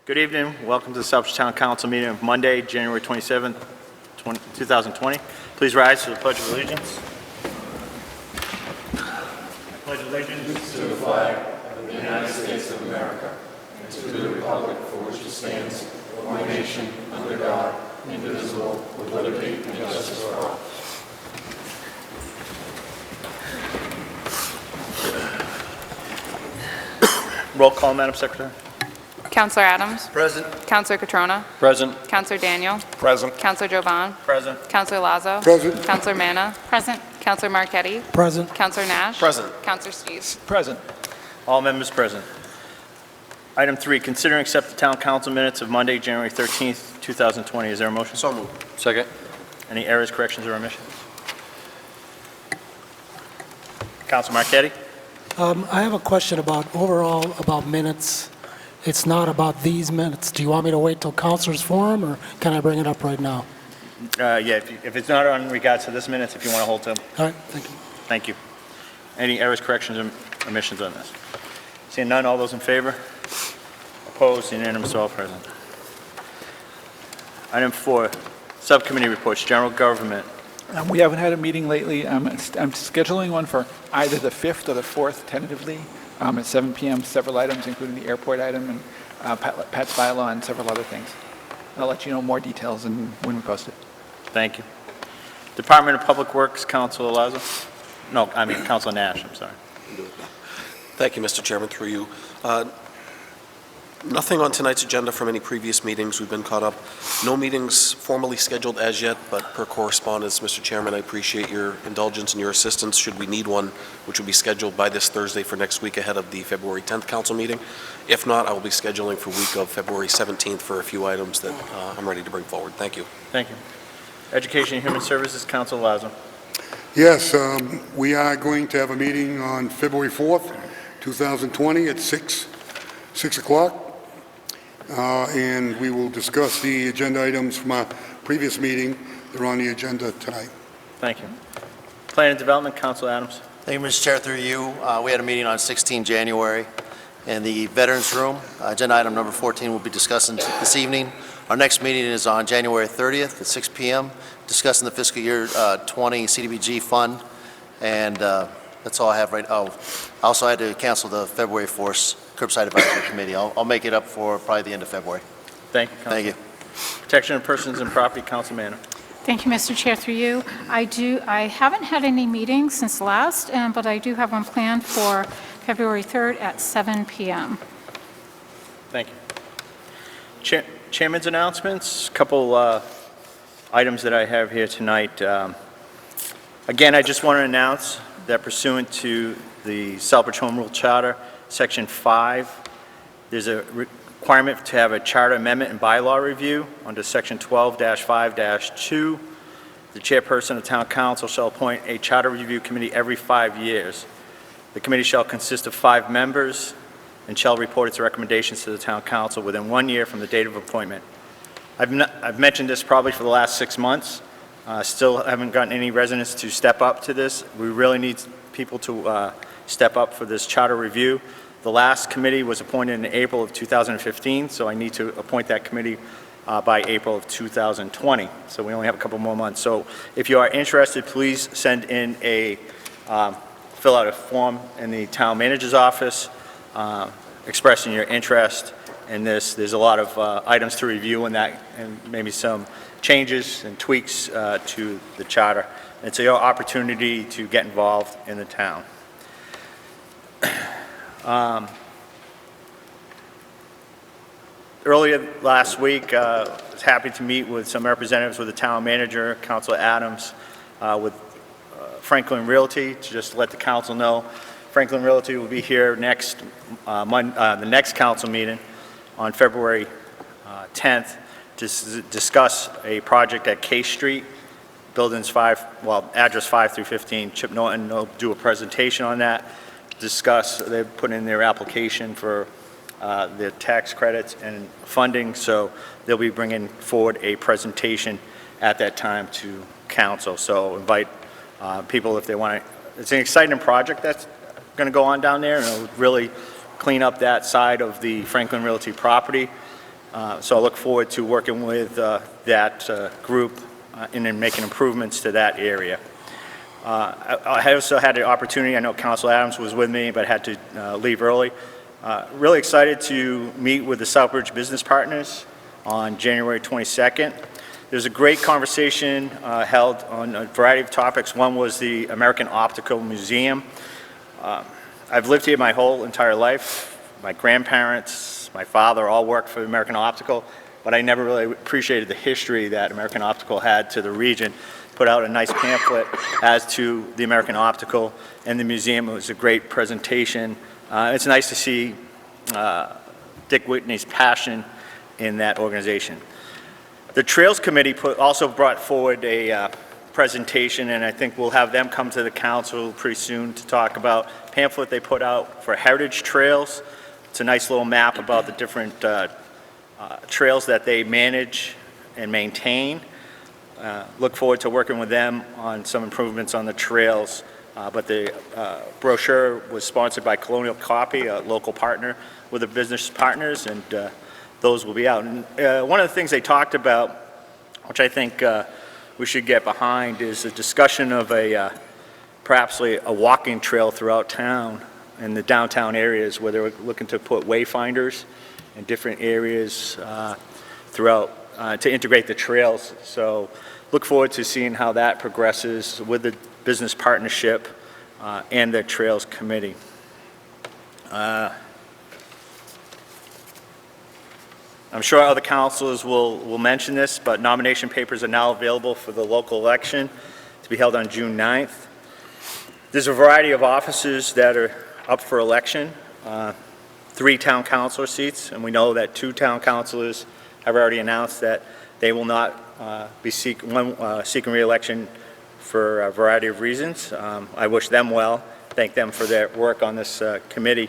Good evening. Welcome to the Southbridge Town Council meeting of Monday, January 27th, 2020. Please rise to the Pledge of Allegiance. I pledge allegiance to the flag of the United States of America and to the republic for which it stands, one nation, under God, indivisible, with liberty and justice for all. Roll call, Madam Secretary. Councillor Adams. Present. Councillor Catrona. Present. Councillor Daniel. Present. Councillor Jovan. Present. Councillor Lazo. Present. Councillor Manna. Present. Councillor Marquetti. Present. Councillor Nash. Present. Councillor Steves. Present. All members present. Item 3, consider and accept the Town Council minutes of Monday, January 13th, 2020. Is there a motion? So moved. Second. Any errors, corrections, or omissions? Council Marquetti? I have a question about minutes. It's not about these minutes. Do you want me to wait till Councilors Forum, or can I bring it up right now? Yeah, if it's not on regards to this minutes, if you want to hold to them. All right, thank you. Thank you. Any errors, corrections, or omissions on this? Seeing none, all those in favor? Opposed, unanimous, all present. Item 4, subcommittee reports, general government. We haven't had a meeting lately. I'm scheduling one for either the 5th or the 4th tentatively at 7 p.m. Several items, including the airport item and Pat's bylaw and several other things. I'll let you know more details when we post it. Thank you. Department of Public Works, Councilor Lazo? No, I mean Councilor Nash, I'm sorry. Thank you, Mr. Chairman, through you. Nothing on tonight's agenda from any previous meetings. We've been caught up. No meetings formally scheduled as yet, but per correspondence, Mr. Chairman, I appreciate your indulgence and your assistance should we need one, which will be scheduled by this Thursday for next week ahead of the February 10th council meeting. If not, I will be scheduling for week of February 17th for a few items that I'm ready to bring forward. Thank you. Thank you. Education and Human Services, Councilor Lazo. Yes, we are going to have a meeting on February 4th, 2020 at 6 o'clock. And we will discuss the agenda items from our previous meeting. They're on the agenda tonight. Thank you. Plan and Development, Councilor Adams. Thank you, Mr. Chair. Through you, we had a meeting on 16 January in the Veterans Room. Agenda item number 14 will be discussed this evening. Our next meeting is on January 30th at 6 p.m., discussing the fiscal year 20 CDBG fund. And that's all I have right now. I also had to cancel the February 4th Curbside Advisory Committee. I'll make it up for probably the end of February. Thank you, Councilor. Thank you. Protection of Persons and Property, Councilor Manna. Thank you, Mr. Chair. Through you, I haven't had any meetings since last, but I do have one planned for February 3rd at 7 p.m. Thank you. Chairman's announcements, a couple items that I have here tonight. Again, I just want to announce that pursuant to the Southbridge Home Rule Charter, Section 5, there's a requirement to have a charter amendment and bylaw review under Section 12-5-2. The chairperson of Town Council shall appoint a charter review committee every 5 years. The committee shall consist of 5 members and shall report its recommendations to the Town Council within 1 year from the date of appointment. I've mentioned this probably for the last 6 months. Still haven't gotten any residents to step up to this. We really need people to step up for this charter review. The last committee was appointed in April of 2015, so I need to appoint that committee by April of 2020. So we only have a couple more months. So if you are interested, please send in fill out a form in the town manager's office expressing your interest in this. There's a lot of items to review in that, and maybe some changes and tweaks to the charter. It's your opportunity to get involved in the town. Earlier last week, I was happy to meet with some representatives with the town manager, Councilor Adams, with Franklin Realty, to just let the council know. Franklin Realty will be here next the next council meeting on February 10th to discuss a project at K Street, buildings address 5 through 15. Chip Norton will do a presentation on that. They've put in their application for their tax credits and funding, so they'll be bringing forward a presentation at that time to council. So invite people if they want to. It's an exciting project that's going to go on down there, and it'll really clean up that side of the Franklin Realty property. So I look forward to working with that group and in making improvements to that area. I also had the opportunity, I know Council Adams was with me, but had to leave early. Really excited to meet with the Southbridge Business Partners on January 22nd. There's a great conversation held on a variety of topics. One was the American Optical Museum. I've lived here my whole entire life. My grandparents, my father all worked for American Optical, but I never really appreciated the history that American Optical had to the region. Put out a nice pamphlet as to the American Optical and the museum. It was a great presentation. It's nice to see Dick Whitney's passion in that organization. The Trails Committee also brought forward a presentation, and I think we'll have them come to the council pretty soon to talk about a pamphlet they put out for heritage trails. It's a nice little map about the different trails that they manage and maintain. Look forward to working with them on some improvements on the trails. But the brochure was sponsored by Colonial Copy, a local partner with the business partners, and those will be out. And one of the things they talked about, which I think we should get behind, is a discussion of perhaps a walking trail throughout town in the downtown areas where they're looking to put wayfinders in different areas throughout to integrate the trails. So look forward to seeing how that progresses with the business partnership and the Trails Committee. I'm sure other councilors will mention this, but nomination papers are now available for the local election to be held on June 9th. There's a variety of offices that are up for election, 3 town councilor seats, and we know that 2 town councilors have already announced that they will not be seeking re-election for a variety of reasons. I wish them well, thank them for their work on this committee.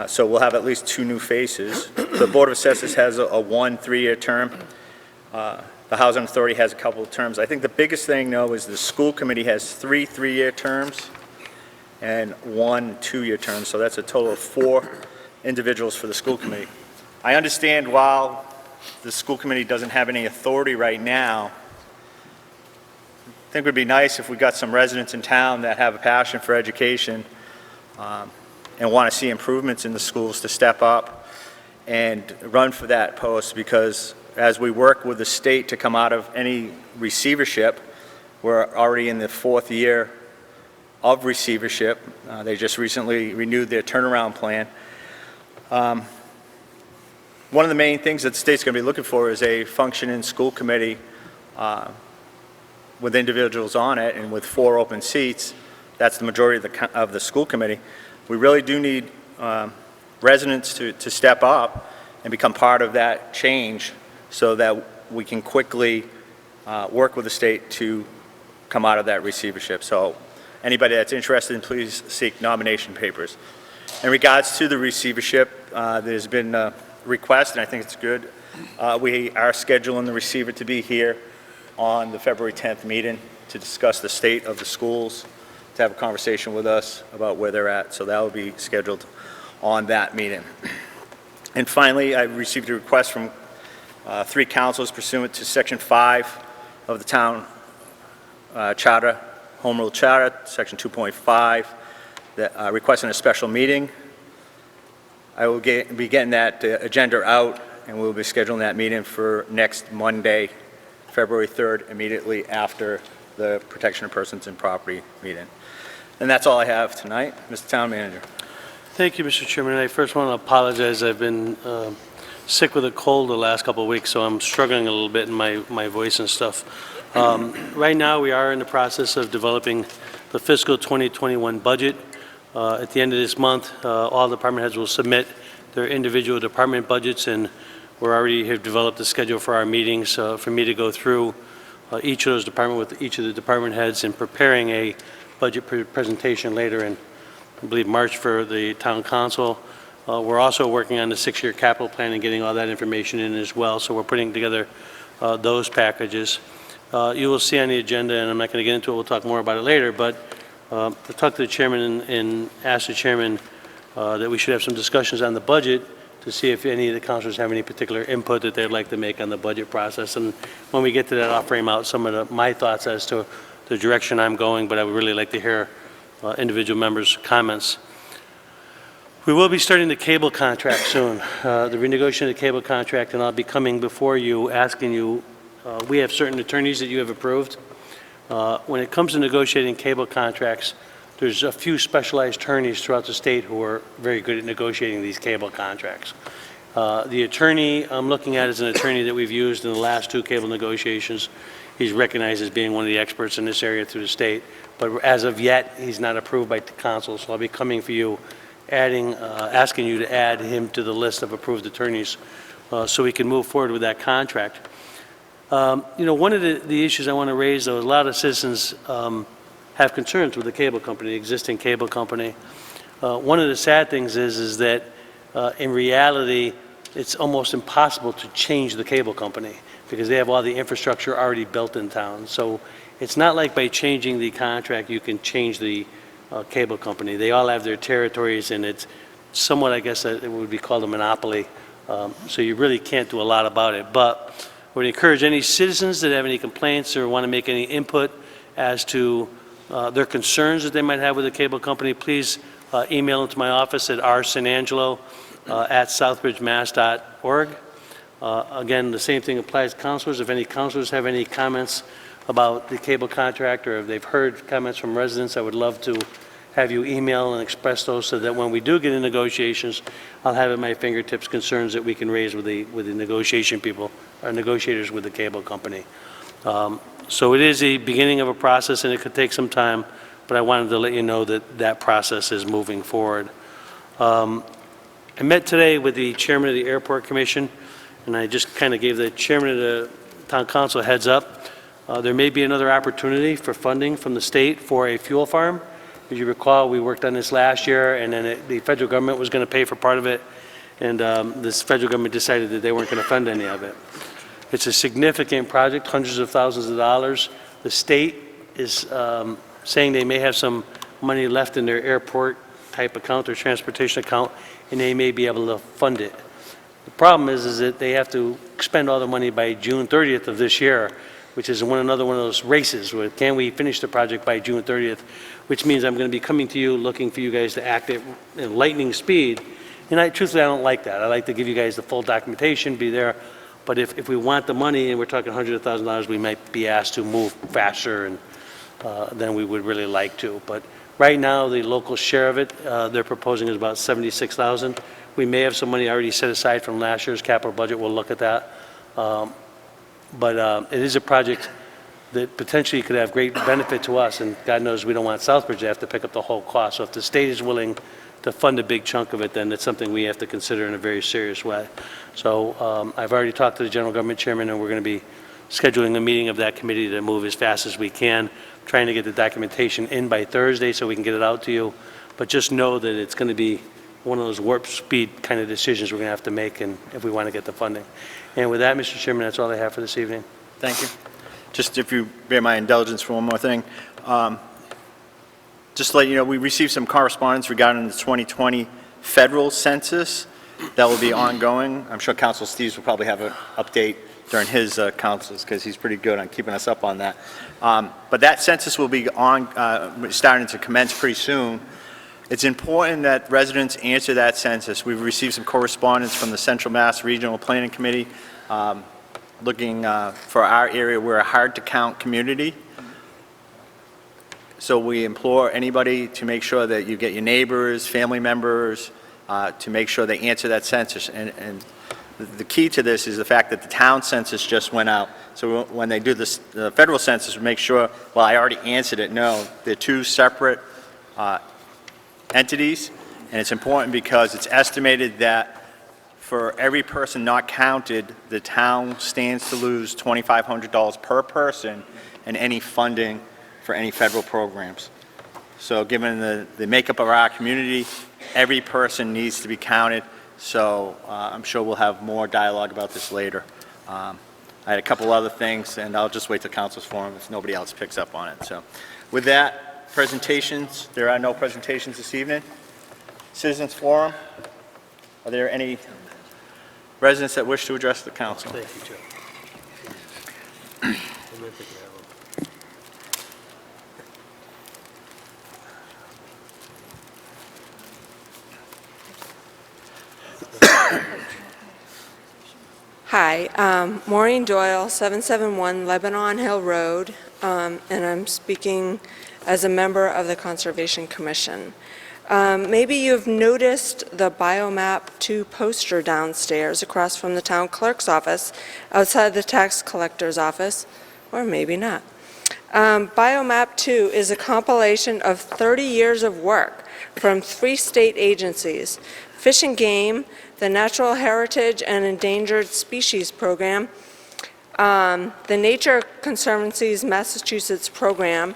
So we'll have at least 2 new faces. The Board of Assessors has a 1 3-year term. The Housing Authority has a couple of terms. I think the biggest thing, though, is the School Committee has 3 3-year terms and 1 2-year term. So that's a total of 4 individuals for the School Committee. I understand while the School Committee doesn't have any authority right now, I think it would be nice if we got some residents in town that have a passion for education and want to see improvements in the schools to step up and run for that post, because as we work with the state to come out of any receivership, we're already in the 4th year of receivership. They just recently renewed their turnaround plan. One of the main things that the state's going to be looking for is a functioning school committee with individuals on it, and with 4 open seats, that's the majority of the school committee. We really do need residents to step up and become part of that change so that we can quickly work with the state to come out of that receivership. So anybody that's interested, please seek nomination papers. In regards to the receivership, there's been a request, and I think it's good. We are scheduling the receiver to be here on the February 10th meeting to discuss the state of the schools, to have a conversation with us about where they're at. So that will be scheduled on that meeting. And finally, I received a request from 3 councils pursuant to Section 5 of the town charter, Home Rule Charter, Section 2.5, that requesting a special meeting. I will be getting that agenda out, and we'll be scheduling that meeting for next Monday, February 3rd, immediately after the Protection of Persons and Property meeting. And that's all I have tonight. Mr. Town Manager. Thank you, Mr. Chairman. I first want to apologize. I've been sick with a cold the last couple of weeks, so I'm struggling a little bit in my voice and stuff. Right now, we are in the process of developing the fiscal 2021 budget. At the end of this month, all department heads will submit their individual department budgets, and we already have developed a schedule for our meetings for me to go through each of those departments with each of the department heads and preparing a budget presentation later in, I believe, March for the town council. We're also working on the 6-year capital plan and getting all that information in as well, so we're putting together those packages. You will see on the agenda, and I'm not going to get into it, we'll talk more about it later, but I talked to the chairman and asked the chairman that we should have some discussions on the budget to see if any of the councilors have any particular input that they'd like to make on the budget process. And when we get to that, I'll frame out some of my thoughts as to the direction I'm going, but I would really like to hear individual members' comments. We will be starting the cable contract soon, the renegotiation of the cable contract, and I'll be coming before you, asking you, we have certain attorneys that you have approved. When it comes to negotiating cable contracts, there's a few specialized attorneys throughout the state who are very good at negotiating these cable contracts. The attorney I'm looking at is an attorney that we've used in the last 2 cable negotiations. He's recognized as being one of the experts in this area through the state, but as of yet, he's not approved by the council, so I'll be coming for you, asking you to add him to the list of approved attorneys so we can move forward with that contract. One of the issues I want to raise, though, is a lot of citizens have concerns with the cable company, the existing cable company. One of the sad things is that in reality, it's almost impossible to change the cable company because they have all the infrastructure already built in town. So it's not like by changing the contract you can change the cable company. They all have their territories, and it's somewhat, I guess, it would be called a monopoly. So you really can't do a lot about it. But I would encourage any citizens that have any complaints or want to make any input as to their concerns that they might have with the cable company, please email them to my office at rsanangelo@southbridgemass.org. Again, the same thing applies to counselors. If any counselors have any comments about the cable contract, or if they've heard comments from residents, I would love to have you email and express those so that when we do get in negotiations, I'll have at my fingertips concerns that we can raise with the negotiation people, or negotiators with the cable company. So it is the beginning of a process, and it could take some time, but I wanted to let you know that that process is moving forward. I met today with the chairman of the Airport Commission, and I just kind of gave the chairman of the town council a heads up. There may be another opportunity for funding from the state for a fuel farm. As you recall, we worked on this last year, and then the federal government was going to pay for part of it, and this federal government decided that they weren't going to fund any of it. It's a significant project, hundreds of thousands of dollars. The state is saying they may have some money left in their airport type account or transportation account, and they may be able to fund it. The problem is that they have to expend all the money by June 30th of this year, which is another one of those races where can we finish the project by June 30th, which means I'm going to be coming to you looking for you guys to act at lightning speed. And truthfully, I don't like that. I like to give you guys the full documentation, be there. But if we want the money, and we're talking hundreds of thousands of dollars, we might be asked to move faster than we would really like to. But right now, the local share of it, they're proposing is about $76,000. We may have some money already set aside from last year's capital budget. We'll look at that. But it is a project that potentially could have great benefit to us, and God knows we don't want Southbridge to have to pick up the whole cost. So if the state is willing to fund a big chunk of it, then it's something we have to consider in a very serious way. So I've already talked to the general government chairman, and we're going to be scheduling a meeting of that committee to move as fast as we can, trying to get the documentation in by Thursday so we can get it out to you. But just know that it's going to be one of those warp speed kind of decisions we're going to have to make, and if we want to get the funding. And with that, Mr. Chairman, that's all I have for this evening. Thank you. Just if you bear my indulgence for one more thing. Just to let you know, we received some correspondence regarding the 2020 federal census that will be ongoing. I'm sure Council Steves will probably have an update during his councils because he's pretty good on keeping us up on that. But that census will be starting to commence pretty soon. It's important that residents answer that census. We've received some correspondence from the Central Mass Regional Planning Committee looking for our area. We're a hard-to-count community. So we implore anybody to make sure that you get your neighbors, family members, to make sure they answer that census. And the key to this is the fact that the town census just went out. So when they do this, the federal census, we make sure, well, I already answered it. No, they're two separate entities, and it's important because it's estimated that for every person not counted, the town stands to lose $2,500 per person in any funding for any federal programs. So given the makeup of our community, every person needs to be counted, so I'm sure we'll have more dialogue about this later. I had a couple other things, and I'll just wait till Council's forum if nobody else picks up on it. So with that, presentations, there are no presentations this evening. Citizens Forum, are there any Residents that wish to address the council. Thank you, Joe. Hi, Maureen Doyle, 771 Lebanon Hill Road, and I'm speaking as a member of the Conservation Commission. Maybe you've noticed the Biomap 2 poster downstairs across from the town clerk's office, outside the tax collector's office, or maybe not. Biomap 2 is a compilation of 30 years of work from 3 state agencies: Fish and Game, the Natural Heritage and Endangered Species Program, the Nature Conservancy's Massachusetts program,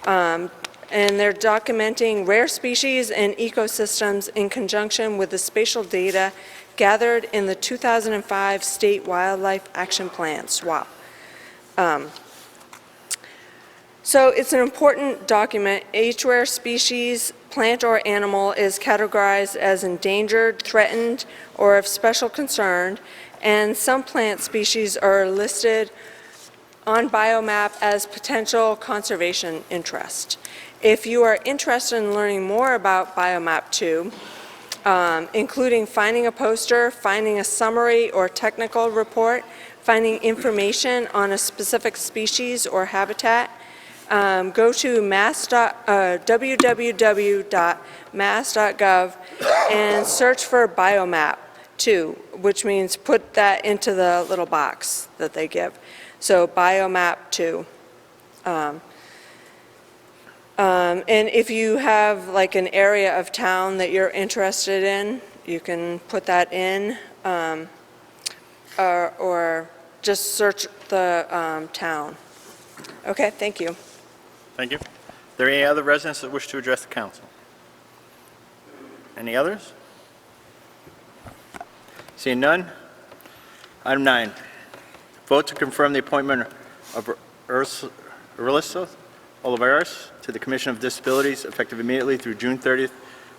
and they're documenting rare species and ecosystems in conjunction with the spatial data gathered in the 2005 State Wildlife Action Plan, SWAP. So it's an important document. Each rare species, plant or animal, is categorized as endangered, threatened, or of special concern, and some plant species are listed on Biomap as potential conservation interest. If you are interested in learning more about Biomap 2, including finding a poster, finding a summary or technical report, finding information on a specific species or habitat, go to www.mass.gov and search for Biomap 2, which means put that into the little box that they give. So Biomap 2. And if you have like an area of town that you're interested in, you can put that in, or just search the town. Okay, thank you. Thank you. Are there any other residents that wish to address the council? Any others? Seeing none? Item 9, vote to confirm the appointment of Aurelio Olivares to the Commission of Disabilities effective immediately through June 30th,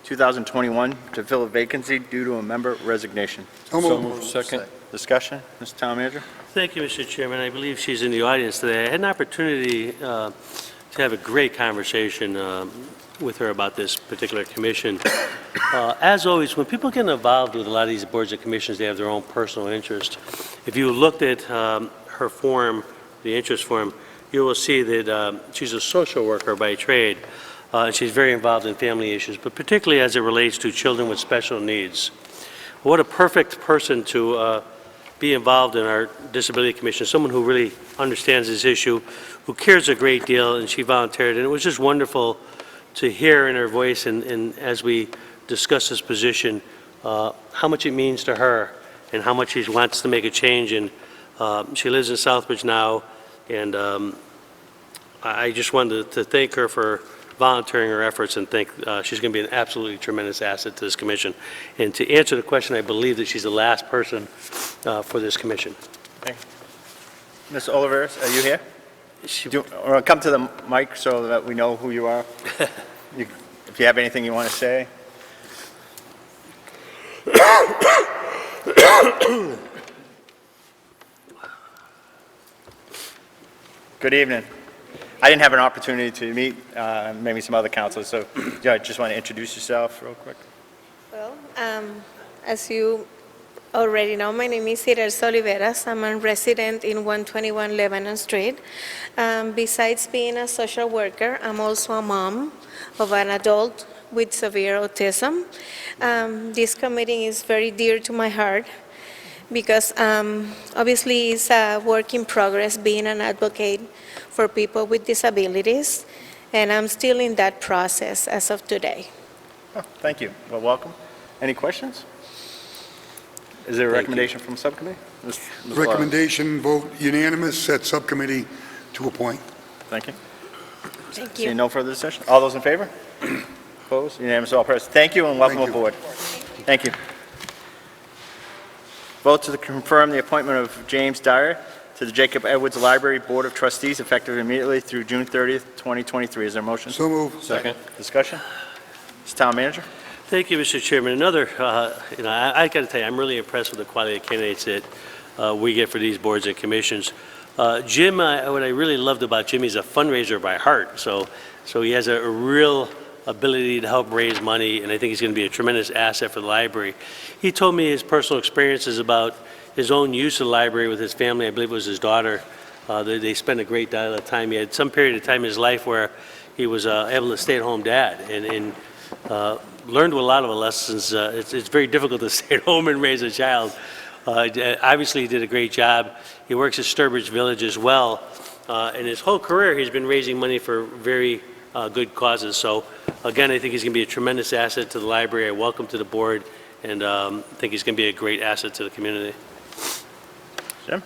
2021 to fill a vacancy due to a member resignation. So moved. Second. Discussion, Mr. Town Manager? Thank you, Mr. Chairman. I believe she's in the audience today. I had an opportunity to have a great conversation with her about this particular commission. As always, when people get involved with a lot of these boards and commissions, they have their own personal interest. If you looked at her form, the interest form, you will see that she's a social worker by trade, and she's very involved in family issues, but particularly as it relates to children with special needs. What a perfect person to be involved in our Disability Commission, someone who really understands this issue, who cares a great deal, and she volunteered. And it was just wonderful to hear in her voice and as we discuss this position, how much it means to her and how much she wants to make a change. And she lives in Southbridge now, and I just wanted to thank her for volunteering her efforts and think she's going to be an absolutely tremendous asset to this commission. And to answer the question, I believe that she's the last person for this commission. Thank you. Ms. Olivares, are you here? Or come to the mic so that we know who you are. If you have anything you want to say. Good evening. I didn't have an opportunity to meet maybe some other councilors, so I just want to introduce yourself real quick. Well, as you already know, my name is Irael Oliveras. I'm a resident in 121 Lebanon Street. Besides being a social worker, I'm also a mom of an adult with severe autism. This committee is very dear to my heart because obviously it's a work in progress being an advocate for people with disabilities, and I'm still in that process as of today. Oh, thank you. Well, welcome. Any questions? Is there a recommendation from subcommittee? Ms. Lara. Recommendation, vote unanimous, set subcommittee to appoint. Thank you. Thank Seeing you. no further discussion? All those in favor? Opposed? Unanimous, all present. Thank you and welcome Thank you. aboard. Thank you. Vote to confirm the appointment of James Dyer to the Jacob Edwards Library Board of Trustees effective immediately through June 30th, 2023. Is there a motion? So moved. Second. Discussion? Mr. Town Manager? Thank you, Mr. Chairman. Another, I got to tell you, I'm really impressed with the quality of candidates that we get for these boards and commissions. Jim, what I really loved about Jim, he's a fundraiser by heart. So he has a real ability to help raise money, and I think he's going to be a tremendous asset for the library. He told me his personal experiences about his own use of the library with his family. I believe it was his daughter. They spent a great deal of time. He had some period of time in his life where he was able to stay-at-home dad and learned a lot of lessons. It's very difficult to stay at home and raise a child. Obviously, he did a great job. He works at Sturbridge Village as well. And his whole career, he's been raising money for very good causes. So, again, I think he's going to be a tremendous asset to the library. I welcome to the board, and think he's going to be a great asset to the community. Jim?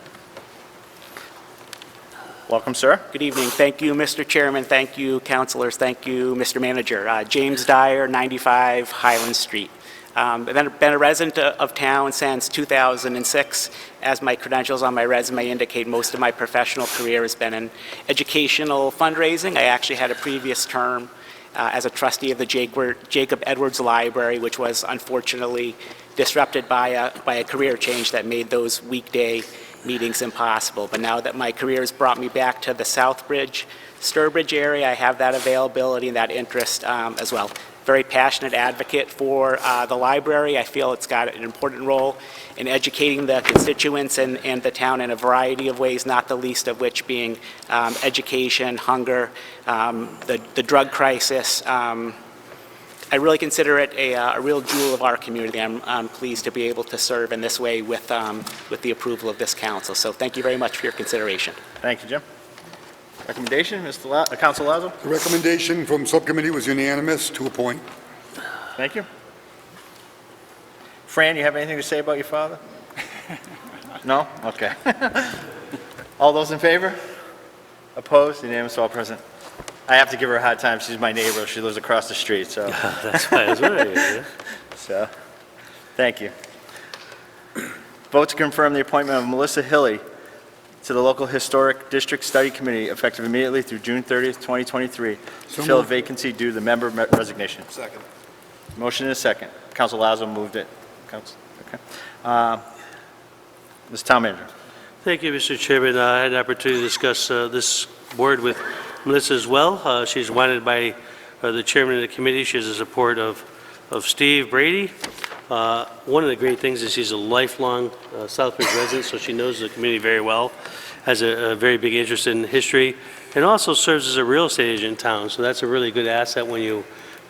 Welcome, sir. Good evening. Thank you, Mr. Chairman. Thank you, councilors. Thank you, Mr. Manager. James Dyer, 95 Highland Street. I've been a resident of town since 2006. As my credentials on my resume indicate, most of my professional career has been in educational fundraising. I actually had a previous term as a trustee of the Jacob Edwards Library, which was unfortunately disrupted by a career change that made those weekday meetings impossible. But now that my career has brought me back to the Southbridge, Sturbridge area, I have that availability and that interest as well. Very passionate advocate for the library. I feel it's got an important role in educating the constituents and the town in a variety of ways, not the least of which being education, hunger, the drug crisis. I really consider it a real jewel of our community. I'm pleased to be able to serve in this way with the approval of this council. So thank you very much for your consideration. Thank you, Jim. Recommendation, Council Lazo? The recommendation from subcommittee was unanimous to appoint. Thank you. Fran, you have anything to say about your father? No? Okay. All those in favor? Opposed? Unanimous, all present. I have to give her a hard time. She's my neighbor. She lives across the street, so. That's right. Yeah. So, thank you. Vote to confirm the appointment of Melissa Hilly to the local Historic District Study Committee effective immediately through June 30th, 2023, to fill a moved. vacancy due to the member resignation. Second. Motion and a second. Council Lazo moved it. Okay. Ms. Town Manager. Thank you, Mr. Chairman. I had an opportunity to discuss this board with Melissa as well. She's wanted by the chairman of the committee. She has the support of Steve Brady. One of the great things is she's a lifelong Southbridge resident, so she knows the community very well, has a very big interest in history, and also serves as a real estate agent in town. So that's a really good asset when you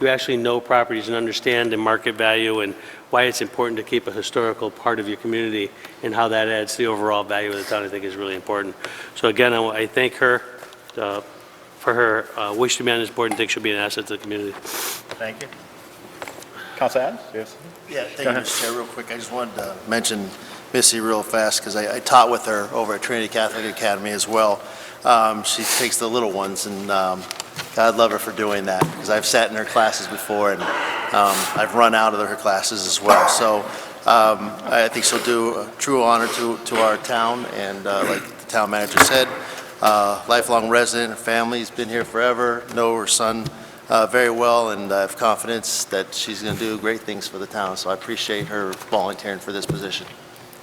actually know properties and understand the market value and why it's important to keep a historical part of your community and how that adds to the overall value of the town. I think is really important. So again, I thank her for her wish to be on this board and think she'll be an asset to the community. Thank you. Council Adams? Yes. Yeah, thank you, Mr. Chair. Real quick, I just wanted to mention Missy real fast because I taught with her over at Trinity Catholic Academy as well. She takes the little ones, and God love her for doing that because I've sat in her classes before, and I've run out of her classes as well. So I think she'll do a true honor to our town, and like the town manager said, lifelong resident, her family's been here forever, know her son very well, and I have confidence that she's going to do great things for the town. So I appreciate her volunteering for this position.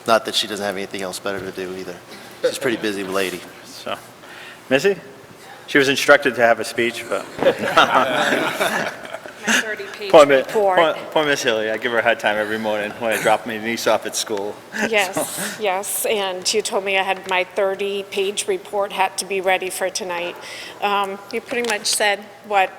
Not that she doesn't have anything else better to do either. She's a pretty busy lady. So, Missy? She was instructed to have a speech, but. My 30-page Poor report. Miss Hilly. I give her a hard time every morning when I drop my niece off at school. Yes, yes, and you told me I had my 30-page report had to be ready for tonight. You pretty much said what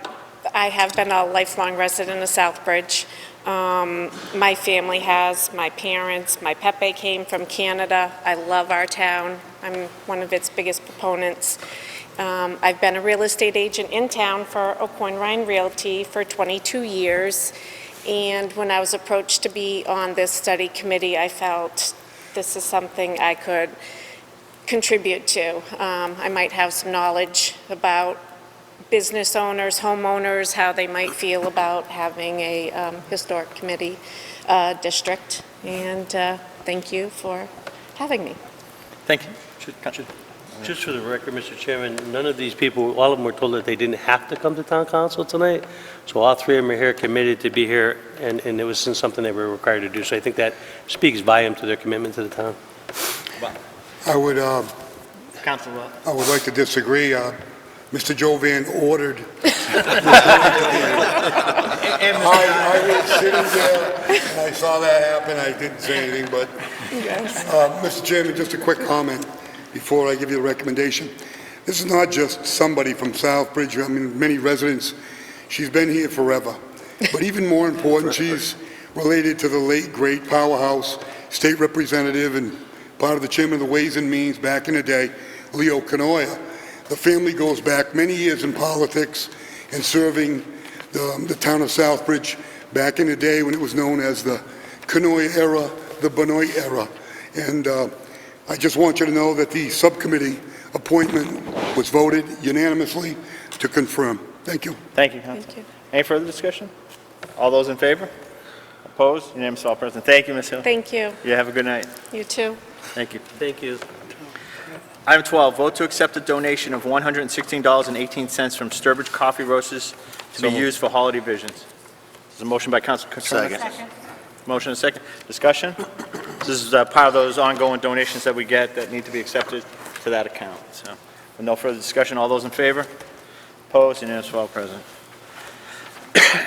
I have been a lifelong resident of Southbridge. My family has, my parents, my Pepe came from Canada. I love our town. I'm one of its biggest proponents. I've been a real estate agent in town for Aucoin Ryan Realty for 22 years. And when I was approached to be on this study committee, I felt this is something I could contribute to. I might have some knowledge about business owners, homeowners, how they might feel about having a historic committee district. And thank you for having me. Thank you. Just for the record, Mr. Chairman, none of these people, all of them were told that they didn't have to come to town council tonight. So all three of them are here, committed to be here, and it was something they were required to do. So I think that speaks volume to their commitment to the town. I would Councilor. I would like to disagree. Mr. Jovan ordered. I was sitting there, and I saw that happen. I didn't say anything, but, Mr. Chairman, just a quick comment before I give you the recommendation. This is not just somebody from Southbridge, I mean, many residents. She's been here forever. But even more important, she's related to the late, great powerhouse state representative and part of the chairman of the Ways and Means back in the day, Leo Canoia. The family goes back many years in politics and serving the town of Southbridge back in the day when it was known as the Canoia era, the Benoit era. And I just want you to know that the subcommittee appointment was voted unanimously to confirm. Thank you. Thank you, Councilor. Any further discussion? All those in favor? Opposed? Unanimous, all present. Thank you, Ms. Hill. Thank you. You have a good night. You too. Thank you. Thank you. Item 12, vote to accept a donation of $116.18 from Sturbridge Coffee Roasters to be used for holiday visions. There's a motion by Councilor Catrona. Second. Motion and second. Discussion? This is part of those ongoing donations that we get that need to be accepted to that account. So, with no further discussion, all those in favor? Opposed? Unanimous, all present.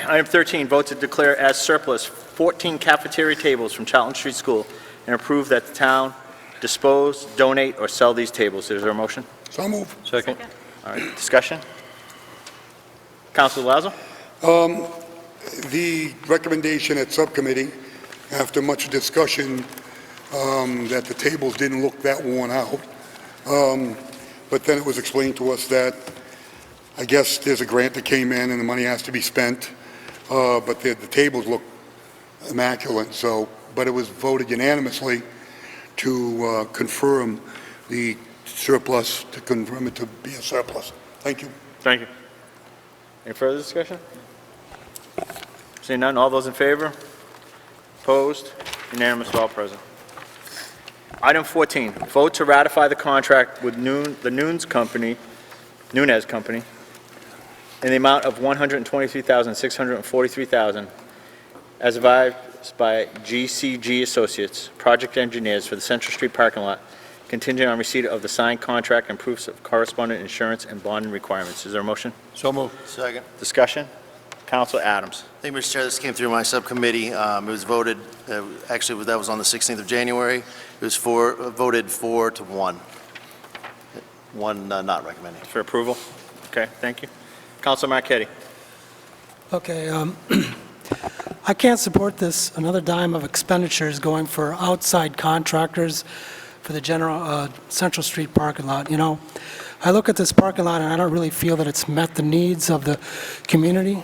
Item 13, vote to declare as surplus 14 cafeteria tables from Charlton Street School and approve that the town dispose, donate, or sell these tables. Is there a motion? So move. Second. All right, discussion? Councilor Lazo? The recommendation at subcommittee, after much discussion, that the tables didn't look that worn out. But then it was explained to us that, I guess there's a grant that came in and the money has to be spent, but the tables look immaculate, so, but it was voted unanimously to confirm the surplus, to confirm it to be a surplus. Thank you. Thank you. Any further discussion? Seeing none, all those in favor? Opposed? Unanimous, all present. Item 14, vote to ratify the contract with the Nunez Company, in the amount of $123,643 as advised by GCG Associates, project engineers for the Central Street parking lot, contingent on receipt of the signed contract and proofs of correspondent insurance and bonding requirements. Is there a motion? So moved. Second. Discussion? Councilor Adams. Thank you, Mr. Chair. This came through my subcommittee. It was voted, actually, that was on the 16th of January. It was voted 4-1. One not recommending. For approval? Okay, thank you. Councilor Marquetti. Okay, I can't support this, another dime of expenditures going for outside contractors for the general Central Street parking lot. You know, I look at this parking lot and I don't really feel that it's met the needs of the community.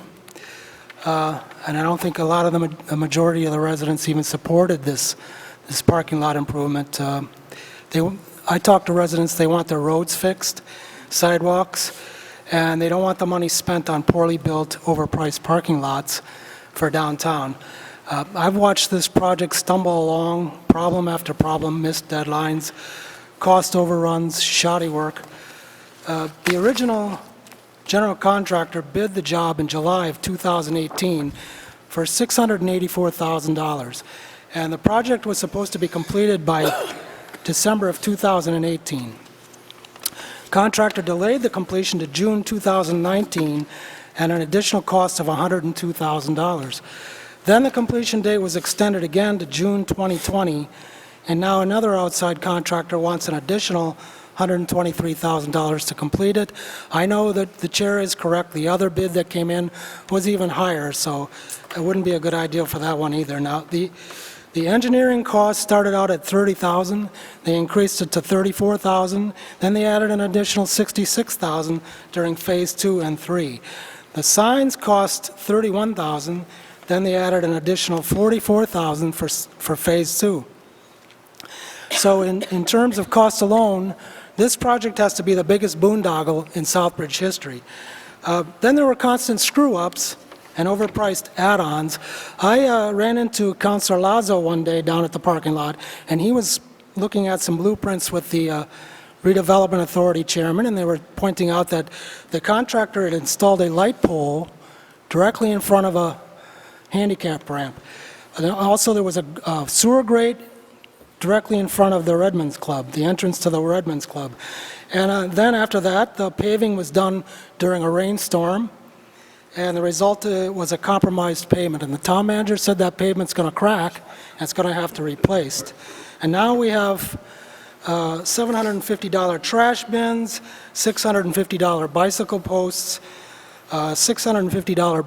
And I don't think a lot of the majority of the residents even supported this parking lot improvement. I talked to residents, they want their roads fixed, sidewalks, and they don't want the money spent on poorly built, overpriced parking lots for downtown. I've watched this project stumble along, problem after problem, missed deadlines, cost overruns, shoddy work. The original general contractor bid the job in July of 2018 for $684,000, and the project was supposed to be completed by December of 2018. Contractor delayed the completion to June 2019 and an additional cost of $102,000. Then the completion date was extended again to June 2020, and now another outside contractor wants an additional $123,000 to complete it. I know that the chair is correct. The other bid that came in was even higher, so it wouldn't be a good idea for that one either. Now, the engineering cost started out at $30,000. They increased it to $34,000. Then they added an additional $66,000 during Phase 2 and 3. The signs cost $31,000. Then they added an additional $44,000 for Phase 2. So in terms of cost alone, this project has to be the biggest boondoggle in Southbridge history. Then there were constant screw-ups and overpriced add-ons. I ran into Councilor Lazo one day down at the parking lot, and he was looking at some blueprints with the Redevelopment Authority chairman, and they were pointing out that the contractor had installed a light pole directly in front of a handicap ramp. And also, there was a sewer grate directly in front of the Redmonds Club, the entrance to the Redmonds Club. And then after that, the paving was done during a rainstorm, and the result was a compromised pavement. And the town manager said that pavement's going to crack, and it's going to have to be replaced. And now we have $750 trash bins, $650 bicycle posts, $650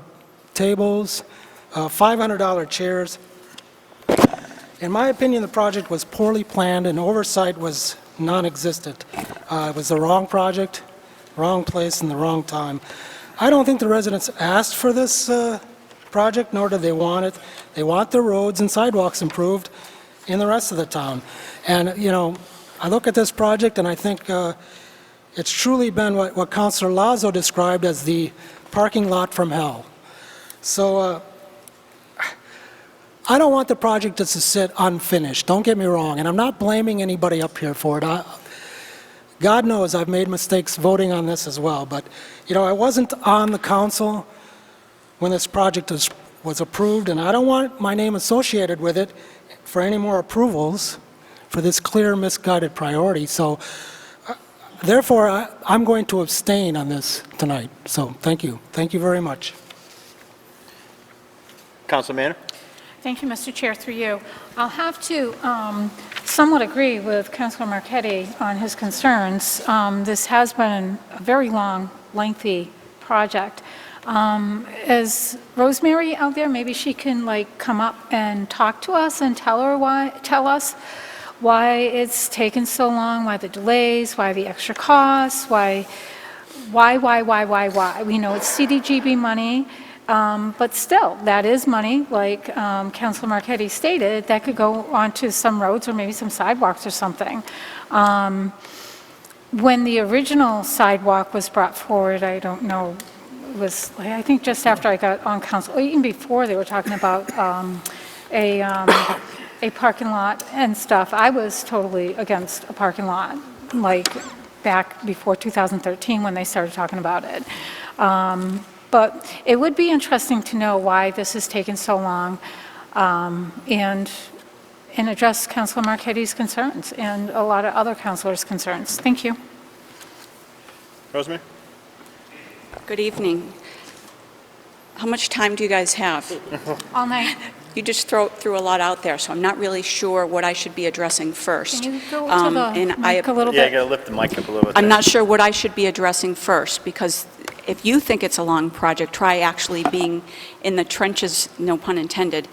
tables, $500 chairs. In my opinion, the project was poorly planned and oversight was non-existent. It was the wrong project, wrong place, and the wrong time. I don't think the residents asked for this project, nor do they want it. They want their roads and sidewalks improved in the rest of the town. And, you know, I look at this project and I think it's truly been what Councilor Lazo described as the parking lot from hell. So I don't want the project just to sit unfinished, don't get me wrong, and I'm not blaming anybody up here for it. God knows I've made mistakes voting on this as well, but, you know, I wasn't on the council when this project was approved, and I don't want my name associated with it for any more approvals for this clear, misguided priority. So, therefore, I'm going to abstain on this tonight. So, thank you. Thank you very much. Council Manor? Thank you, Mr. Chair, through you. I'll have to somewhat agree with Councilor Marchetti on his concerns. This has been a very long, lengthy project. Is Rosemary out there? Maybe she can come up and talk to us and tell us why it's taken so long, why the delays, why the extra costs, why? We know it's CDBG money. But still, that is money, like Councilor Marchetti stated, that could go onto some roads or maybe some sidewalks or something. When the original sidewalk was brought forward, I don't know, it was, I think just after I got on council, even before they were talking about a parking lot and stuff. I was totally against a parking lot, back before 2013 when they started talking about it. But it would be interesting to know why this has taken so long and address Councilor Marchetti's concerns and a lot of other councilors' concerns. Thank you. Rosemary? Good evening. How much time do you guys have? All night. You just threw a lot out there, so I'm not really sure what I should be addressing first. Can you go to the mic a little bit? Yeah, you got to lift the mic up a little bit. I'm not sure what I should be addressing first, because if you think it's a long project, try actually being in the trenches, no pun intended,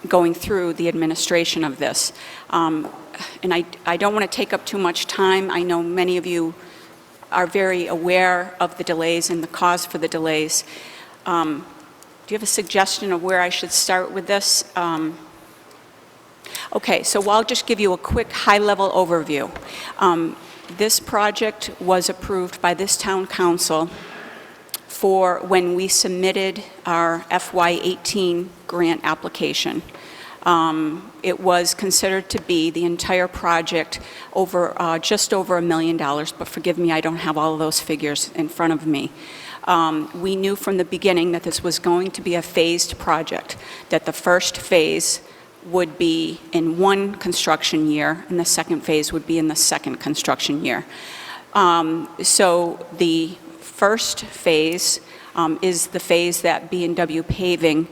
going through the administration of this. And I don't want to take up too much time. I know many of you are very aware of the delays and the cause for the delays. Do you have a suggestion of where I should start with this? Okay, so I'll just give you a quick high-level overview. This project was approved by this town council for when we submitted our FY18 grant application. It was considered to be the entire project over just over $1 million, but forgive me, I don't have all of those figures in front of me. We knew from the beginning that this was going to be a phased project, that the first phase would be in one construction year, and the second phase would be in the second construction year. So the first phase is the phase that B&W Paving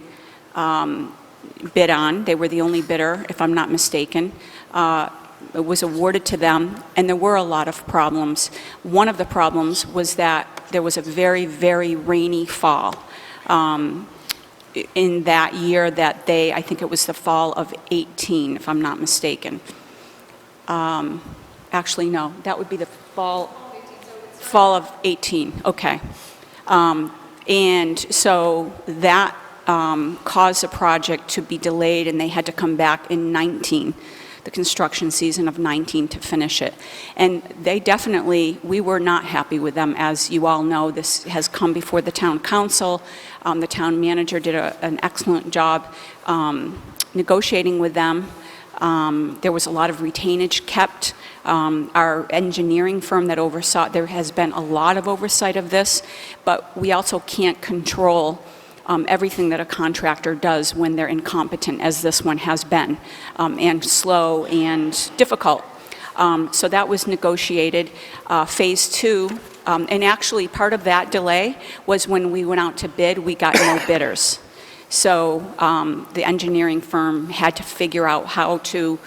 bid on. They were the only bidder, if I'm not mistaken. It was awarded to them, and there were a lot of problems. One of the problems was that there was a very, very rainy fall. In that year that I think it was the fall of 18, if I'm not mistaken. Actually, no, that would be the fall of 18, okay. And so that caused the project to be delayed, and they had to come back in 19, the construction season of 19, to finish it. And they definitely, we were not happy with them. As you all know, this has come before the town council. The town manager did an excellent job negotiating with them. There was a lot of retainage kept. Our engineering firm that oversaw, there has been a lot of oversight of this, but we also can't control everything that a contractor does when they're incompetent, as this one has been, and slow and difficult. So that was negotiated. Phase 2, and actually part of that delay was when we went out to bid, we got no bidders. So the engineering firm had to figure out how to,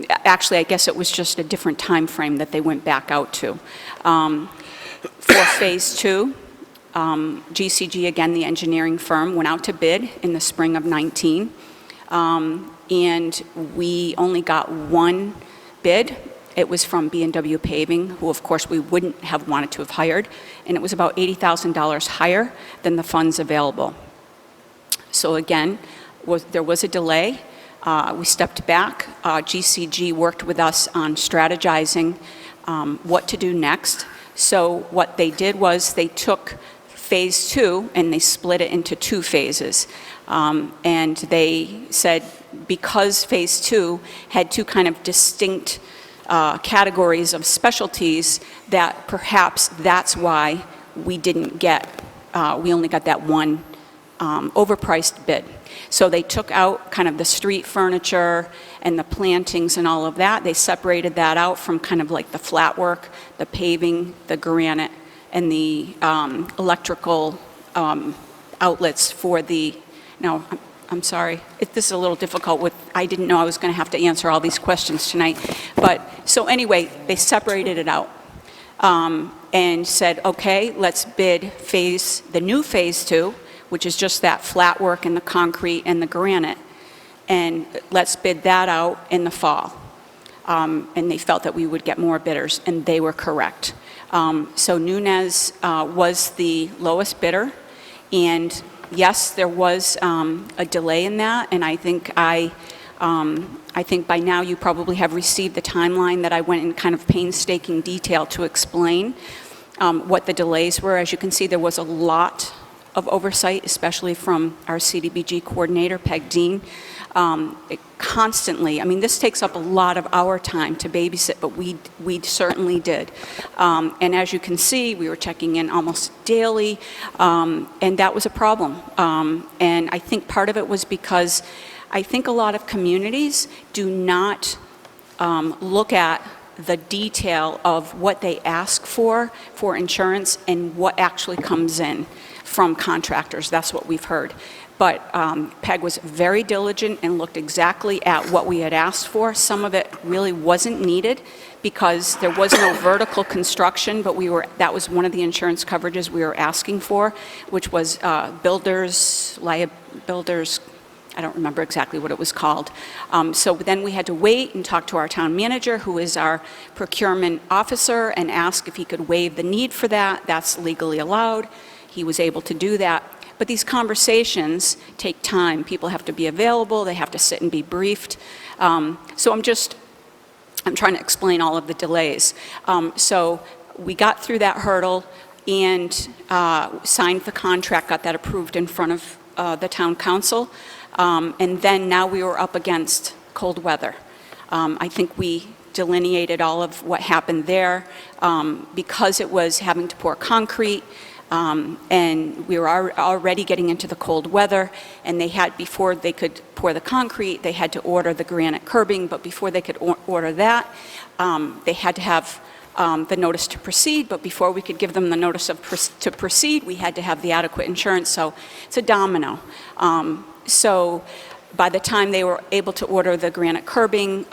actually I guess it was just a different time frame that they went back out to. For Phase 2, GCG, again, the engineering firm, went out to bid in the spring of 19, and we only got one bid. It was from B&W Paving, who of course we wouldn't have wanted to have hired, and it was about $80,000 higher than the funds available. So again, there was a delay. We stepped back. GCG worked with us on strategizing what to do next. So what they did was they took Phase 2 and they split it into 2 phases. And they said because Phase 2 had 2 kind of distinct categories of specialties, that perhaps that's why we didn't get, we only got that one overpriced bid. So they took out kind of the street furniture and the plantings and all of that. They separated that out from kind of like the flat work, the paving, the granite, and the electrical outlets for the, now, I'm sorry, this is a little difficult with, I didn't know I was going to have to answer all these questions tonight. But, so anyway, they separated it out and said, okay, let's bid the new Phase 2, which is just that flat work and the concrete and the granite, and let's bid that out in the fall. And they felt that we would get more bidders, and they were correct. So Nunez was the lowest bidder, and yes, there was a delay in that, and I think by now you probably have received the timeline that I went in kind of painstaking detail to explain what the delays were. As you can see, there was a lot of oversight, especially from our CDBG coordinator, Peg Dean. Constantly, I mean, this takes up a lot of our time to babysit, but we certainly did. And as you can see, we were checking in almost daily, and that was a problem. And I think part of it was because I think a lot of communities do not look at the detail of what they ask for insurance and what actually comes in from contractors. That's what we've heard. But Peg was very diligent and looked exactly at what we had asked for. Some of it really wasn't needed because there was no vertical construction, but that was one of the insurance coverages we were asking for, which was builders, I don't remember exactly what it was called. So then we had to wait and talk to our town manager, who is our procurement officer, and ask if he could waive the need for that. That's legally allowed. He was able to do that. But these conversations take time. People have to be available. They have to sit and be briefed. So I'm trying to explain all of the delays. So we got through that hurdle and signed the contract, got that approved in front of the town council. And then now we were up against cold weather. I think we delineated all of what happened there because it was having to pour concrete. And we were already getting into the cold weather, and before they could pour the concrete, they had to order the granite curbing, but before they could order that, they had to have the notice to proceed, but before we could give them the notice to proceed, we had to have the adequate insurance, so it's a domino. So by the time they were able to order the granite curbing,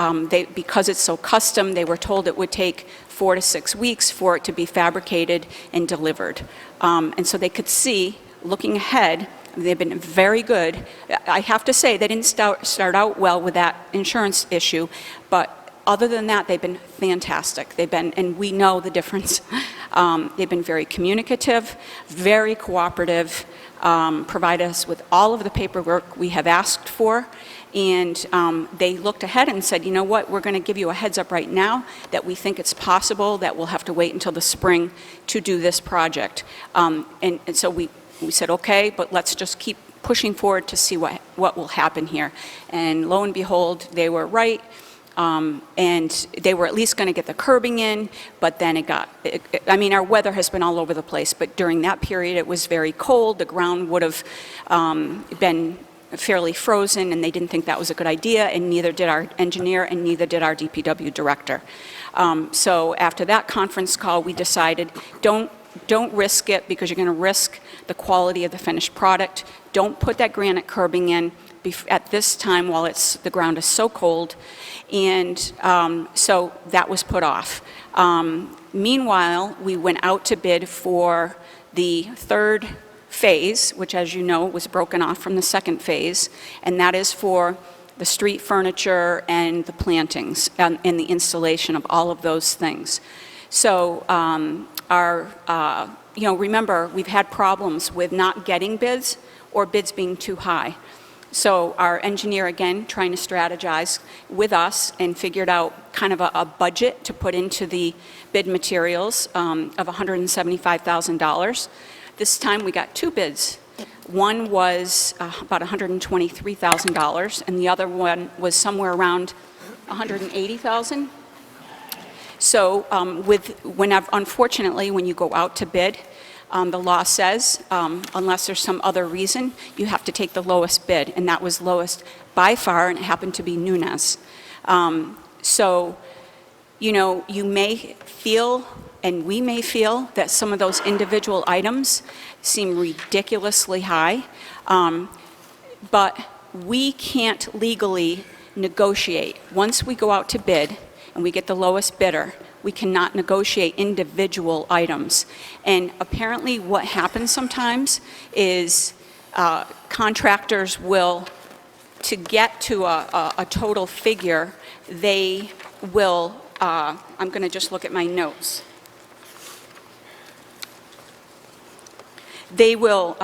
because it's so custom, they were told it would take 4 to 6 weeks for it to be fabricated and delivered. And so they could see, looking ahead, they've been very good. I have to say, they didn't start out well with that insurance issue, but other than that, they've been fantastic. And we know the difference. They've been very communicative, very cooperative, provide us with all of the paperwork we have asked for, and they looked ahead and said, you know what, we're going to give you a heads up right now that we think it's possible that we'll have to wait until the spring to do this project. And so we said, okay, but let's just keep pushing forward to see what will happen here. And lo and behold, they were right. And they were at least going to get the curbing in, but then I mean, our weather has been all over the place, but during that period, it was very cold. The ground would have been fairly frozen, and they didn't think that was a good idea, and neither did our engineer, and neither did our DPW director. So after that conference call, we decided, don't risk it, because you're going to risk the quality of the finished product. Don't put that granite curbing in at this time while the ground is so cold. And so that was put off. Meanwhile, we went out to bid for the third phase, which, as you know, was broken off from the second phase, and that is for the street furniture and the plantings and the installation of all of those things. So remember, we've had problems with not getting bids or bids being too high. So our engineer, again, trying to strategize with us and figured out kind of a budget to put into the bid materials of $175,000. This time we got two bids. One was about $123,000, and the other one was somewhere around $180,000. So unfortunately, when you go out to bid, the law says, unless there's some other reason, you have to take the lowest bid, and that was lowest by far, and it happened to be Nunes. So, you may feel, and we may feel, that some of those individual items seem ridiculously high, but we can't legally negotiate. Once we go out to bid and we get the lowest bidder, we cannot negotiate individual items. And apparently what happens sometimes is contractors will, to get to a total figure, they will, I'm going to just look at my notes. They will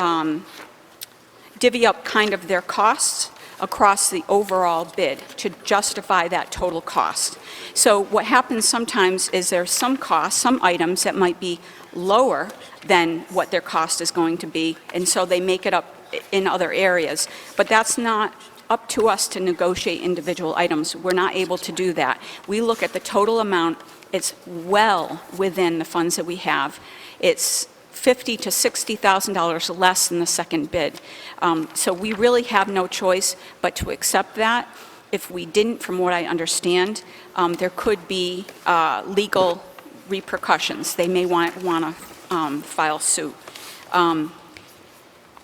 divvy up kind of their costs across the overall bid to justify that total cost. So what happens sometimes is there's some costs, some items that might be lower than what their cost is going to be, and so they make it up in other areas. But that's not up to us to negotiate individual items. We're not able to do that. We look at the total amount. It's well within the funds that we have. It's $50,000 to $60,000 less than the second bid. So we really have no choice but to accept that. If we didn't, from what I understand, there could be legal repercussions. They may want to file suit.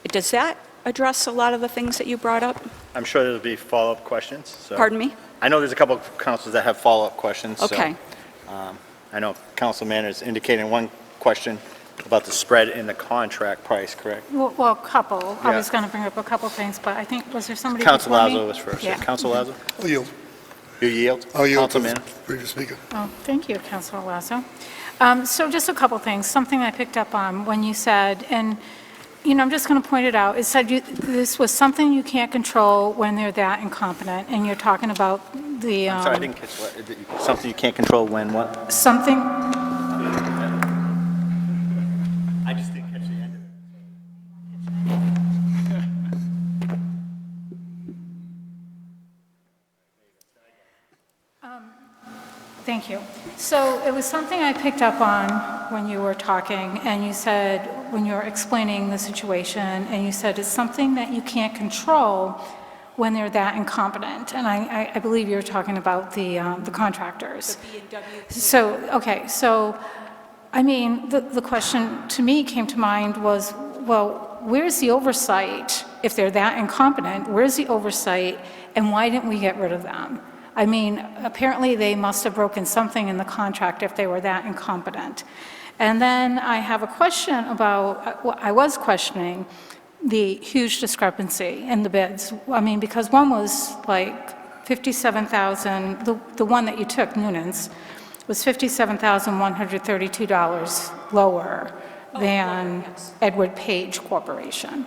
Does that address a lot of the things that you brought up? I'm sure there'll be follow-up questions. So. Pardon me? I know there's a couple of councils that have follow-up questions. Okay. So, I know Councilman is indicating one question about the spread in the contract price, correct? Well, a couple. I Yeah. was going to bring up a couple things, but I think, was there somebody Council before me? Lazo was first. Yeah. Council Lazo? I'll yield. You yield? I'll yield to the Councilman? previous speaker. Oh, thank you, Councilor Lazo. So just a couple things. Something I picked up on when you said, and, I'm just going to point it out. It said this was something you can't control when they're that incompetent, and you're talking about the... Sorry, I didn't catch what. Something you can't control when what? Something... I just didn't catch the end of it. Thank you. So it was something I picked up on when you were talking, and you said, when you were explaining the situation, and you said it's something that you can't control when they're that incompetent. And I believe you were talking about the contractors. So, okay, so, I mean, the question to me came to mind was, well, where's the oversight? If they're that incompetent, where's the oversight, and why didn't we get rid of them? I mean, apparently they must have broken something in the contract if they were that incompetent. And then I have a question about, I was questioning the huge discrepancy in the bids. I mean, because one was like 57,000, the one that you took, Noonan's, was $57,132 lower than Edward Page Corporation.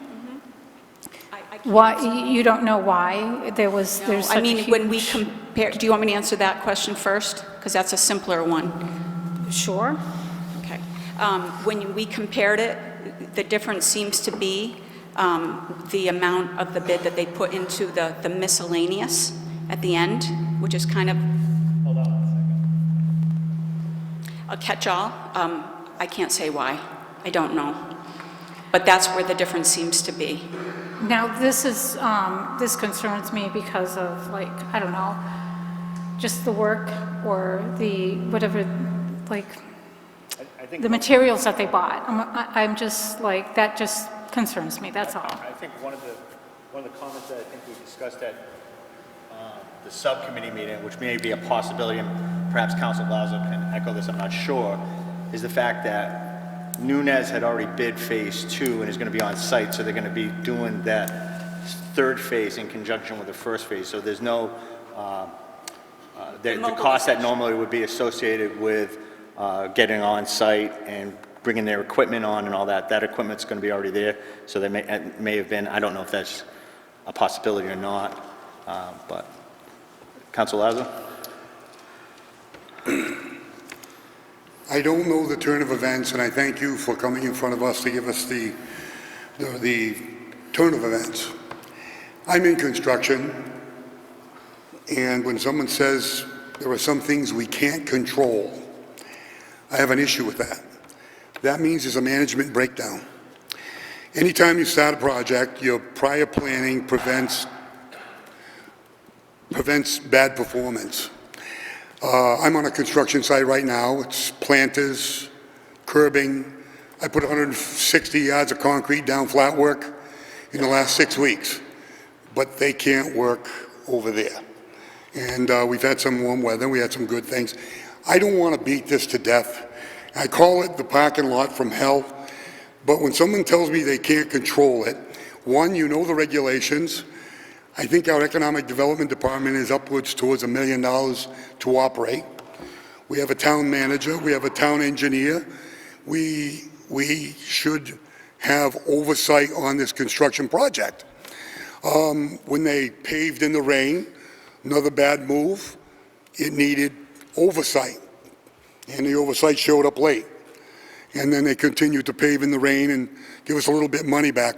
Why, you don't know why there's such a huge... I mean, when we compare, do you want me to answer that question first? Because that's a simpler one. Sure. Okay. When we compared it, the difference seems to be the amount of the bid that they put into the miscellaneous at the end, which is kind of a catch-all. I can't say why. I don't know. But that's where the difference seems to be. Now, this is, this concerns me because of, like, I don't know, just the work or the, whatever, like, the materials that they bought. I'm just, like, that just concerns me, that's all. I think one of the comments that I think we discussed at the subcommittee meeting, which may be a possibility, and perhaps Council Lazo can echo this, I'm not sure, is the fact that Nunez had already bid Phase 2 and is going to be on site, so they're going to be doing that third phase in conjunction with the first phase. So there's no, the cost that normally would be associated with getting on site and bringing their equipment on and all that, that equipment's going to be already there. So they may have been, I don't know if that's a possibility or not, but Council Lazo? I don't know the turn of events, and I thank you for coming in front of us to give us the turn of events. I'm in construction, and when someone says there are some things we can't control, I have an issue with that. That means there's a management breakdown. Anytime you start a project, your prior planning prevents bad performance. I'm on a construction site right now. It's planters, curbing. I put 160 yards of concrete down flat work in the last 6 weeks, but they can't work over there. And we've had some warm weather. We had some good things. I don't want to beat this to death. I call it the parking lot from hell, but when someone tells me they can't control it, one, you know the regulations. I think our economic development department is upwards towards $1 million to operate. We have a town manager, we have a town engineer. We should have oversight on this construction project. When they paved in the rain, another bad move, it needed oversight. And the oversight showed up late. And then they continued to pave in the rain and give us a little bit of money back.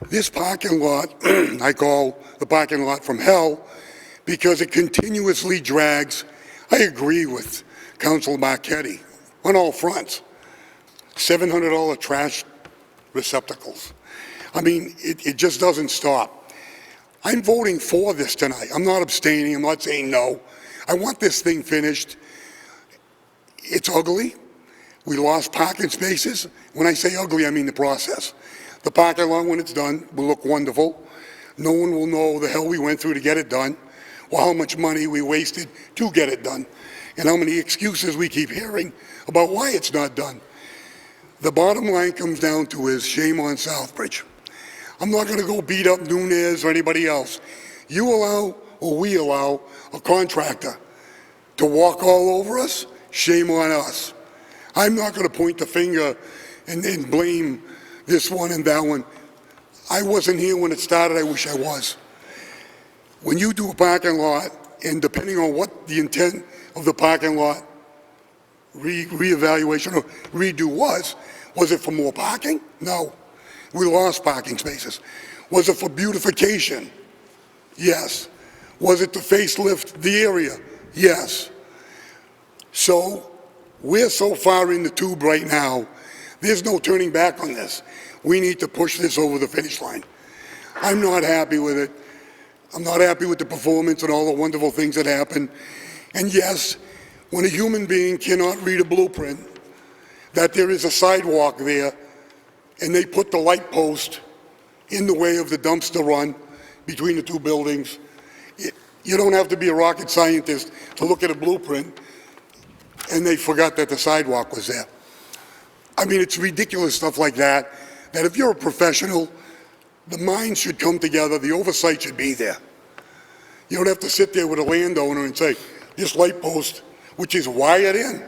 This parking lot, I call the parking lot from hell because it continuously drags. I agree with Councilor Marquetti on all fronts. $700 trash receptacles. I mean, it just doesn't stop. I'm voting for this tonight. I'm not abstaining. I'm not saying no. I want this thing finished. It's ugly. We lost parking spaces. When I say ugly, I mean the process. The parking lot, when it's done, will look wonderful. No one will know the hell we went through to get it done, or how much money we wasted to get it done, and how many excuses we keep hearing about why it's not done. The bottom line comes down to is shame on Southbridge. I'm not going to go beat up Nunez or anybody else. You allow, or we allow, a contractor to walk all over us, shame on us. I'm not going to point the finger and blame this one and that one. I wasn't here when it started. I wish I was. When you do a parking lot, and depending on what the intent of the parking lot reevaluation or redo was it for more parking? No. We lost parking spaces. Was it for beautification? Yes. Was it to facelift the area? Yes. So we're so far in the tube right now, there's no turning back on this. We need to push this over the finish line. I'm not happy with it. I'm not happy with the performance and all the wonderful things that happen. And yes, when a human being cannot read a blueprint, that there is a sidewalk there, and they put the light post in the way of the dumpster run between the two buildings. You don't have to be a rocket scientist to look at a blueprint, and they forgot that the sidewalk was there. I mean, it's ridiculous stuff like that, that if you're a professional, the minds should come together, the oversight should be there. You don't have to sit there with a landowner and say, this light post, which is wired in,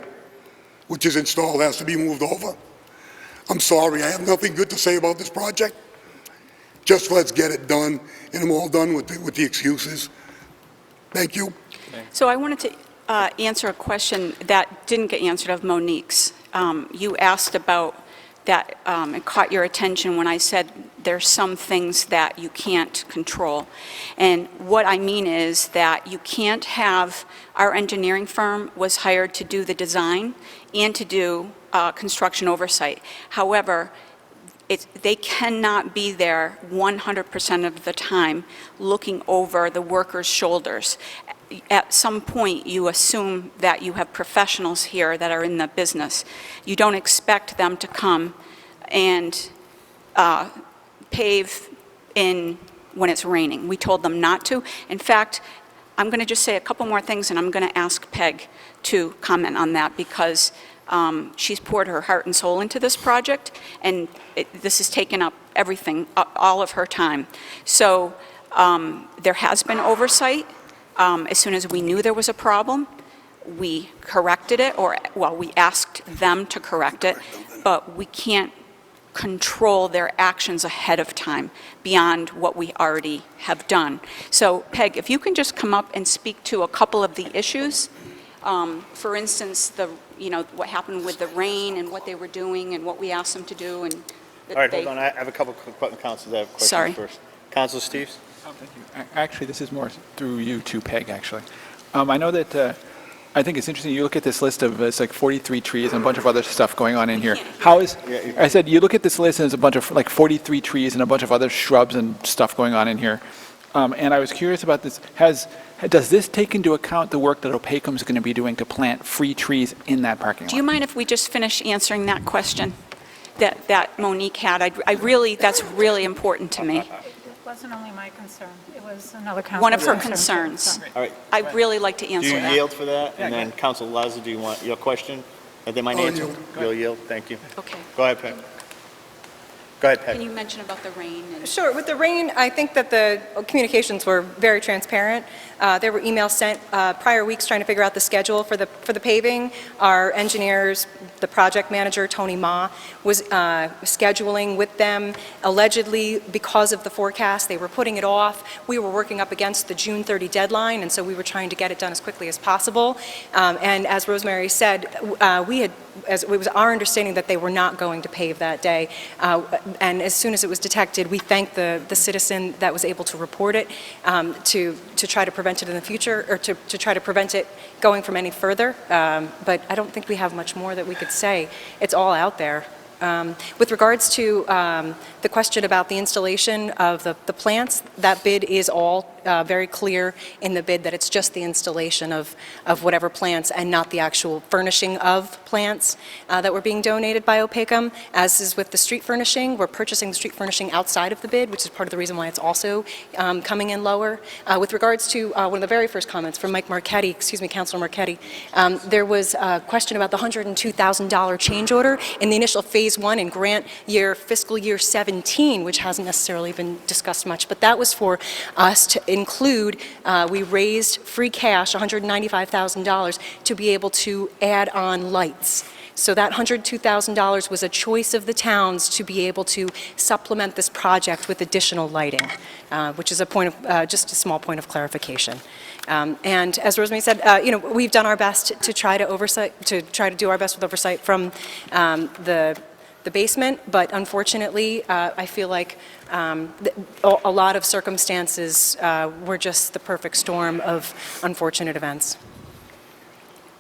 which is installed, has to be moved over. I'm sorry, I have nothing good to say about this project. Just let's get it done, and I'm all done with the excuses. Thank you. So I wanted to answer a question that didn't get answered of Monique's. You asked about that it caught your attention when I said there's some things that you can't control. And what I mean is that you can't have, our engineering firm was hired to do the design and to do construction oversight. However, they cannot be there 100% of the time looking over the workers' shoulders. At some point, you assume that you have professionals here that are in the business. You don't expect them to come and pave when it's raining. We told them not to. In fact, I'm going to just say a couple more things, and I'm going to ask Peg to comment on that, because she's poured her heart and soul into this project, and this has taken up everything, all of her time. So there has been oversight. As soon as we knew there was a problem, we corrected it, we asked them to correct it, but we can't control their actions ahead of time beyond what we already have done. So, Peg, if you can just come up and speak to a couple of the issues. For instance, what happened with the rain and what they were doing and what we asked them to do. And All right, hold on. I have a couple of councilors that have questions Sorry. first. Councilor Steves? Oh, thank you. Actually, this is more through you to Peg, actually. I know that, I think it's interesting, you look at this list of, it's like 43 trees and a bunch of other stuff going on in here. I said, you look at this list and there's a bunch of, like 43 trees and a bunch of other shrubs and stuff going on in here. And I was curious about this. Does this take into account the work that OPACOM's going to be doing to plant free trees in that parking lot? Do you mind if we just finish answering that question that Monique had? That's really important to me. It wasn't only my concern, it was another council's One of her concern. concerns. All right. I'd really like to Do answer you that. yield for that? And then Councilor Lazo, do you want your question? And they might I'll answer. yield. You'll yield? Thank you. Okay. Go ahead, Peg. Go ahead, Peg. Can you mention about the rain? Sure. With the rain, I think that the communications were very transparent. There were emails sent prior weeks trying to figure out the schedule for the paving. Our engineers, the project manager, Tony Ma, was scheduling with them. Allegedly, because of the forecast, they were putting it off. We were working up against the June 30 deadline, and so we were trying to get it done as quickly as possible. And as Rosemary said, it was our understanding that they were not going to pave that day. And as soon as it was detected, we thanked the citizen that was able to report it to try to prevent it in the future, or to try to prevent it going from any further. But I don't think we have much more that we could say. It's all out there. With regards to the question about the installation of the plants, that bid is all very clear in the bid that it's just the installation of whatever plants and not the actual furnishing of plants that were being donated by OPACOM. As is with the street furnishing, we're purchasing the street furnishing outside of the bid, which is part of the reason why it's also coming in lower. With regards to one of the very first comments from Councilor Marchetti, there was a question about the $102,000 change order in the initial phase 1 in grant year, fiscal year 17, which hasn't necessarily been discussed much, but that was for us to include, we raised free cash, $195,000, to be able to add on lights. So that $102,000 was a choice of the towns to be able to supplement this project with additional lighting, which is just a small point of clarification. And as Rosemary said, we've done our best to try to do our best with oversight from the basement, but unfortunately, I feel like a lot of circumstances were just the perfect storm of unfortunate events.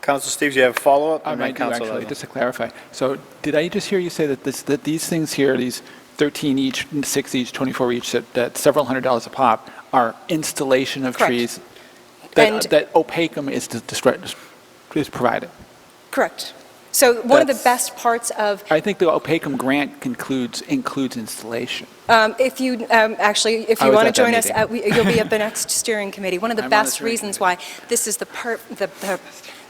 Councilor Steves, you have a follow-up? I do, actually, just to clarify. So did I just hear you say that these things here, these 13 each, 6 each, 24 each, that several $100s a pop, are installation of Correct. trees that OPACOM is provided? Correct. So one of the best parts of... I think the OPACOM grant includes installation. If you want to join us, you'll be at the next steering committee. One of the best reasons why this is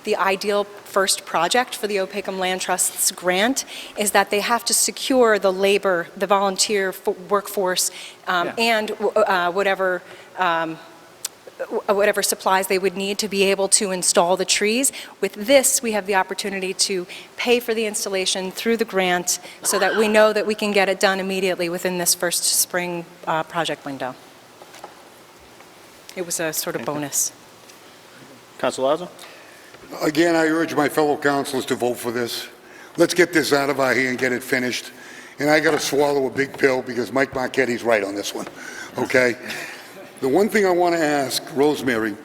the ideal first project for the OPACOM Land Trust's grant is that they have to secure the labor, the volunteer workforce, and whatever supplies they would need to be able to install the trees. With this, we have the opportunity to pay for the installation through the grant so that we know that we can get it done immediately within this first spring project window. It was a sort of bonus. Councilor Lazo? Again, I urge my fellow councilors to vote for this. Let's get this out of our hand and get it finished. and I got to swallow a big pill because Mike Marquetti's right on this one, okay? The one thing I want to ask, Rosemary,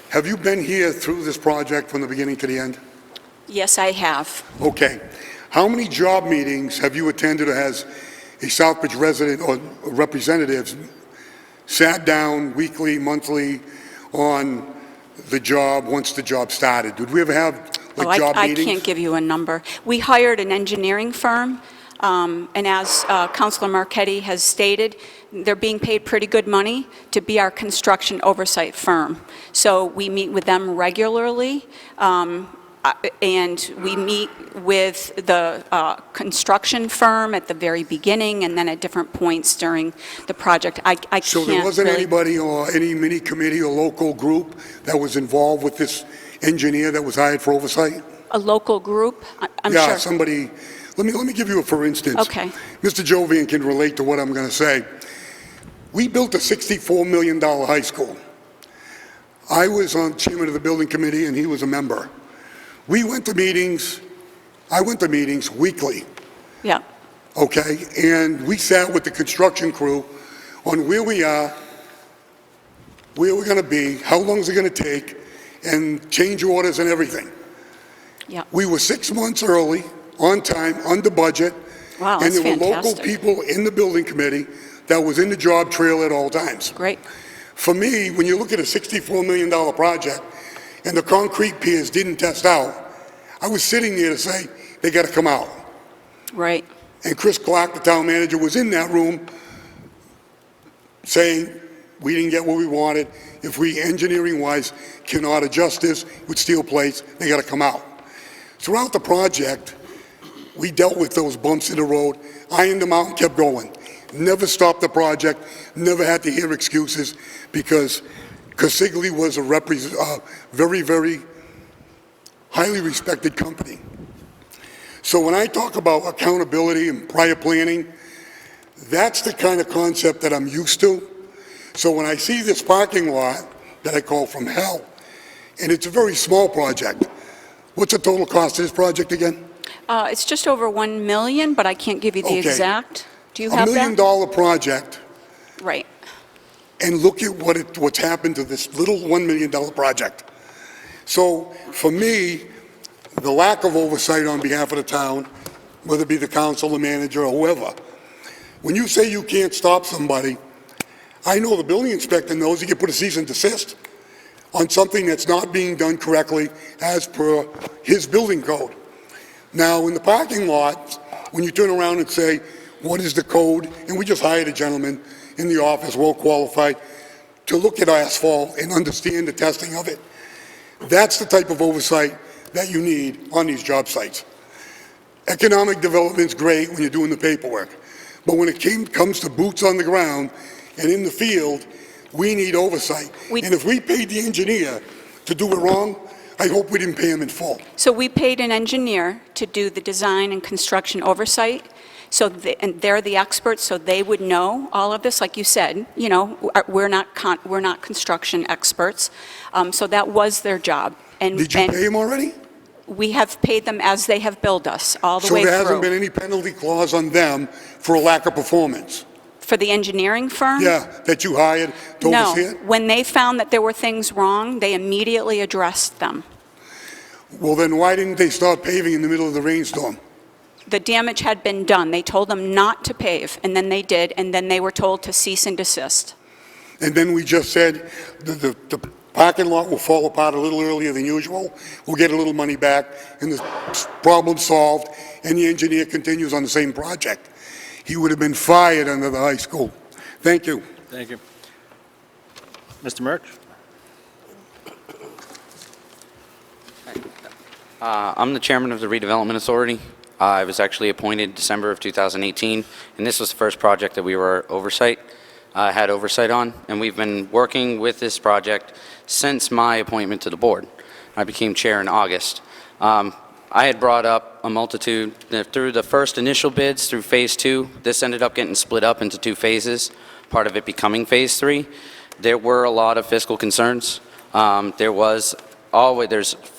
have you been here through this project from the beginning to the end? Yes, I have. Okay. How many job meetings have you attended or has a Southbridge resident or representatives sat down weekly, monthly on the job once the job started? Did we ever have job I meetings? can't give you a number. We hired an engineering firm, and as Councilor Marquetti has stated, they're being paid pretty good money to be our construction oversight firm. So we meet with them regularly, and we meet with the construction firm at the very beginning and then at different points during the project. I can't So there wasn't really- anybody or any mini committee or local group that was involved with this engineer that was hired for oversight? A local group? I'm Yeah, sure. somebody, let me give you a for instance. Okay. Mr. Jovian can relate to what I'm going to say. We built a $64 million high school. I was on chairman of the building committee and he was a member. We went to meetings, I went to meetings weekly, Yeah. okay? And we sat with the construction crew on where we are, where we're going to be, how long is it going to take, and change orders and everything. Yeah. We were 6 months early, on time, under budget. Wow, And that's there were local fantastic. people in the building committee that was in the job trail at all times. Great. For me, when you look at a $64 million project and the concrete piers didn't test out, I was sitting there to say, they got to come out. Right. And Chris Clark, the town manager, was in that room saying, we didn't get what we wanted. If we engineering-wise cannot adjust this with steel plates, they got to come out. Throughout the project, we dealt with those bumps in the road, ironed them out and kept going. Never stopped the project, never had to hear excuses because Consigli was a very, very highly respected company. So when I talk about accountability and prior planning, that's the kind of concept that I'm used to. So when I see this parking lot that I call from hell, and it's a very small project, what's the total cost of this project again? It's just over 1 million, but I can't give you the Okay. exact. Do you $1 have million that? project, Right. and look at what's happened to this little $1 million project. So for me, the lack of oversight on behalf of the town, whether it be the council, the manager, or whoever, when you say you can't stop somebody, I know the building inspector knows he can put a cease and desist on something that's not being done correctly as per his building code. Now, in the parking lot, when you turn around and say, what is the code? And we just hired a gentleman in the office, well qualified, to look at asphalt and understand the testing of it. That's the type of oversight that you need on these job sites. Economic development's great when you're doing the paperwork, but when it comes to boots on the ground and in the field, we need oversight. And if we paid the engineer to do it wrong, I hope we didn't pay him in full. So we paid an engineer to do the design and construction oversight, and they're the experts, so they would know all of this. Like you said, you know, we're not construction experts, so that was their job. And Did you pay him already? We have paid them as they have billed us, all the way So through. there hasn't been any penalty clause on them for a lack of performance? For the engineering firm? Yeah, that you hired to oversee No. it? When they found that there were things wrong, they immediately addressed them. Well, then why didn't they start paving in the middle of the rainstorm? The damage had been done. They told them not to pave, and then they did, and then they were told to cease and desist. And then we just said the parking lot will fall apart a little earlier than usual. We'll get a little money back, and the problem's solved, and the engineer continues on the same project. He would have been fired under the high school. Thank you. Thank you. Mr. Murch? I'm the chairman of the Redevelopment Authority. I was actually appointed December of 2018, and this was the first project that we had oversight on, and we've been working with this project since my appointment to the board. I became chair in August. I had brought up a multitude, through the first initial bids, through Phase 2, this ended up getting split up into 2 phases, part of it becoming Phase 3. There were a lot of fiscal concerns. For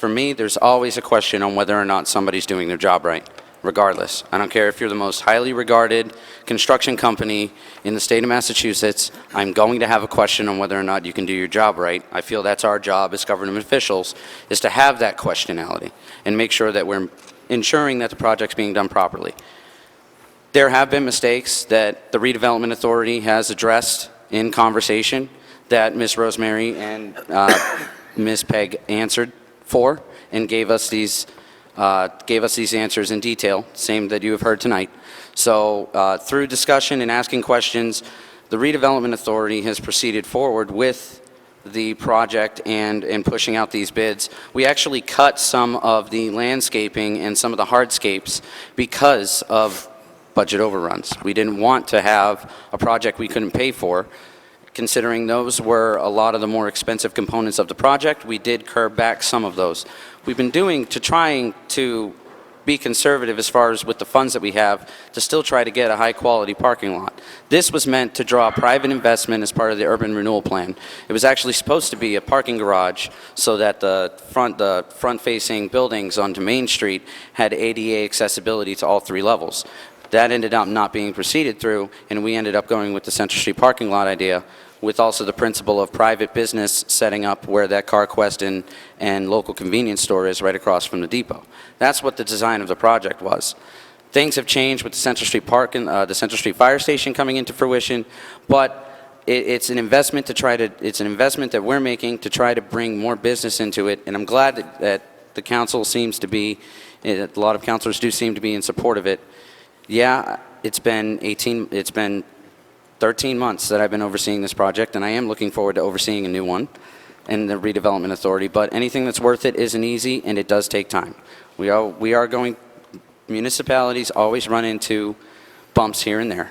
me, there's always a question on whether or not somebody's doing their job right. regardless. I don't care if you're the most highly regarded construction company in the state of Massachusetts, I'm going to have a question on whether or not you can do your job right. I feel that's our job as government officials, is to have that questionality and make sure that we're ensuring that the project's being done properly. There have been mistakes that the Redevelopment Authority has addressed in conversation that Ms. Rosemary and Ms. Pegg answered for and gave us these answers in detail, same that you have heard tonight. So through discussion and asking questions, the Redevelopment Authority has proceeded forward with the project and pushing out these bids. We actually cut some of the landscaping and some of the hardscapes because of budget overruns. We didn't want to have a project we couldn't pay for. Considering those were a lot of the more expensive components of the project, we did curb back some of those. We've been trying to be conservative as far as with the funds that we have to still try to get a high-quality parking lot. This was meant to draw private investment as part of the urban renewal plan. It was actually supposed to be a parking garage so that the front-facing buildings onto Main Street had ADA accessibility to all 3 levels. That ended up not being proceeded through, and we ended up going with the Central Street parking lot idea, with also the principle of private business setting up where that CarQuest and local convenience store is right across from the depot. That's what the design of the project was. Things have changed with the Central Street the Central Street Fire Station coming into fruition, but it's an investment it's an investment that we're making to try to bring more business into it, and I'm glad that the council seems to be, a lot of councilors do seem to be in support of it. Yeah, it's been 13 months that I've been overseeing this project, and I am looking forward to overseeing a new one in the Redevelopment Authority, but anything that's worth it isn't easy, and it does take time. Municipalities always run into bumps here and there,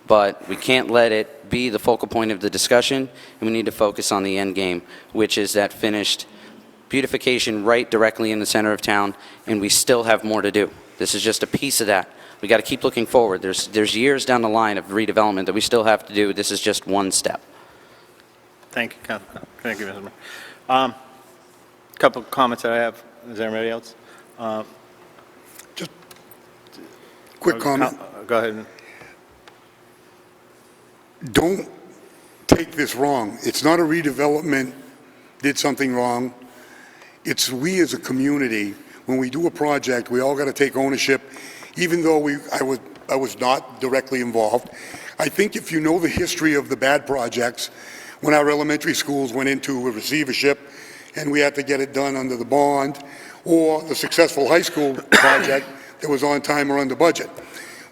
but we can't let it be the focal point of the discussion, and we need to focus on the end game, which is that finished beautification right directly in the center of town, and we still have more to do. This is just a piece of that. We got to keep looking forward. There's years down the line of redevelopment that we still have to do. This is just one step. Thank you, thank you, Mr. Mayor. Couple of comments that I have. Is there anybody else? Just quick comment. Go ahead. Don't take this wrong. It's not a redevelopment did something wrong. It's we as a community, when we do a project, we all got to take ownership. Even though I was not directly involved, I think if you know the history of the bad projects, when our elementary schools went into a receivership and we had to get it done under the bond, or the successful high school project that was on time or under budget.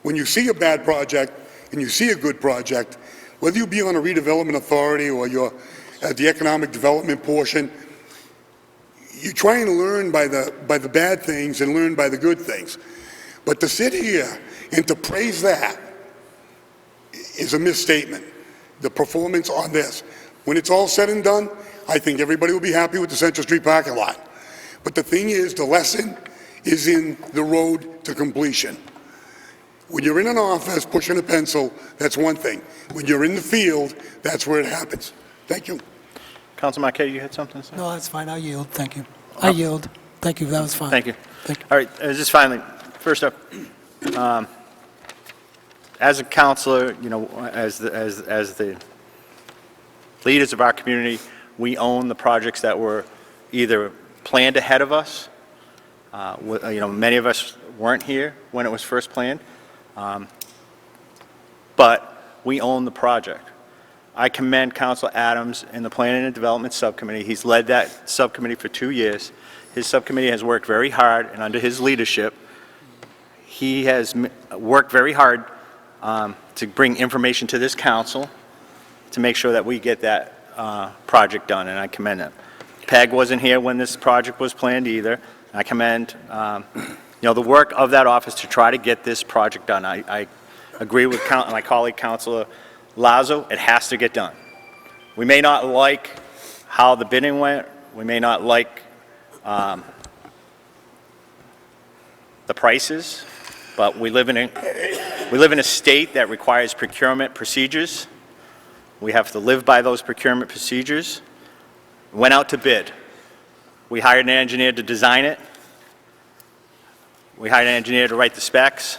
When you see a bad project and you see a good project, whether you be on a redevelopment authority or you're at the economic development portion, you try and learn by the bad things and learn by the good things. But to sit here and to praise that is a misstatement. The performance on this. When it's all said and done, I think everybody will be happy with the Central Street parking lot. But the thing is, the lesson is in the road to completion. When you're in an office pushing a pencil, that's one thing. When you're in the field, that's where it happens. Thank you. Councilman Marquette, you had something to say? No, that's fine. I yield. Thank you. I yield. Thank you. That was fine. Thank you. Thank you. All right, just finally, first up, as a counselor, you know, as the leaders of our community, we own the projects that were either planned ahead of us. You know, many of us weren't here when it was first planned, but we own the project. I commend Councilor Adams and the Planning and Development Subcommittee. He's led that subcommittee for 2 years. His subcommittee has worked very hard, and under his leadership, he has worked very hard to bring information to this council to make sure that we get that project done, and I commend him. Peg wasn't here when this project was planned either. I commend you know, the work of that office to try to get this project done. I agree with my colleague, Councilor Lazo. It has to get done. We may not like how the bidding went. We may not like the prices, but we live in a state that requires procurement procedures. We have to live by those procurement procedures. Went out to bid. We hired an engineer to design it. We hired an engineer to write the specs.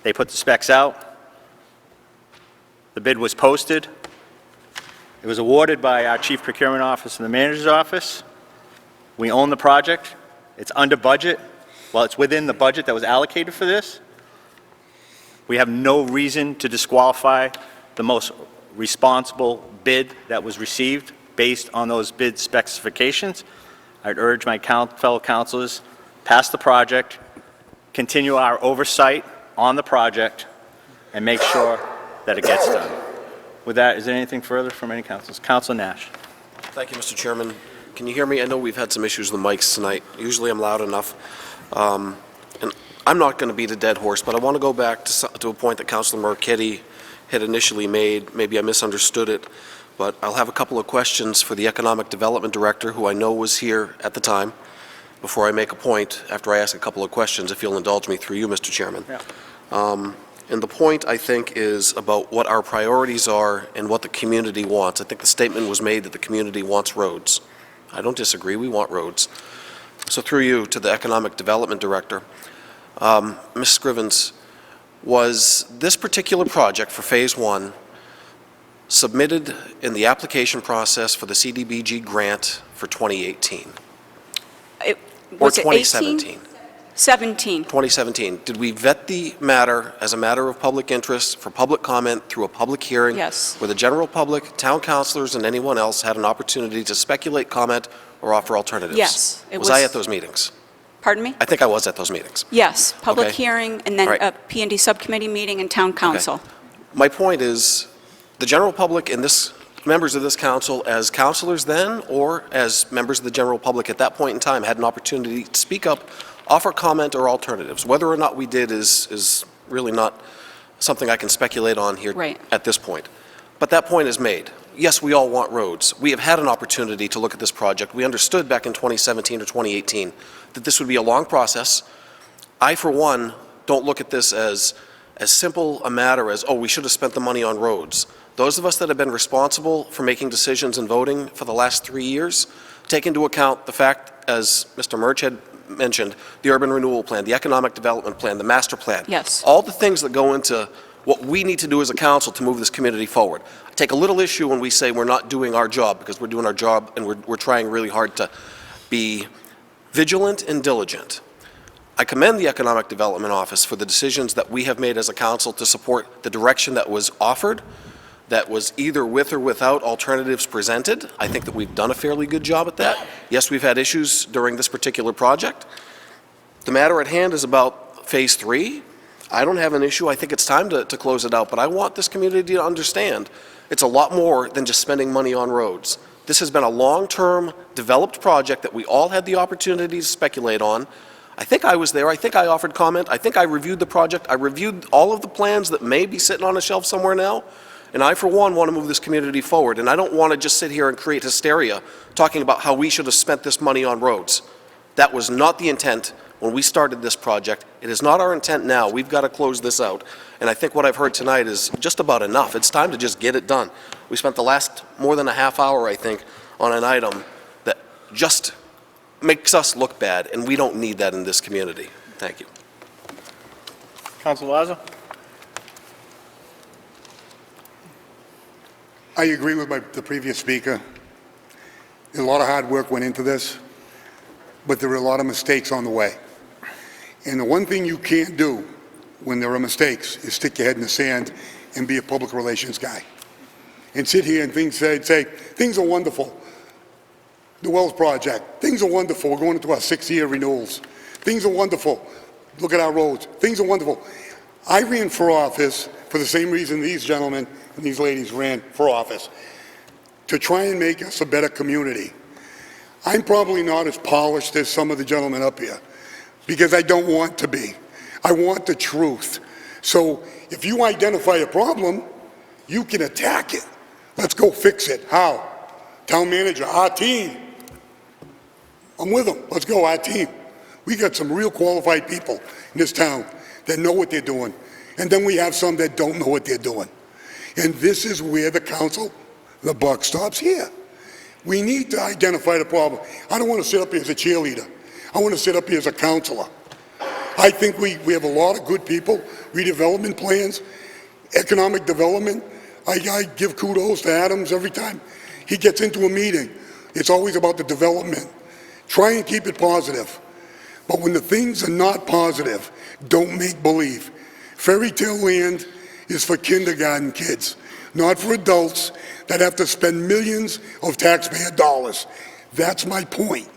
They put the specs out. The bid was posted. It was awarded by our Chief Procurement Office and the Manager's Office. We own the project. It's under budget. Well, it's within the budget that was allocated for this. We have no reason to disqualify the most responsible bid that was received based on those bid specifications. I'd urge my fellow councilors, pass the project, continue our oversight on the project, and make sure that it gets done. With that, is there anything further from any councilors? Councilor Nash. Thank you, Mr. Chairman. Can you hear me? I know we've had some issues with the mics tonight. Usually I'm loud enough. And I'm not going to beat a dead horse, but I want to go back to a point that Councilor Marchetti had initially made. Maybe I misunderstood it, but I'll have a couple of questions for the Economic Development Director, who I know was here at the time, before I make a point, after I ask a couple of questions, if you'll indulge me through you, Mr. Chairman. Yeah. And the point, I think, is about what our priorities are and what the community wants. I think the statement was made that the community wants roads. I don't disagree. We want roads. So through you to the Economic Development Director, Ms. Scrivens, was this particular project for Phase 1 submitted in the application process for the CDBG grant for 2018? Or 2017? 17. 2017. Did we vet the matter as a matter of public interest for public comment through a public hearing? Yes. Where the general public, town councilors, and anyone else had an opportunity to speculate, comment, or offer alternatives? Yes, it Was I was- at those meetings? Pardon me? I think I was at those meetings. Yes, public Okay. hearing, and then All right. a P&D subcommittee meeting and town council. My point is, the general public and members of this council, as councilors then, or as members of the general public at that point in time, had an opportunity to speak up, offer comment or alternatives. Whether or not we did is really not something I can speculate on here Right. at this point. But that point is made. Yes, we all want roads. We have had an opportunity to look at this project. We understood back in 2017 or 2018 that this would be a long process. I, for one, don't look at this as simple a matter as, oh, we should have spent the money on roads. Those of us that have been responsible for making decisions and voting for the last 3 years take into account the fact, as Mr. Murch had mentioned, the urban renewal plan, the economic development plan, the master plan. Yes. All the things that go into what we need to do as a council to move this community forward. I take a little issue when we say we're not doing our job, because we're doing our job and we're trying really hard to be vigilant and diligent. I commend the Economic Development Office for the decisions that we have made as a council to support the direction that was offered, that was either with or without alternatives presented. I think that we've done a fairly good job at that. Yes, we've had issues during this particular project. The matter at hand is about Phase 3. I don't have an issue. I think it's time to close it out, but I want this community to understand it's a lot more than just spending money on roads. This has been a long-term developed project that we all had the opportunity to speculate on. I think I was there. I think I offered comment. I think I reviewed the project. I reviewed all of the plans that may be sitting on a shelf somewhere now. And I, for one, want to move this community forward. And I don't want to just sit here and create hysteria talking about how we should have spent this money on roads. That was not the intent when we started this project. It is not our intent now. We've got to close this out. And I think what I've heard tonight is just about enough. It's time to just get it done. We spent the last more than a half hour, I think, on an item that just makes us look bad, and we don't need that in this community. Thank you. Councilor Lazo? I agree with the previous speaker. A lot of hard work went into this, but there were a lot of mistakes on the way. And the one thing you can't do when there are mistakes is stick your head in the sand and be a public relations guy. And sit here and say, things are wonderful. The Wells Project, things are wonderful. We're going into our 6-year renewals. Things are wonderful. Look at our roads. Things are wonderful. I ran for office for the same reason these gentlemen and these ladies ran for office, to try and make us a better community. I'm probably not as polished as some of the gentlemen up here, because I don't want to be. I want the truth. So if you identify a problem, you can attack it. Let's go fix it. How? Town manager, our team. I'm with them. Let's go, our team. We got some real qualified people in this town that know what they're doing. And then we have some that don't know what they're doing. And this is where the council, the buck stops here. We need to identify the problem. I don't want to sit up here as a cheerleader. I want to sit up here as a counselor. I think we have a lot of good people, redevelopment plans, economic development. I give kudos to Adams every time he gets into a meeting. It's always about the development. Try and keep it positive. But when the things are not positive, don't make believe. Fairy tale land is for kindergarten kids, not for adults that have to spend millions of taxpayer dollars. That's my point.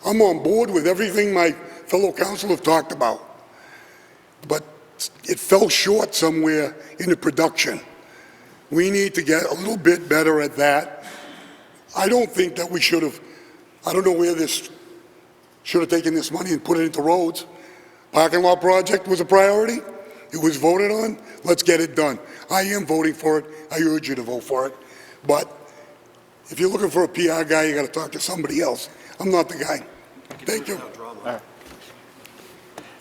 I'm on board with everything my fellow council have talked about, but it fell short somewhere in the production. We need to get a little bit better at that. I don't think that we should have, I don't know where this, should have taken this money and put it into roads. Parking lot project was a priority. It was voted on. Let's get it done. I am voting for it. I urge you to vote for it. But if you're looking for a PR guy, you got to talk to somebody else. I'm not the guy. Thank you.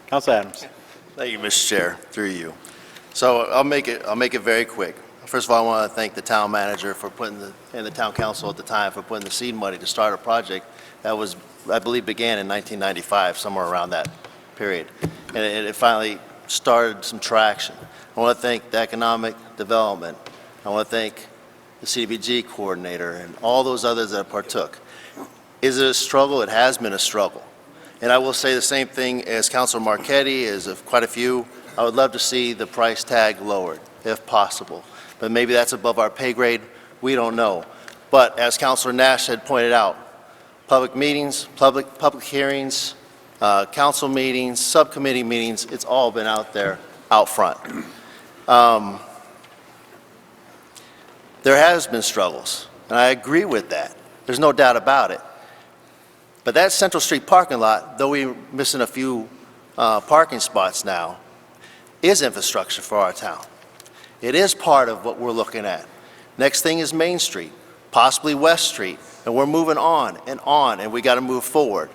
Councilor Adams. Thank you, Mr. Chair, through you. So I'll make it very quick. First of all, I want to thank the town manager for and the town council at the time for putting the seed money to start a project that was, I believe, began in 1995, somewhere around that period. And it finally started some traction. I want to thank the economic development. I want to thank the CDBG coordinator and all those others that partook. Is it a struggle? It has been a struggle. And I will say the same thing as Councilor Marquetti, as of quite a few. I would love to see the price tag lowered, if possible. But maybe that's above our pay grade. We don't know. But as Councilor Nash had pointed out, public meetings, public hearings, council meetings, subcommittee meetings, it's all been out there, out front. There has been struggles, and I agree with that. There's no doubt about it. But that Central Street parking lot, though we're missing a few parking spots now, is infrastructure for our town. It is part of what we're looking at. Next thing is Main Street, possibly West Street, and we're moving on, and we got to move forward.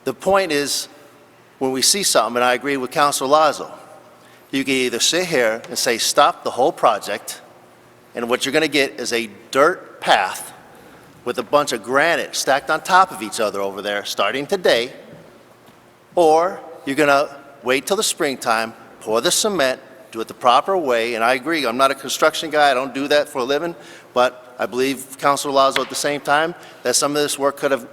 The point is, when we see something, and I agree with Councilor Lazo, you can either sit here and say, stop the whole project, and what you're going to get is a dirt path with a bunch of granite stacked on top of each other over there, starting today, or you're going to wait till the springtime, pour the cement, do it the proper way, and I agree, I'm not a construction guy, I don't do that for a living, but I believe Councilor Lazo at the same time that some of this work could have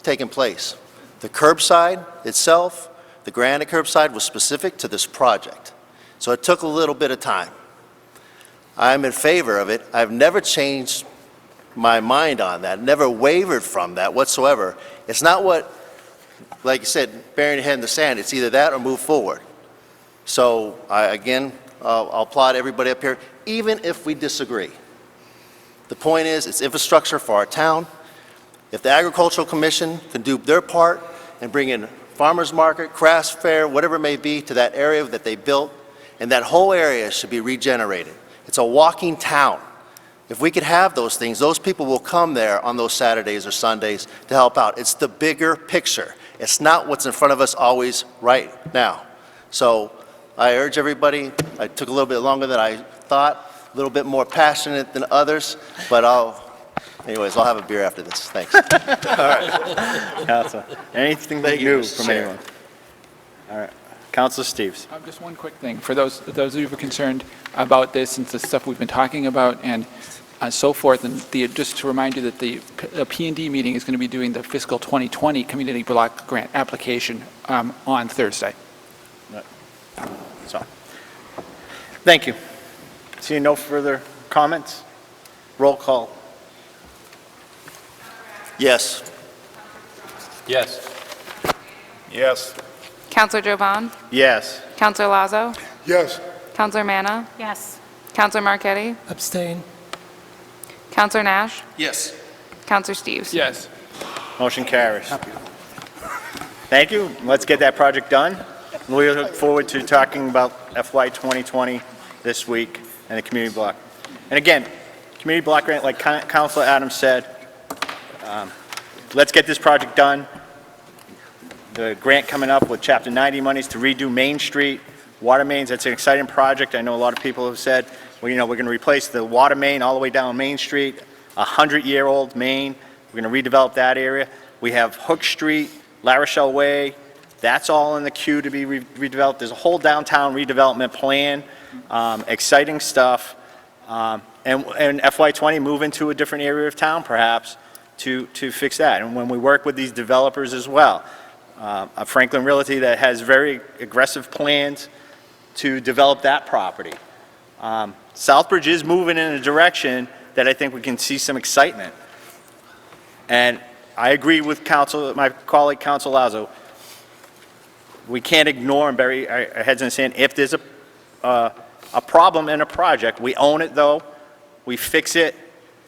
taken place. The curbside itself, the granite curbside was specific to this project, so it took a little bit of time. I'm in favor of it. I've never changed my mind on that, never wavered from that whatsoever. It's not what, like you said, burying your head in the sand. It's either that or move forward. So, I'll applaud everybody up here, even if we disagree. The point is, it's infrastructure for our town. If the Agricultural Commission can do their part and bring in farmers market, crafts fair, whatever it may be, to that area that they built, and that whole area should be regenerated. It's a walking town. If we could have those things, those people will come there on those Saturdays or Sundays to help out. It's the bigger picture. It's not what's in front of us always right now. So I urge everybody, I took a little bit longer than I thought, a little bit more passionate than others, but anyways, I'll have a beer after this. Thanks. All right. Councilor, anything new from anyone? All right. Councilor Steves. Just one quick thing. For those of you who are concerned about this and the stuff we've been talking about and so forth, and just to remind you that the P&D meeting is going to be doing the fiscal 2020 community block grant application on Thursday. So, thank you. Seeing no further comments, roll call. Yes. Yes. Yes. Councilor Jovan? Yes. Councilor Lazo? Yes. Councilor Manna? Yes. Councilor Marquetti? Abstain. Councilor Nash? Yes. Councilor Steves? Yes. Motion carries. Thank you. Let's get that project done. We look forward to talking about FY 2020 this week and the community block. And again, community block grant, like Councilor Adams said, let's get this project done. The grant coming up with Chapter 90 monies to redo Main Street, water mains, that's an exciting project. I know a lot of people have said, well, we're going to replace the water main all the way down Main Street, a 100-year-old main. We're going to redevelop that area. We have Hook Street, La Rochelle Way, That's all in the queue to be redeveloped. There's a whole downtown redevelopment plan, exciting stuff. And FY20 move into a different area of town perhaps to fix that. And when we work with these developers as well, Franklin Realty that has very aggressive plans to develop that property. Southbridge is moving in a direction that I think we can see some excitement. And I agree with my colleague, Council Lazo. We can't ignore and bury our heads in the sand. If there's a problem in a project, we own it though, we fix it,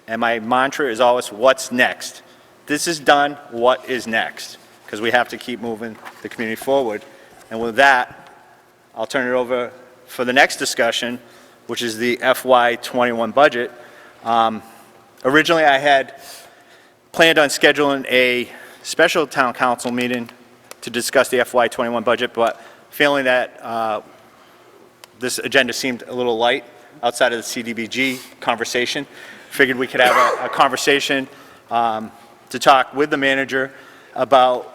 and my mantra is always, what's next? This is done, what is next? Because we have to keep moving the community forward. And with that, I'll turn it over for the next discussion, which is the FY21 budget. Originally, I had planned on scheduling a special town council meeting to discuss the FY21 budget, but feeling that this agenda seemed a little light outside of the CDBG conversation, figured we could have a conversation to talk with the manager about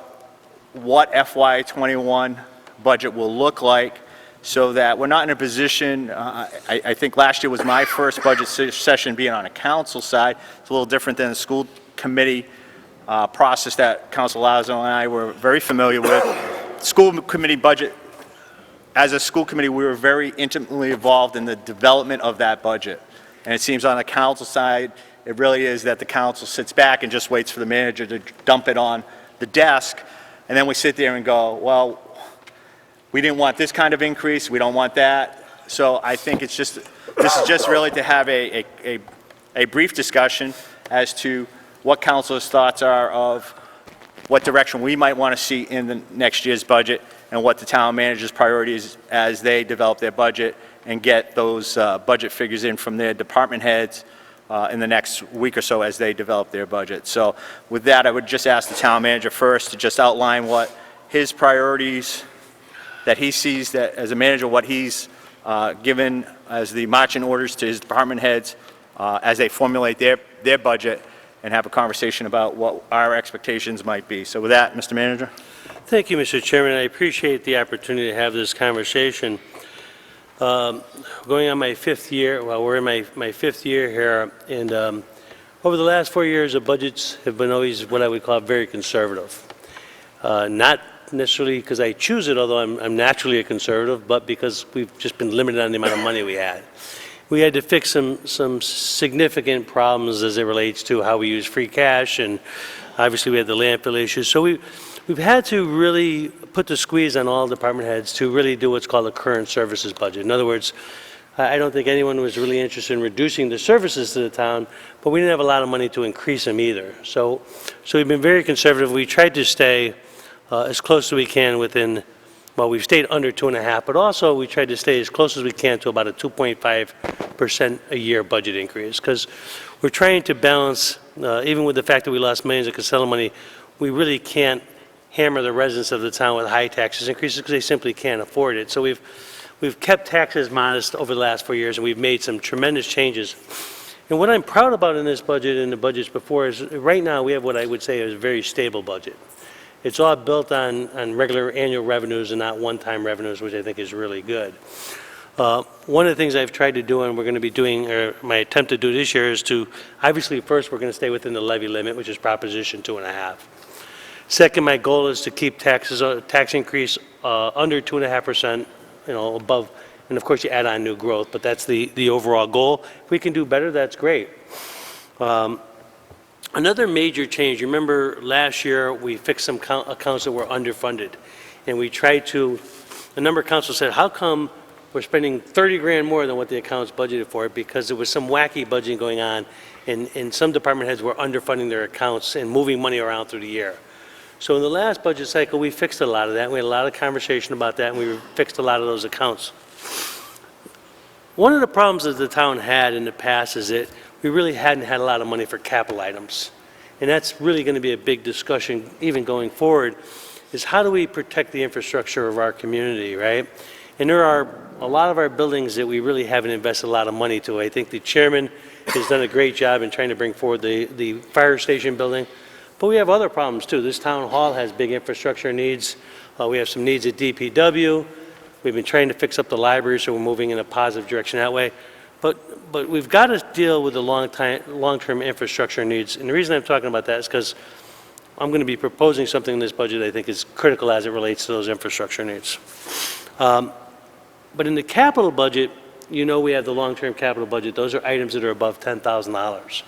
what FY21 budget will look like, so that we're not in a position, I think last year was my first budget session being on a council side. It's a little different than the school committee process that Council Lazo and I were very familiar with. School committee budget, as a school committee, we were very intimately involved in the development of that budget. And it seems on the council side, it really is that the council sits back and just waits for the manager to dump it on the desk. And then we sit there and go, well, we didn't want this kind of increase, we don't want that. So I think this is just really to have a brief discussion as to what council's thoughts are of what direction we might want to see in the next year's budget, and what the town manager's priorities as they develop their budget and get those budget figures in from their department heads in the next week or so as they develop their budget. So with that, I would just ask the town manager first to just outline what his priorities that he sees that as a manager, what he's given as the marching orders to his department heads as they formulate their budget, and have a conversation about what our expectations might be. So with that, Mr. Manager. Thank you, Mr. Chairman. I appreciate the opportunity to have this conversation. Going on my fifth year, well, we're in my fifth year here, and over the last 4 years, the budgets have been always what I would call very conservative. Not necessarily because I choose it, although I'm naturally a conservative, but because we've just been limited on the amount of money we had. We had to fix some significant problems as it relates to how we use free cash, and obviously we had the landfill issues. So we've had to really put the squeeze on all department heads to really do what's called a current services budget. In other words, I don't think anyone was really interested in reducing the services to the town, but we didn't have a lot of money to increase them either. So we've been very conservative. We tried to stay as close as we can within, well, we've stayed under 2.5, but also we tried to stay as close as we can to about a 2.5% a year budget increase, because we're trying to balance, even with the fact that we lost millions of Casella money, we really can't hammer the residents of the town with high taxes increases because they simply can't afford it. So we've kept taxes modest over the last 4 years, and we've made some tremendous changes. And what I'm proud about in this budget and the budgets before is right now we have what I would say is a very stable budget. It's all built on regular annual revenues and not one-time revenues, which I think is really good. One of the things I've tried to do, and we're going to be doing, or my attempt to do this year, is to, obviously first we're going to stay within the levy limit, which is Proposition 2.5. Second, my goal is to keep tax increase under 2.5%, above, and of course you add on new growth, but that's the overall goal. If we can do better, that's great. Another major change, you remember last year we fixed some accounts that were underfunded, and we tried to, a number of councils said, how come we're spending 30 grand more than what the accounts budgeted for? Because there was some wacky budgeting going on, and some department heads were underfunding their accounts and moving money around through the year. So in the last budget cycle, we fixed a lot of that. We had a lot of conversation about that, and we fixed a lot of those accounts. One of the problems that the town had in the past is that we really hadn't had a lot of money for capital items. And that's really going to be a big discussion, even going forward, is how do we protect the infrastructure of our community, right? And there are a lot of our buildings that we really haven't invested a lot of money to. I think the chairman has done a great job in trying to bring forward the fire station building, But we have other problems too. This town hall has big infrastructure needs. We have some needs at DPW. We've been trying to fix up the library, so we're moving in a positive direction that way. But we've got to deal with the long-term infrastructure needs. And the reason I'm talking about that is because I'm going to be proposing something in this budget I think is critical as it relates to those infrastructure needs. But in the capital budget, you know we have the long-term capital budget. Those are items that are above $10,000.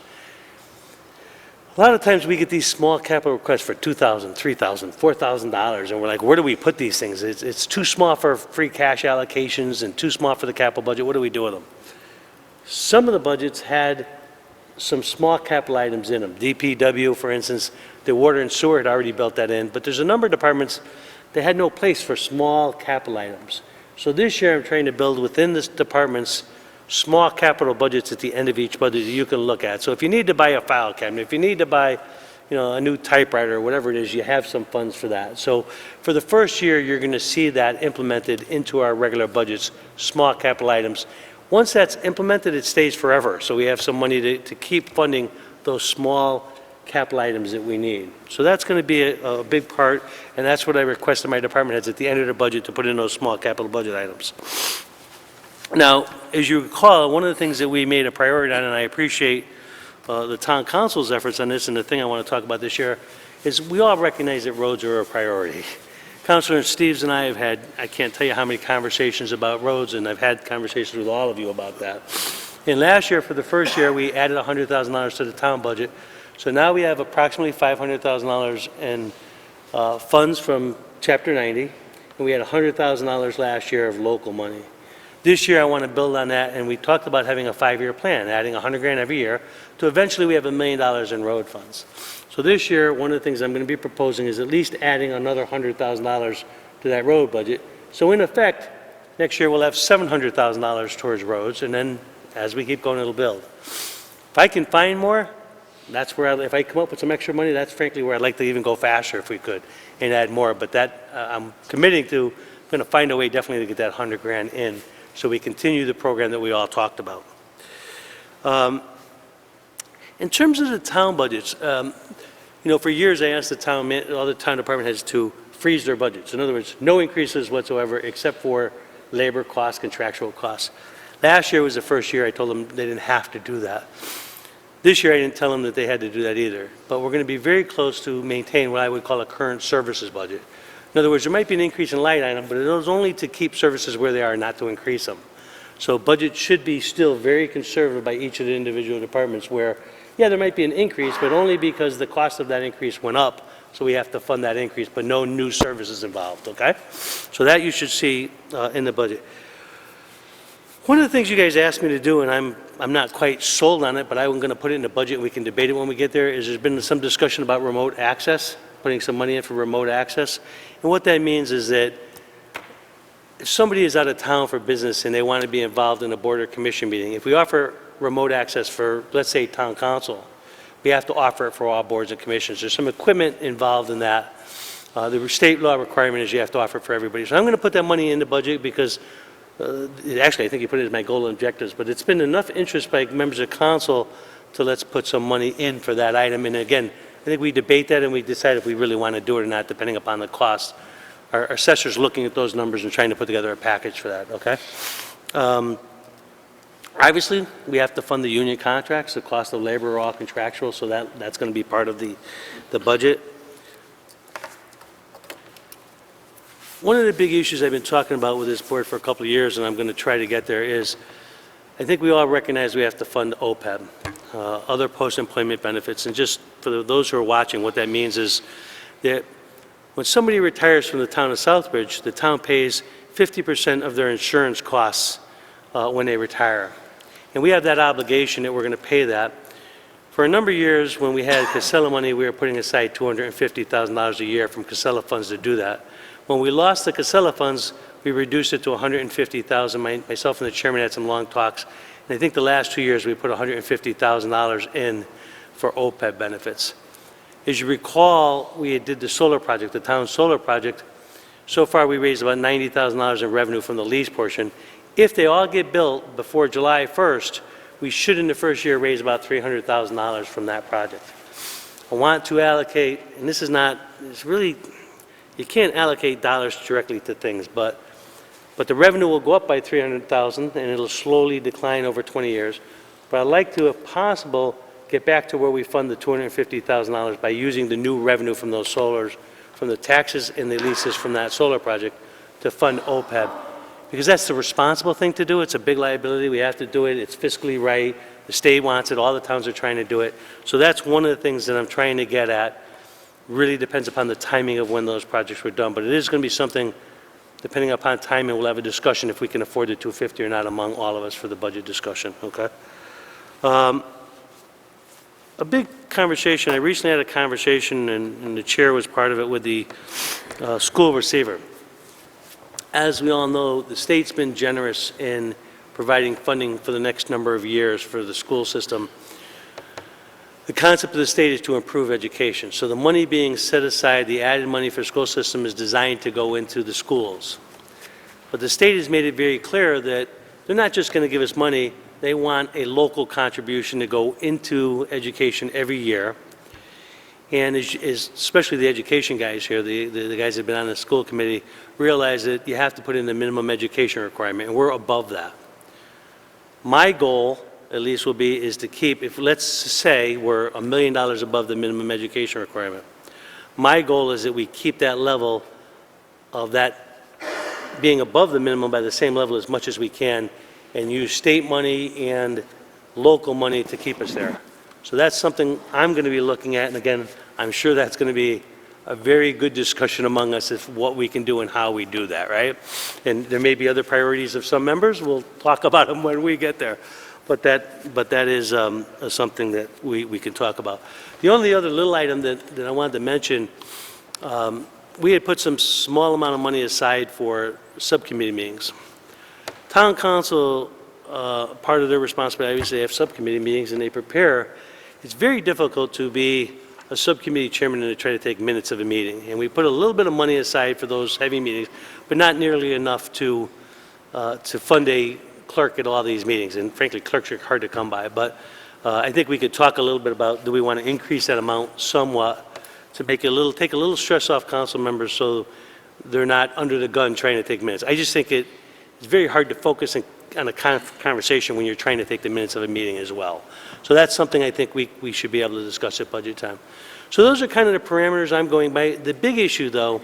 A lot of times we get these small capital requests for $2,000, $3,000, $4,000, and we're like, where do we put these things? It's too small for free cash allocations and too small for the capital budget. What do we do with them? Some of the budgets had some small capital items in them. DPW, for instance, the water and sewer had already built that in, but there's a number of departments that had no place for small capital items. So this year I'm trying to build within this department's small capital budgets at the end of each budget that you can look at. So if you need to buy a file cabinet, if you need to buy, a new typewriter or whatever it is, you have some funds for that. So for the first year, you're going to see that implemented into our regular budgets, small capital items. Once that's implemented, it stays forever. So we have some money to keep funding those small capital items that we need. So that's going to be a big part, and that's what I requested my department heads at the end of the budget to put in those small capital budget items. Now, as you recall, one of the things that we made a priority on, and I appreciate the town council's efforts on this, and the thing I want to talk about this year, is we all recognize that roads are a priority. Councilor Steves and I have had, I can't tell you how many conversations about roads, and I've had conversations with all of you about that. And last year, for the first year, we added $100,000 to the town budget. So now we have approximately $500,000 in funds from Chapter 90, and we had $100,000 last year of local money. This year, I want to build on that, and we talked about having a 5-year plan, adding $100,000 every year, to eventually we have $1 million in road funds. So this year, one of the things I'm going to be proposing is at least adding another $100,000 to that road budget. So in effect, next year we'll have $700,000 towards roads, and then as we keep going, it'll build. If I can find more, that's where, if I come up with some extra money, that's frankly where I'd like to even go faster if we could, and add more. But that, I'm committing to, going to find a way definitely to get that $100,000 in, so we continue the program that we all talked about. In terms of the town budgets, for years I asked the town, all the town department heads to freeze their budgets. In other words, no increases whatsoever except for labor costs, contractual costs. Last year was the first year I told them they didn't have to do that. This year I didn't tell them that they had to do that either. But we're going to be very close to maintain what I would call a current services budget. In other words, there might be an increase in line item, but it was only to keep services where they are, not to increase them. So budget should be still very conservative by each of the individual departments where, yeah, there might be an increase, but only because the cost of that increase went up, so we have to fund that increase, but no new services involved, okay? So that you should see in the budget. One of the things you guys asked me to do, and I'm not quite sold on it, but I'm going to put it in the budget and we can debate it when we get there, is there's been some discussion about remote access, putting some money in for remote access. And what that means is that if somebody is out of town for business and they want to be involved in a board or commission meeting, if we offer remote access for, let's say, town council, we have to offer it for all boards and commissions. There's some equipment involved in that. The state law requirement is you have to offer it for everybody. So I'm going to put that money in the budget because, actually, I think you put it as my goal and objectives, but it's been enough interest by members of council to let's put some money in for that item. And again, I think we debate that and we decide if we really want to do it or not, depending upon the cost. Our assessor's looking at those numbers and trying to put together a package for that, okay? Obviously, we have to fund the union contracts. The cost of labor are all contractual, so that's going to be part of the budget. One of the big issues I've been talking about with this board for a couple of years, and I'm going to try to get there, is I think we all recognize we have to fund OPEB, other post-employment benefits. And just for those who are watching, what that means is that when somebody retires from the town of Southbridge, the town pays 50% of their insurance costs when they retire. And we have that obligation that we're going to pay that. For a number of years, when we had Casella money, we were putting aside $250,000 a year from Casella funds to do that. When we lost the Casella funds, we reduced it to $150,000. Myself and the chairman had some long talks, and I think the last 2 years we put $150,000 in for OPEB benefits. As you recall, we did the solar project, the town solar project. So far, we raised about $90,000 in revenue from the lease portion. If they all get built before July 1st, we should in the first year raise about $300,000 from that project. I want to allocate, and this is not, it's really, you can't allocate dollars directly to things, but the revenue will go up by 300,000, and it'll slowly decline over 20 years. But I'd like to, if possible, get back to where we fund the $250,000 by using the new revenue from those solars, from the taxes and the leases from that solar project to fund OPEB. Because that's the responsible thing to do. It's a big liability. We have to do it. It's fiscally right. The state wants it. All the towns are trying to do it. So that's one of the things that I'm trying to get at. Really depends upon the timing of when those projects were done. But it is going to be something, depending upon timing, we'll have a discussion if we can afford the 250 or not among all of us for the budget discussion, okay? A big conversation, I recently had a conversation, and the chair was part of it, with the school receiver. As we all know, the state's been generous in providing funding for the next number of years for the school system. The concept of the state is to improve education. So the money being set aside, the added money for the school system, is designed to go into the schools. But the state has made it very clear that they're not just going to give us money, they want a local contribution to go into education every year. And especially the education guys here, the guys that have been on the school committee, realize that you have to put in the minimum education requirement, and we're above that. My goal, at least, will be is to keep, if let's say we're $1 million above the minimum education requirement, my goal is that we keep that level of that being above the minimum by the same level as much as we can, and use state money and local money to keep us there. So that's something I'm going to be looking at, and again, I'm sure that's going to be a very good discussion among us of what we can do and how we do that, right? And there may be other priorities of some members. We'll talk about them when we get there. But that is something that we can talk about. The only other little item that I wanted to mention, we had put some small amount of money aside for subcommittee meetings. Town council, part of their responsibility, obviously, they have subcommittee meetings and they prepare. It's very difficult to be a subcommittee chairman and to try to take minutes of a meeting. And we put a little bit of money aside for those heavy meetings, but not nearly enough to fund a clerk at all these meetings. And frankly, clerks are hard to come by. But I think we could talk a little bit about, do we want to increase that amount somewhat to make it take a little stress off council members so they're not under the gun trying to take minutes. I just think it's very hard to focus on a conversation when you're trying to take the minutes of a meeting as well. So that's something I think we should be able to discuss at budget time. So those are kind of the parameters I'm going by. The big issue, though,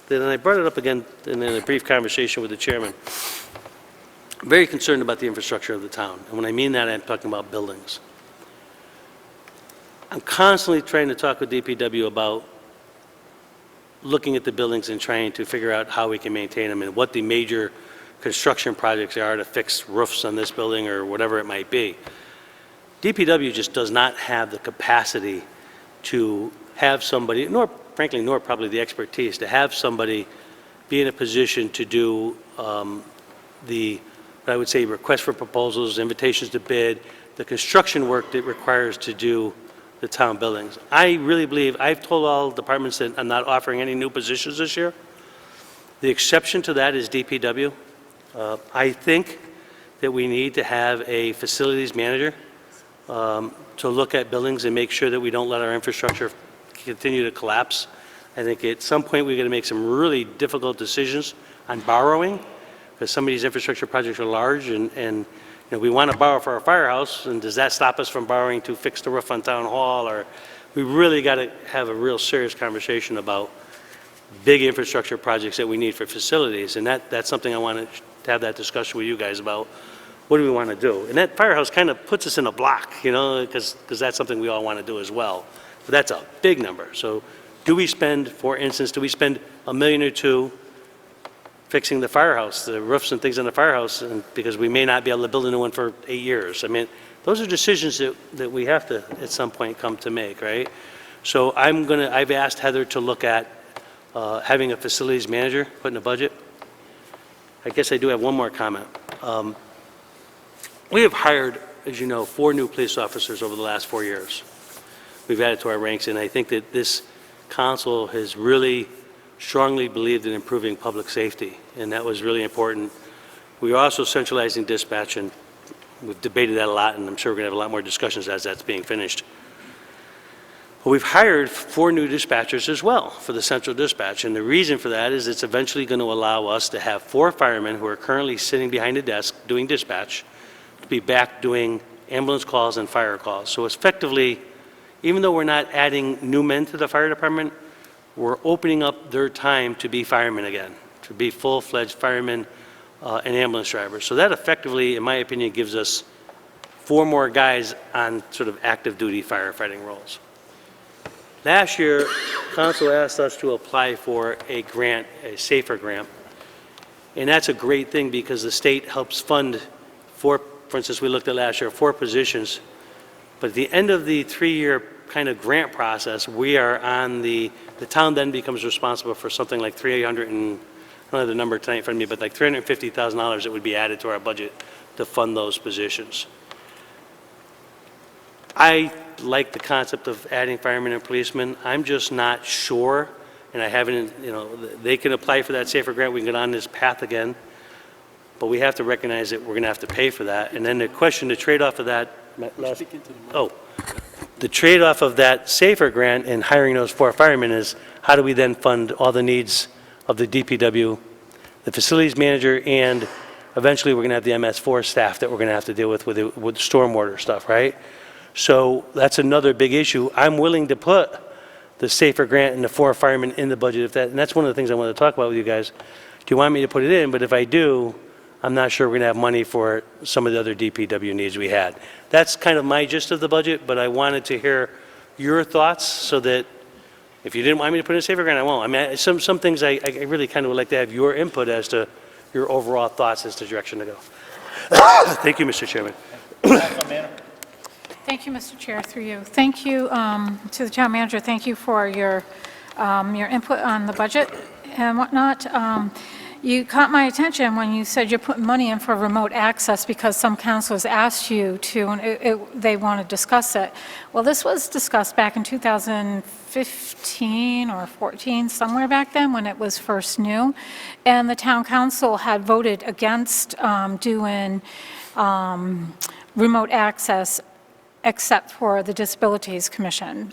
and I brought it up again in a brief conversation with the chairman, I'm very concerned about the infrastructure of the town. And when I mean that, I'm talking about buildings. I'm constantly trying to talk with DPW about looking at the buildings and trying to figure out how we can maintain them and what the major construction projects are to fix roofs on this building or whatever it might be. DPW just does not have the capacity to have somebody, nor probably the expertise, to have somebody be in a position to do what I would say, requests for proposals, invitations to bid, the construction work that it requires to do the town buildings. I really believe, I've told all departments that I'm not offering any new positions this year. The exception to that is DPW. I think that we need to have a facilities manager to look at buildings and make sure that we don't let our infrastructure continue to collapse. I think at some point we're going to make some really difficult decisions on borrowing, because some of these infrastructure projects are large, and you know, we want to borrow for our firehouse, and does that stop us from borrowing to fix the roof on Town Hall? Or we really got to have a real serious conversation about big infrastructure projects that we need for facilities, and that's something I want to have that discussion with you guys about. What do we want to do? And that firehouse kind of puts us in a block, you know, because that's something we all want to do as well. But that's a big number. So do we spend, for instance, do we spend $1 million or $2 million fixing the firehouse, the roofs and things in the firehouse, and because we may not be able to build a new one for 8 years? I mean, those are decisions that we have to at some point come to make, right? So I've asked Heather to look at having a facilities manager put in a budget. I guess I do have one more comment. We have hired, as you know, 4 new police officers over the last 4 years. We've added to our ranks, and I think that this council has really strongly believed in improving public safety, and that was really important. We are also centralizing dispatch, and we've debated that a lot, and I'm sure we're going to have a lot more discussions as that's being finished. But we've hired 4 new dispatchers as well for the central dispatch, and the reason for that is it's eventually going to allow us to have 4 firemen who are currently sitting behind a desk doing dispatch to be back doing ambulance calls and fire calls. So effectively, even though we're not adding new men to the fire department, we're opening up their time to be firemen again, to be full-fledged firemen and ambulance drivers. So that effectively, in my opinion, gives us 4 more guys on sort of active duty firefighting roles. Last year, council asked us to apply for a grant, a SAFER grant. And that's a great thing because the state helps fund for instance, we looked at last year, 4 positions. But at the end of the 3-year kind of grant process, we are on the town then becomes responsible for something like 300 and, I don't have the number tonight in front of me, but like $350,000 that would be added to our budget to fund those positions. I like the concept of adding firemen and policemen. I'm just not sure, and I haven't, they can apply for that SAFER grant, we can get on this path again, but we have to recognize that we're going to have to pay for that. And then the question, the trade-off of that, the trade-off of that SAFER grant and hiring those 4 firemen is how do we then fund all the needs of the DPW, the facilities manager, and eventually we're going to have the MS4 staff that we're going to have to deal with stormwater stuff, right? So that's another big issue. I'm willing to put the SAFER grant and the 4 firemen in the budget, and that's one of the things I want to talk about with you guys. Do you want me to put it in? But if I do, I'm not sure we're going to have money for some of the other DPW needs we had. That's kind of my gist of the budget, but I wanted to hear your thoughts so that if you didn't want me to put in a SAFER grant, I won't. I mean, some things I really kind of would like to have your input as to your overall thoughts as to the direction to go. Thank you, Mr. Chairman. Thank you, Mr. Chair, through you. Thank you to the town manager. Thank you for your input on the budget and whatnot. You caught my attention when you said you're putting money in for remote access because some councilors asked you to, and they want to discuss it. Well, this was discussed back in 2015 or 14, somewhere back then when it was first new. And the town council had voted against doing remote access except for the Disabilities Commission.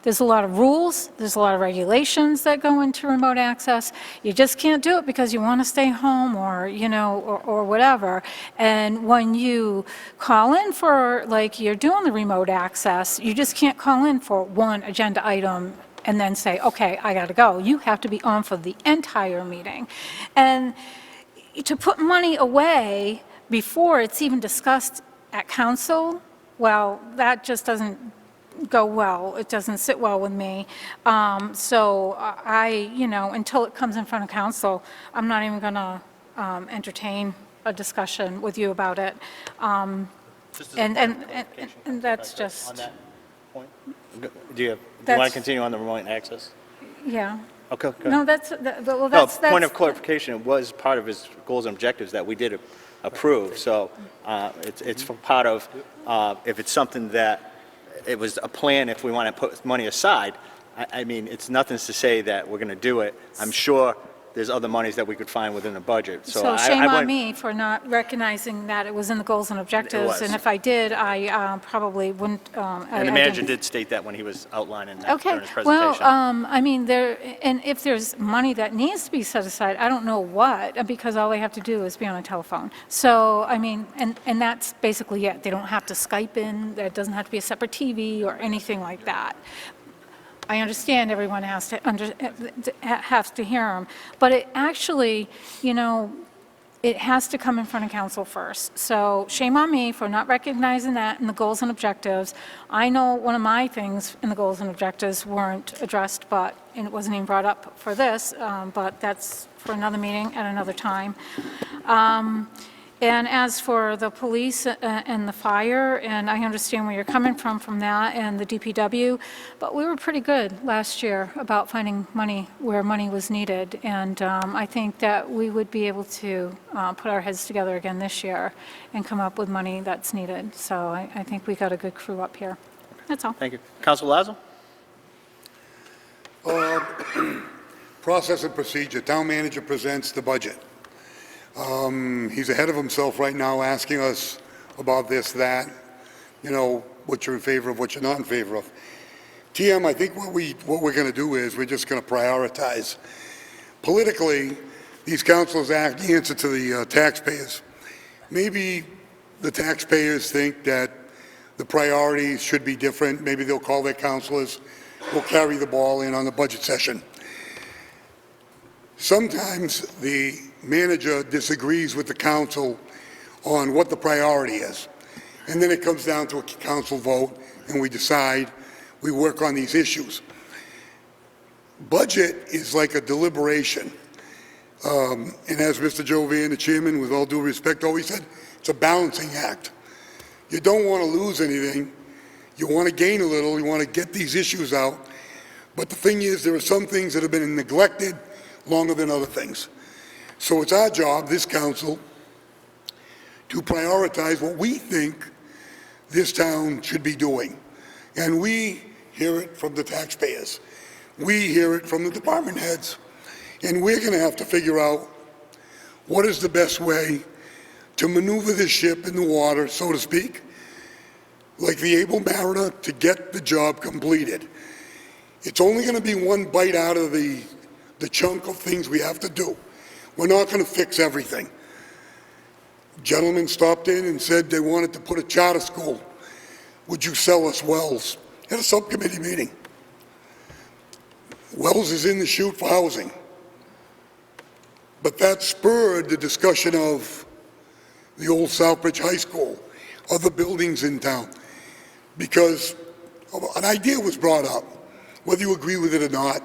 There's a lot of rules, there's a lot of regulations that go into remote access. You just can't do it because you want to stay home or, or whatever. And when you call in for, like, you're doing the remote access, you just can't call in for one agenda item and then say, okay, I got to go. You have to be on for the entire meeting. And to put money away before it's even discussed at council, well, that just doesn't go well. It doesn't sit well with me. So until it comes in front of council, I'm not even going to entertain a discussion with you about it. And that's just... On that point? Do you want to continue on the remote access? Yeah. Okay. No, that's... Point of clarification, it was part of his goals and objectives that we did approve. So it's part of, if it's something that, it was a plan if we want to put money aside, I mean, it's nothing to say that we're going to do it. I'm sure there's other monies that we could find within the budget. So shame on me for not recognizing that it was in the goals and objectives. And if I did, I probably wouldn't. And the manager did state that when he was outlining that during his presentation. Well, I mean, and if there's money that needs to be set aside, I don't know what, because all they have to do is be on a telephone. So, I mean, and that's basically it. They don't have to Skype in. There doesn't have to be a separate TV or anything like that. I understand everyone has to hear them, but it actually, it has to come in front of council first. So shame on me for not recognizing that in the goals and objectives. I know one of my things in the goals and objectives weren't addressed, and it wasn't even brought up for this, but that's for another meeting at another time. And as for the police and the fire, and I understand where you're coming from that, and the DPW, but we were pretty good last year about finding money where money was needed, and I think that we would be able to put our heads together again this year and come up with money that's needed. So I think we got a good crew up here. That's all. Thank you. Councilor Lazo? Process and procedure. Town manager presents the budget. He's ahead of himself right now asking us about this, that, what you're in favor of, what you're not in favor of. TM, I think what we're going to do is we're just going to prioritize. Politically, these councils answer to the taxpayers. Maybe the taxpayers think that the priorities should be different. Maybe they'll call their councilors. We'll carry the ball in on the budget session. Sometimes the manager disagrees with the council on what the priority is. And then it comes down to a council vote, and we decide, we work on these issues. Budget is like a deliberation. And as Mr. Jovan, the chairman, with all due respect, always said, it's a balancing act. You don't want to lose anything. You want to gain a little. You want to get these issues out. But the thing is, there are some things that have been neglected longer than other things. So it's our job, this council, to prioritize what we think this town should be doing. And we hear it from the taxpayers. We hear it from the department heads. And we're going to have to figure out what is the best way to maneuver this ship in the water, so to speak, like the Able Mariner, to get the job completed. It's only going to be one bite out of the chunk of things we have to do. We're not going to fix everything. Gentlemen stopped in and said they wanted to put a charter school. Would you sell us Wells? At a subcommittee meeting. Wells is in the chute for housing. But that spurred the discussion of the old Southbridge High School, other buildings in town, because an idea was brought up. Whether you agree with it or not,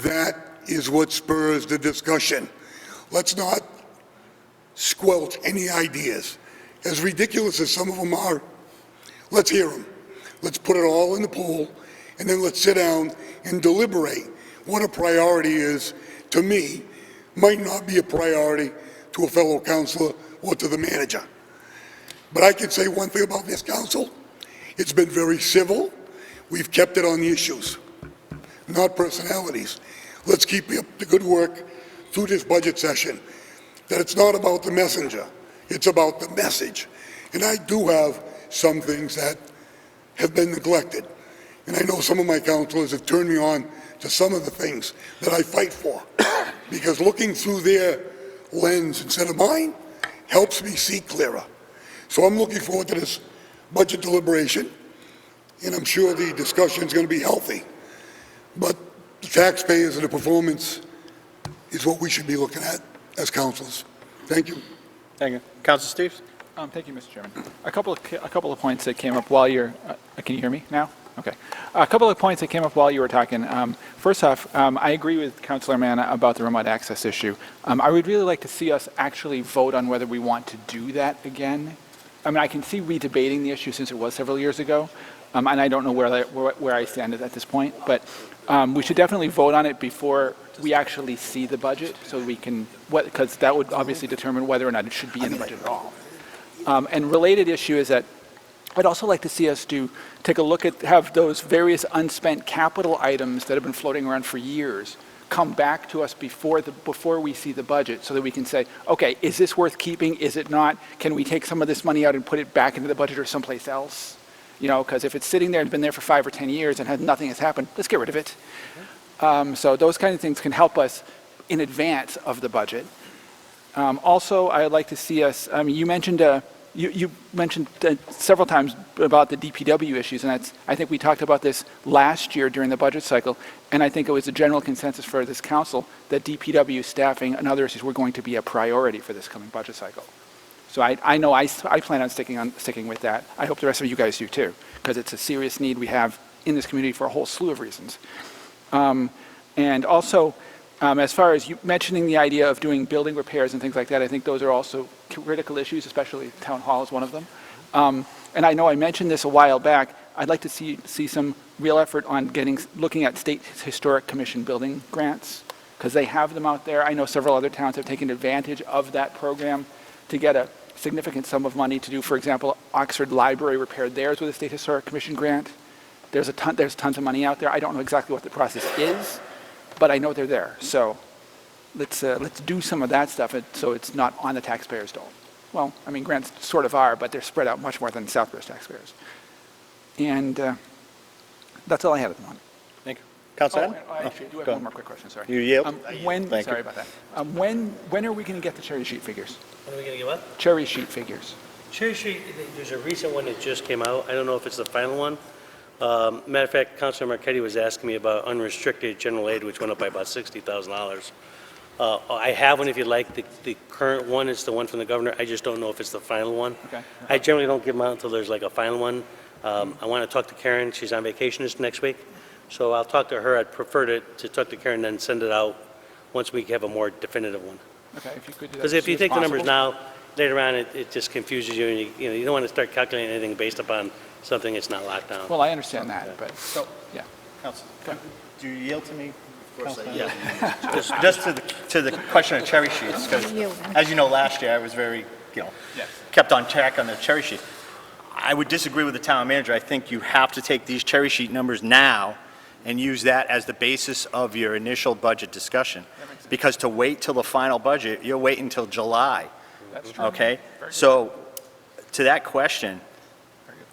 that is what spurs the discussion. Let's not squelch any ideas. As ridiculous as some of them are, let's hear them. Let's put it all in the pool, and then let's sit down and deliberate what a priority is. To me, might not be a priority to a fellow councilor or to the manager. But I can say one thing about this council. It's been very civil. We've kept it on the issues, not personalities. Let's keep up the good work through this budget session, that it's not about the messenger, it's about the message. And I do have some things that have been neglected. And I know some of my councilors have turned me on to some of the things that I fight for, because looking through their lens instead of mine helps me see clearer. So I'm looking forward to this budget deliberation, and I'm sure the discussion is going to be healthy. But the taxpayers and the performance is what we should be looking at as councilors. Thank you. Thank you. Councilor Steves? Thank you, Mr. Chairman. A couple of points that came up while you're, can you hear me now? Okay. A couple of points that came up while you were talking. First off, I agree with Councilor Manna about the remote access issue. I would really like to see us actually vote on whether we want to do that again. I mean, I can see redebating the issue since it was several years ago, and I don't know where I stand at this point, but we should definitely vote on it before we actually see the budget, so we can, because that would obviously determine whether or not it should be in the budget at all. And related issue is that I'd also like to see us take a look at, have those various unspent capital items that have been floating around for years come back to us before we see the budget, so that we can say, okay, is this worth keeping? Is it not? Can we take some of this money out and put it back into the budget or someplace else? You know, because if it's sitting there and been there for 5 or 10 years and nothing has happened, let's get rid of it. So those kind of things can help us in advance of the budget. Also, I'd like to see us, you mentioned you mentioned several times about the DPW issues, and I think we talked about this last year during the budget cycle, and I think it was a general consensus for this council that DPW staffing and other issues were going to be a priority for this coming budget cycle. So I know I plan on sticking with that. I hope the rest of you guys do too, because it's a serious need we have in this community for a whole slew of reasons. And also, as far as you mentioning the idea of doing building repairs and things like that, I think those are also critical issues, especially town hall is one of them. And I know I mentioned this a while back. I'd like to see some real effort on looking at state historic commission building grants, because they have them out there. I know several other towns have taken advantage of that program to get a significant sum of money to do, for example, Oxford Library repaired theirs with a state historic commission grant. There's tons of money out there. I don't know exactly what the process is, but I know they're there. So let's do some of that stuff so it's not on the taxpayers' dole. Well, I mean, grants sort of are, but they're spread out much more than Southbridge taxpayers. And That's all I had at the moment. Thank you. Councilor Oh, Adam? actually, I do have go one ahead. more quick question, sorry. You yield? When, Thank sorry you. about that. When are we going to get the cherry sheet figures? When are we going to get what? Cherry sheet figures. Cherry Street, there's a recent one that just came out. I don't know if it's the final one. Matter of fact, Councilor Marquetti was asking me about unrestricted general aid, which went up by about $60,000. I have one if you'd like. The current one is the one from the governor. I just don't know if it's the final one. Okay. I generally don't give them out until there's like a final one. I want to talk to Karen. She's on vacation this next week. So I'll talk to her. I'd prefer to talk to Karen and then send it out once we have a more definitive one. Okay, if you could do that. Because as if you soon as take the numbers possible. now, later on, it just confuses you, and you don't want to start calculating anything based upon something that's not locked down. Well, I understand that, but, So, yeah. Council, Go ahead. do you yield to me? Councilor? Yeah. Just to the question of cherry sheets, because as you know, last year I was very, kept on track on the cherry sheet. I would disagree with the town manager. I think you have to take these cherry sheet numbers now and use that as the basis of your initial budget discussion. Because to wait till the final budget, you're waiting until July. That's true. Okay? So, to that question,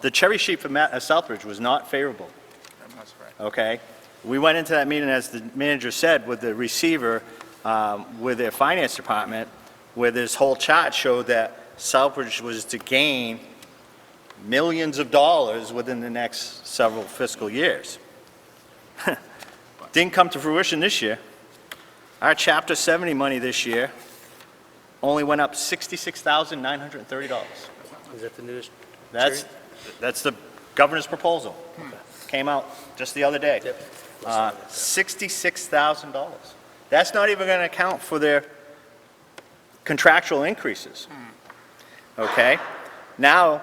the cherry sheet for Southbridge was not favorable. I'm not surprised. Okay? We went into that meeting, as the manager said, with the receiver, with their finance department, where this whole chart showed that Southbridge was to gain millions of dollars within the next several fiscal years. Didn't come to fruition this year. Our Chapter 70 money this year only went up $66,930. Is that the newest? That's the governor's proposal. Came out just the other day. Yep. $66,000. That's not even going to account for their contractual increases. Okay? Now,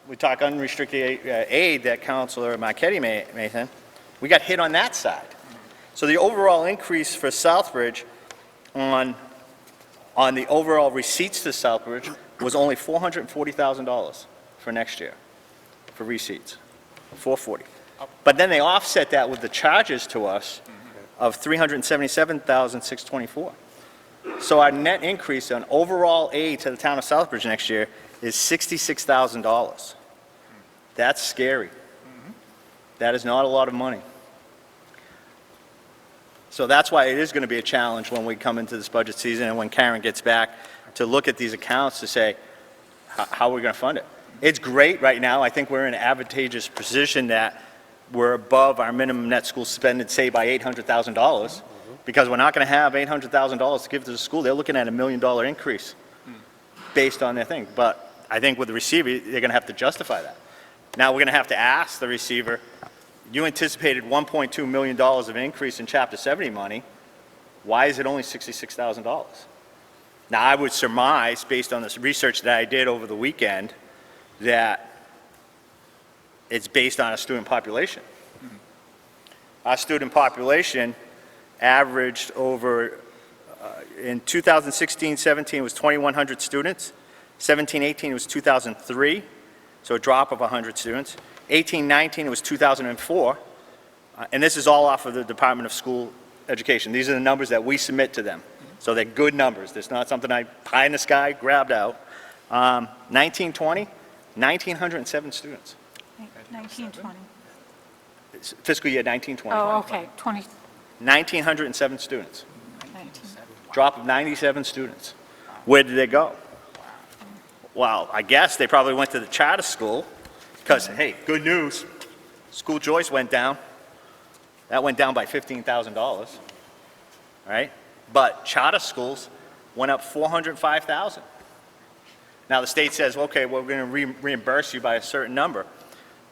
we talk unrestricted aid that Councilor Marquetti made. We got hit on that side. So the overall increase for Southbridge on the overall receipts to Southbridge was only $440,000 for next year, for receipts, $440,000. But then they offset that with the charges to us of $377,624. So our net increase on overall aid to the town of Southbridge next year is $66,000. That's scary. That is not a lot of money. So that's why it is going to be a challenge when we come into this budget season and when Karen gets back to look at these accounts to say, how are we going to fund it? It's great right now. I think we're in an advantageous position that we're above our minimum net school spending, say, by $800,000, because we're not going to have $800,000 to give to the school. They're looking at $1 million increase based on their thing. But I think with the receiver, they're going to have to justify that. Now, we're going to have to ask the receiver, you anticipated $1.2 million of increase in Chapter 70 money. Why is it only $66,000? Now, I would surmise, based on this research that I did over the weekend, that it's based on a student population. Our student population averaged over, in 2016-17 was 2,100 students. 17-18 was 2,003, so a drop of 100 students. 18-19 was 2004, and this is all off of the Department of School Education. These are the numbers that we submit to them. So they're good numbers. It's not something I pie in the sky grabbed out. 19-20, 1,907 students. 1920. Fiscal year 19-20. Oh, okay, 20, 1,907 students. 19. Drop of 97 students. Where did they go? Well, I guess they probably went to the charter school because, hey, good news, school choice went down. That went down by $15,000, right? But charter schools went up $405,000. Now the state says, okay, well, we're going to reimburse you by a certain number,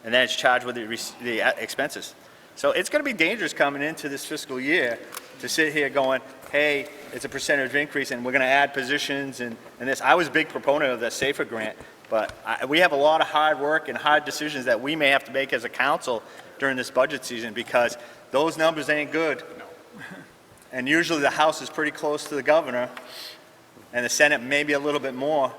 and then it's charged with the expenses. So it's going to be dangerous coming into this fiscal year to sit here going, hey, it's a percentage increase and we're going to add positions and this. I was a big proponent of the SAFER grant, but we have a lot of hard work and hard decisions that we may have to make as a council during this budget season because those numbers ain't good. And usually the House is pretty close to the governor and the Senate maybe a little bit more,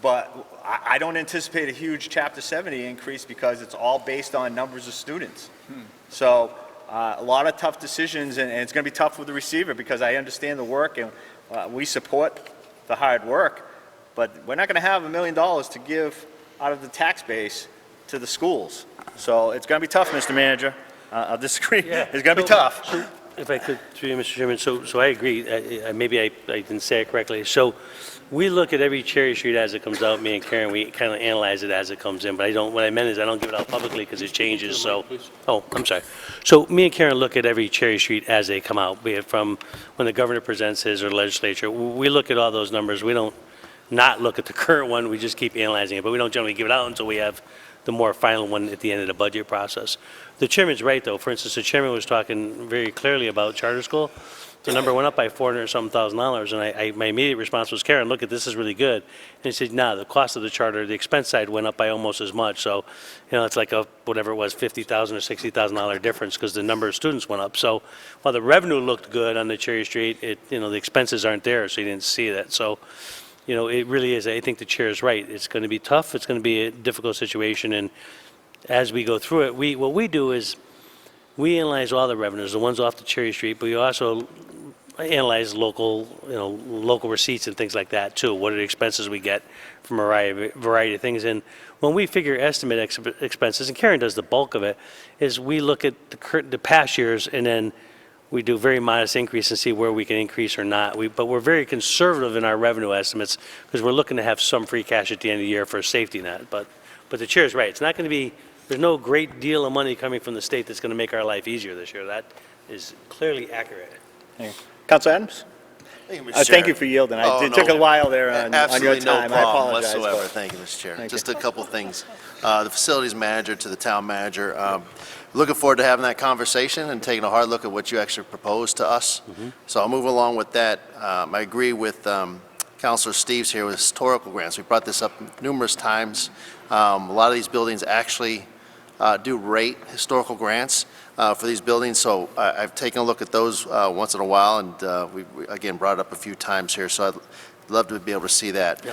but I don't anticipate a huge Chapter 70 increase because it's all based on numbers of students. So a lot of tough decisions, and it's going to be tough with the receiver because I understand the work and we support the hard work, but we're not going to have $1 million to give out of the tax base to the schools. So it's going to be tough, Mr. Manager. I'll disagree. Yeah. It's going to be So- tough. so If I could, through you, Mr. Chairman, so I agree. Maybe I didn't say it correctly. So we look at every Cherry Street as it comes out, me and Karen, we kind of analyze it as it comes in, but what I meant is I don't give it out publicly because it changes, so. Oh, I'm sorry. So me and Karen look at every Cherry Street as they come out, be it from when the governor presents his or the legislature. We look at all those numbers. We don't not look at the current one, we just keep analyzing it, but we don't generally give it out until we have the more final one at the end of the budget process. The chairman's right, though. For instance, the chairman was talking very clearly about charter school. The number went up by $400-something, and my immediate response was, Karen, look, this is really good. And he said, no, the cost of the charter, the expense side went up by almost as much. So, it's like whatever it was, $50,000 or $60,000 difference because the number of students went up. So while the revenue looked good on the Cherry Street, the expenses aren't there, so you didn't see that. So, it really is, I think the chair is right. It's going to be tough. It's going to be a difficult situation. And as we go through it, what we do is we analyze all the revenues, the ones off the Cherry Street, but we also analyze local receipts and things like that too. What are the expenses we get from a variety of things? And when we figure estimate expenses, and Karen does the bulk of it, is we look at the past years and then we do very modest increase and see where we can increase or not. But we're very conservative in our revenue estimates because we're looking to have some free cash at the end of the year for a safety net. But the chair's right. It's not going to be, there's no great deal of money coming from the state that's going to make our life easier this year. That is clearly accurate. Councilor Adams? Thank you, Mr. Thank Chair. you for yielding. Oh, It took a no. while there on your Absolutely no time. I problem apologize. whatsoever. but- Thank you, Mr. Chair. Thank Just you. a couple things. The facilities manager to the town manager, looking forward to having that conversation and taking a hard look at what you actually proposed to us. So I'll move along with that. I agree with Councilor Steves here with historical grants. We brought this up numerous times. A lot of these buildings actually do rate historical grants for these buildings, so I've taken a look at those once in a while, and we again brought it up a few times here, so I'd love to be able to see that.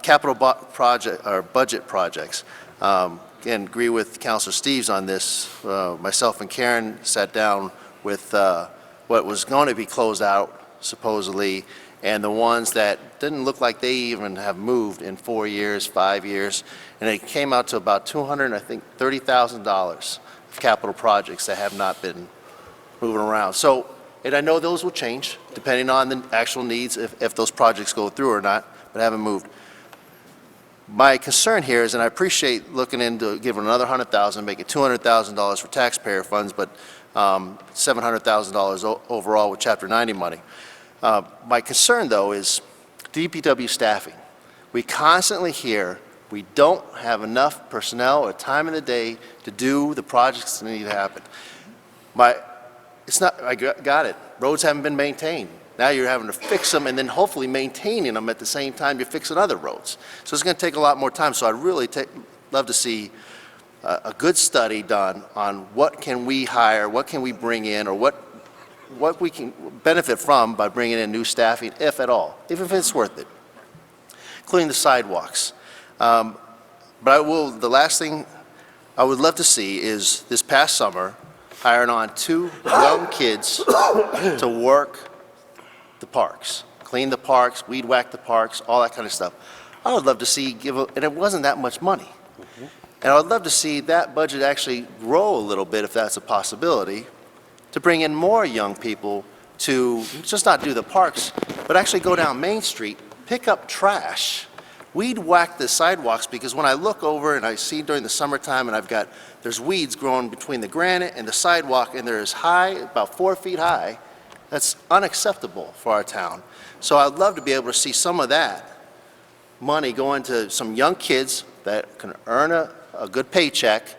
Capital project or budget projects. Again, agree with Councilor Steves on this. Myself and Karen sat down with what was going to be closed out supposedly, and the ones that didn't look like they even have moved in 4 years, 5 years, and it came out to about $230,000 of capital projects that have not been moving around. So, and I know those will change depending on the actual needs if those projects go through or not, but haven't moved. My concern here is, and I appreciate looking into giving another $100,000, make it $200,000 for taxpayer funds, but $700,000 overall with Chapter 90 money. My concern, though, is DPW staffing. We constantly hear we don't have enough personnel or time in the day to do the projects that need to happen. It's not, I got it. Roads haven't been maintained. Now you're having to fix them and then hopefully maintaining them at the same time you're fixing other roads. So it's going to take a lot more time. So I'd really love to see a good study done on what can we hire, what can we bring in, or what we can benefit from by bringing in new staffing, if at all, even if it's worth it, including the sidewalks. But the last thing I would love to see is this past summer, hiring on 2 young kids to work the parks, clean the parks, weed whack the parks, all that kind of stuff. I would love to see and it wasn't that much money. And I would love to see that budget actually grow a little bit, if that's a possibility, to bring in more young people to just not do the parks, but actually go down Main Street, pick up trash, weed whack the sidewalks, because when I look over and I see during the summertime and there's weeds growing between the granite and the sidewalk, and they're as high, about 4 feet high. That's unacceptable for our town. So I'd love to be able to see some of that money go into some young kids that can earn a good paycheck.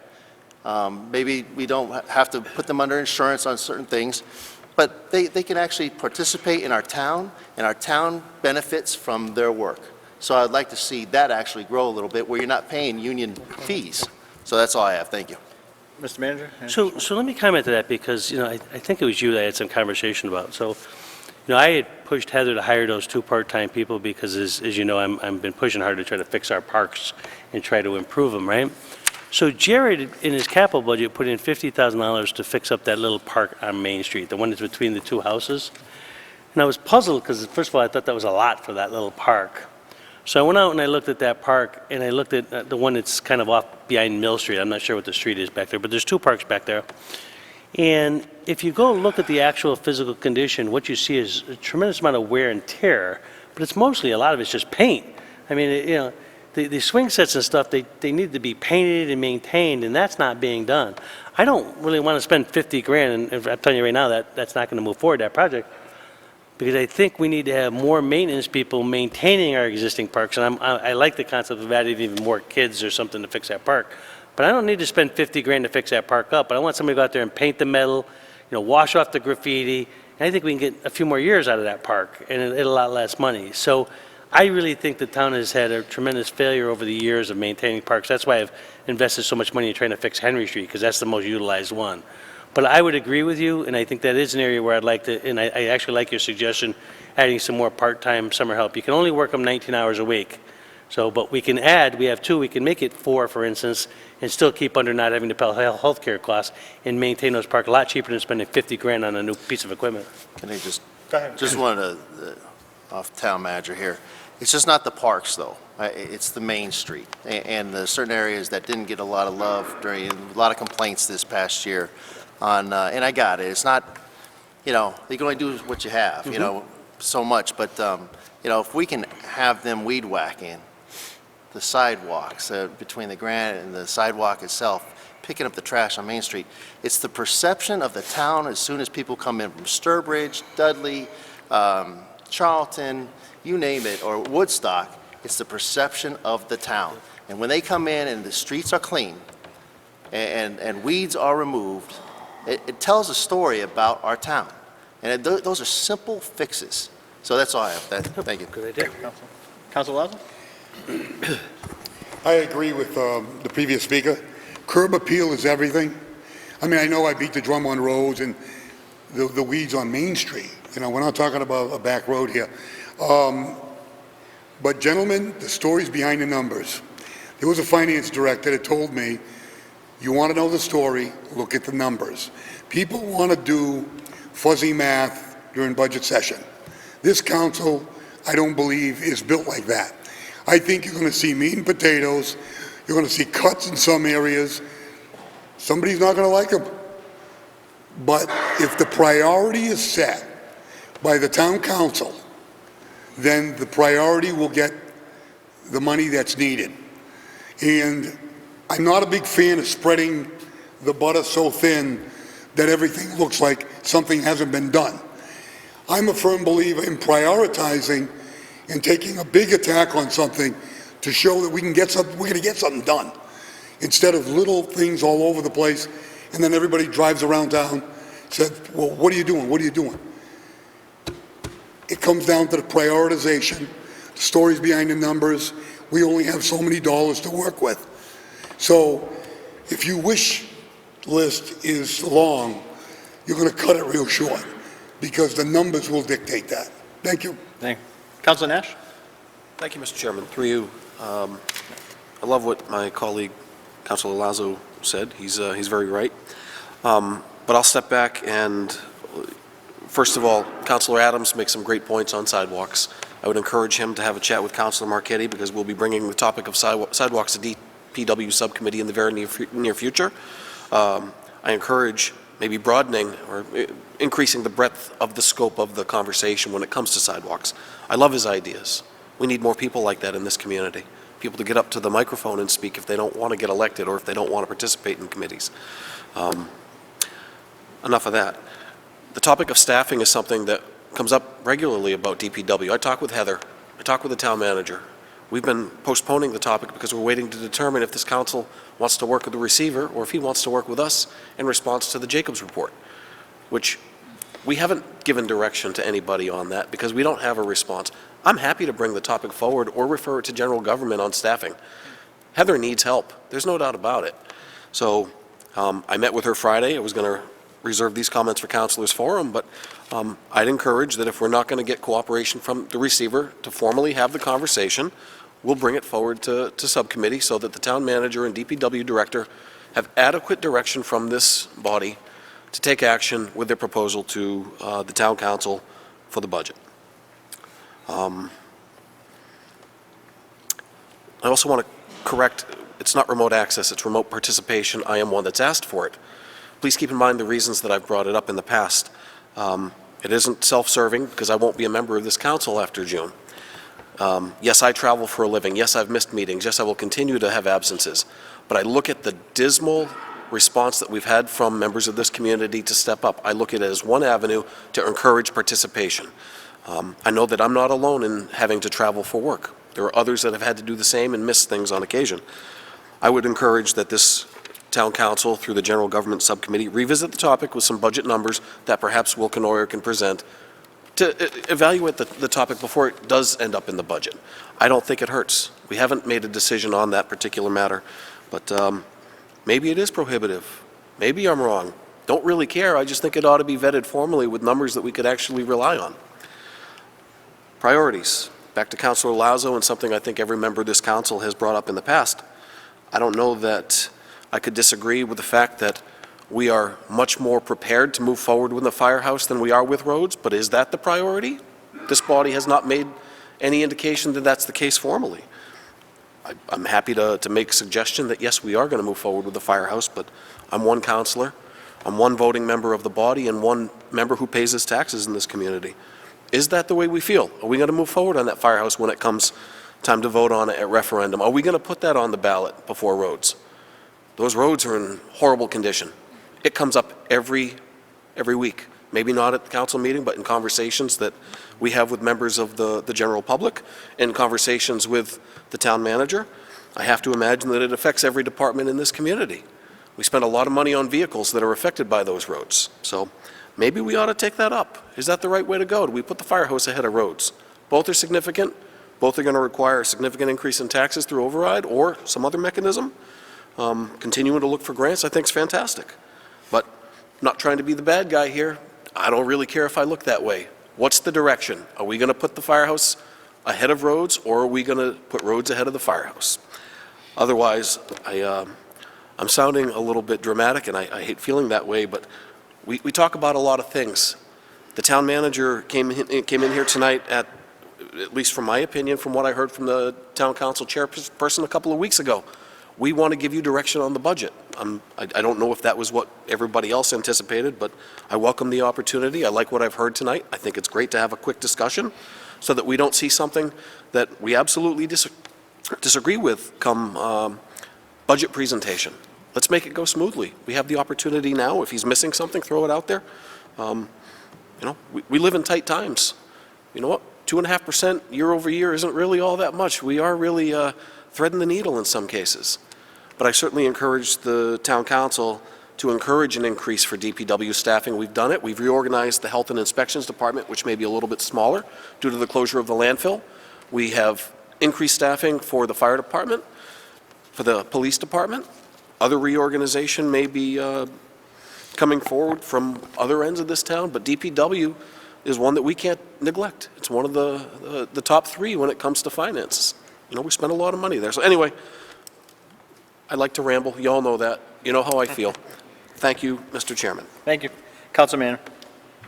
Maybe we don't have to put them under insurance on certain things, but they can actually participate in our town, and our town benefits from their work. So I'd like to see that actually grow a little bit where you're not paying union fees. So that's all I have. Thank you. Mr. Manager? So let me comment to that because, I think it was you that I had some conversation about. So, I had pushed Heather to hire those 2 part-time people because, as you know, I've been pushing hard to try to fix our parks and try to improve them, right? So Jared, in his capital budget, put in $50,000 to fix up that little park on Main Street, the one that's between the 2 houses. And I was puzzled because, first of all, I thought that was a lot for that little park. So I went out and I looked at that park, and I looked at the one that's kind of off behind Mill Street. I'm not sure what the street is back there, but there's 2 parks back there. And if you go look at the actual physical condition, what you see is a tremendous amount of wear and tear, but it's mostly, a lot of it's just paint. I mean, you know, the swing sets and stuff, they need to be painted and maintained, and that's not being done. I don't really want to spend 50 grand, and I'm telling you right now that that's not going to move forward, that project, because I think we need to have more maintenance people maintaining our existing parks, and I like the concept of adding even more kids or something to fix that park. But I don't need to spend 50 grand to fix that park up, but I want somebody to go out there and paint the metal, you know, wash off the graffiti, and I think we can get a few more years out of that park, and a lot less money. So I really think the town has had a tremendous failure over the years of maintaining parks. That's why I've invested so much money in trying to fix Henry Street, because that's the most utilized one. But I would agree with you, and I think that is an area where I'd like to, and I actually like your suggestion, adding some more part-time summer help. You can only work them 19 hours a week. So, but we can add, we have 2, we can make it 4, for instance, and still keep under not having to pay health care costs and maintain those parks a lot cheaper than spending 50 grand on a new piece of equipment. Can I just, Go ahead. just wanted to, off town manager here, it's just not the parks though, it's the main street. And the certain areas that didn't get a lot of love during, a lot of complaints this past year on, and I got it, it's not, you know, you can only do what you have, you know, so much, but, you know, if we can have them weed whacking the sidewalks between the granite and the sidewalk itself, picking up the trash on Main Street. It's the perception of the town as soon as people come in from Sturbridge, Dudley, Charlton, you name it, or Woodstock, it's the perception of the town. And when they come in and the streets are clean and weeds are removed, it tells a story about our town. And those are simple fixes. So that's all I have. Thank you. Good idea. Council Lazo? I agree with the previous speaker. Curb appeal is everything. I mean, I know I beat the drum on roads and the weeds on Main Street. You know, we're not talking about a back road here. But gentlemen, the story's behind the numbers. There was a finance director that told me, you want to know the story, look at the numbers. People want to do fuzzy math during budget session. This council, I don't believe, is built like that. I think you're going to see meat and potatoes. You're going to see cuts in some areas. Somebody's not going to like them. But if the priority is set by the town council, then the priority will get the money that's needed. And I'm not a big fan of spreading the butter so thin that everything looks like something hasn't been done. I'm a firm believer in prioritizing and taking a big attack on something to show that we can get something, we're going to get something done, instead of little things all over the place, and then everybody drives around town, said, well, what are you doing? What are you doing? It comes down to the prioritization, the stories behind the numbers. We only have so many dollars to work with. So if your wish list is long, you're going to cut it real short, because the numbers will dictate that. Thank you. Thank you. Councilor Nash? Thank you, Mr. Chairman. Through you, I love what my colleague, Councilor Lazo, said. He's very right. But I'll step back and, first of all, Councilor Adams makes some great points on sidewalks. I would encourage him to have a chat with Councilor Marquetti, because we'll be bringing the topic of sidewalks to DPW subcommittee in the very near future. I encourage maybe broadening or increasing the breadth of the scope of the conversation when it comes to sidewalks. I love his ideas. We need more people like that in this community. People to get up to the microphone and speak if they don't want to get elected or if they don't want to participate in committees. Enough of that. The topic of staffing is something that comes up regularly about DPW. I talk with Heather. I talk with the town manager. We've been postponing the topic because we're waiting to determine if this council wants to work with the receiver or if he wants to work with us in response to the Jacobs report, which we haven't given direction to anybody on that because we don't have a response. I'm happy to bring the topic forward or refer it to general government on staffing. Heather needs help. There's no doubt about it. So I met with her Friday. I was going to reserve these comments for Councilors Forum, but I'd encourage that if we're not going to get cooperation from the receiver to formally have the conversation, we'll bring it forward to subcommittee so that the town manager and DPW director have adequate direction from this body to take action with their proposal to the town council for the budget. I also want to correct, it's not remote access, it's remote participation. I am one that's asked for it. Please keep in mind the reasons that I've brought it up in the past. It isn't self-serving because I won't be a member of this council after June. Yes, I travel for a living. Yes, I've missed meetings. Yes, I will continue to have absences. But I look at the dismal response that we've had from members of this community to step up. I look at it as one avenue to encourage participation. I know that I'm not alone in having to travel for work. There are others that have had to do the same and miss things on occasion. I would encourage that this town council, through the general government subcommittee, revisit the topic with some budget numbers that perhaps Will Knoyer can present to evaluate the topic before it does end up in the budget. I don't think it hurts. We haven't made a decision on that particular matter, but maybe it is prohibitive. Maybe I'm wrong. Don't really care. I just think it ought to be vetted formally with numbers that we could actually rely on. Priorities. Back to Councilor Lazo and something I think every member of this council has brought up in the past. I don't know that I could disagree with the fact that we are much more prepared to move forward with the firehouse than we are with roads, but is that the priority? This body has not made any indication that that's the case formally. I'm happy to make a suggestion that, yes, we are going to move forward with the firehouse, but I'm one councilor, I'm one voting member of the body, and one member who pays his taxes in this community. Is that the way we feel? Are we going to move forward on that firehouse when it comes time to vote on it at referendum? Are we going to put that on the ballot before roads? Those roads are in horrible condition. It comes up every week. Maybe not at the council meeting, but in conversations that we have with members of the general public, in conversations with the town manager. I have to imagine that it affects every department in this community. We spend a lot of money on vehicles that are affected by those roads. So maybe we ought to take that up. Is that the right way to go? Do we put the firehouse ahead of roads? Both are significant. Both are going to require a significant increase in taxes through override or some other mechanism. Continuing to look for grants, I think, is fantastic. But not trying to be the bad guy here. I don't really care if I look that way. What's the direction? Are we going to put the firehouse ahead of roads, or are we going to put roads ahead of the firehouse? Otherwise, I'm sounding a little bit dramatic, and I hate feeling that way, but we talk about a lot of things. The town manager came in here tonight at least from my opinion, from what I heard from the town council chairperson a couple of weeks ago. We want to give you direction on the budget. I don't know if that was what everybody else anticipated, but I welcome the opportunity. I like what I've heard tonight. I think it's great to have a quick discussion so that we don't see something that we absolutely disagree with come budget presentation. Let's make it go smoothly. We have the opportunity now. If he's missing something, throw it out there. We live in tight times. You know what? 2.5% year over year isn't really all that much. We are really threading the needle in some cases. But I certainly encourage the town council to encourage an increase for DPW staffing. We've done it. We've reorganized the health and inspections department, which may be a little bit smaller due to the closure of the landfill. We have increased staffing for the fire department, for the police department. Other reorganization may be coming forward from other ends of this town, but DPW is one that we can't neglect. It's one of the top three when it comes to finances. We spend a lot of money there. So anyway, I like to ramble. You all know that. You know how I feel. Thank you, Mr. Chairman. Thank you. Councilman.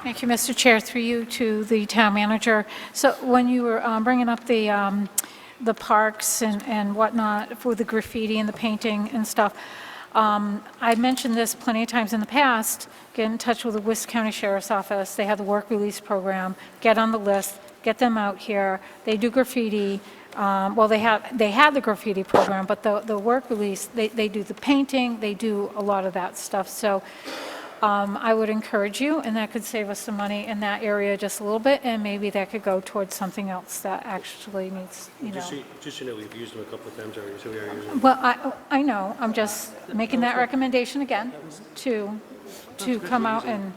Thank you, Mr. Chair, through you to the town manager. So when you were bringing up the parks and whatnot for the graffiti and the painting and stuff, I mentioned this plenty of times in the past. Get in touch with the Worcester County Sheriff's Office. They have the work release program. Get on the list. Get them out here. They do graffiti. They have the graffiti program, but the work release, they do the painting. They do a lot of that stuff. So I would encourage you, and that could save us some money in that area just a little bit, and maybe that could go towards something else that actually needs, Just so you know, we've used them a couple of times already, so we are using them. Well, I know, I'm just making that recommendation again to come out and,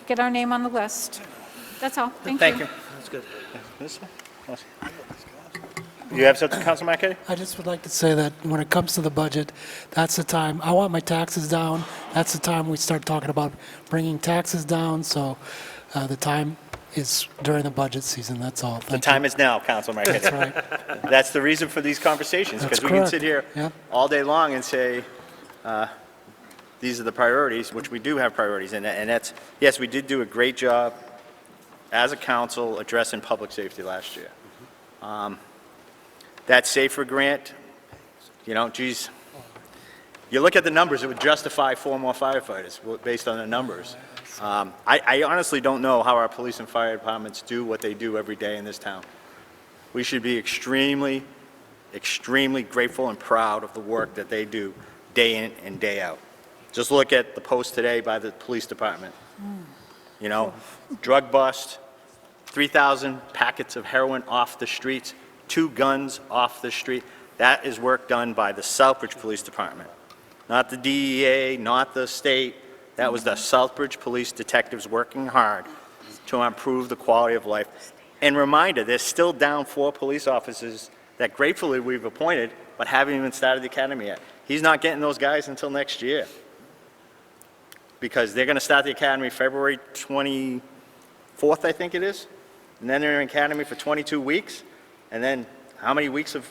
get our name on the list. That's all. Thank you. Thank you. That's good. You have something, Councilman Marquetti? I just would like to say that when it comes to the budget, that's the time, I want my taxes down. That's the time we start talking about bringing taxes down. So the time is during the budget season, that's all. The time is now, Councilman Marquetti. That's right. That's the reason for these conversations, because That's we can correct. sit here Yep. all day long and say, these are the priorities, which we do have priorities. And that's, yes, we did do a great job as a council addressing public safety last year. That SAFER grant, geez, you look at the numbers, it would justify 4 more firefighters based on the numbers. I honestly don't know how our police and fire departments do what they do every day in this town. We should be extremely, extremely grateful and proud of the work that they do day in and day out. Just look at the post today by the police department. You know, drug bust, 3,000 packets of heroin off the streets, 2 guns off the street. That is work done by the Southbridge Police Department. Not the DEA, not the state. That was the Southbridge Police detectives working hard to improve the quality of life. And reminder, they're still down 4 police officers that gratefully we've appointed, but haven't even started the academy yet. He's not getting those guys until next year, because they're going to start the academy February 24th, I think it is, and then they're in academy for 22 weeks, and then how many weeks of,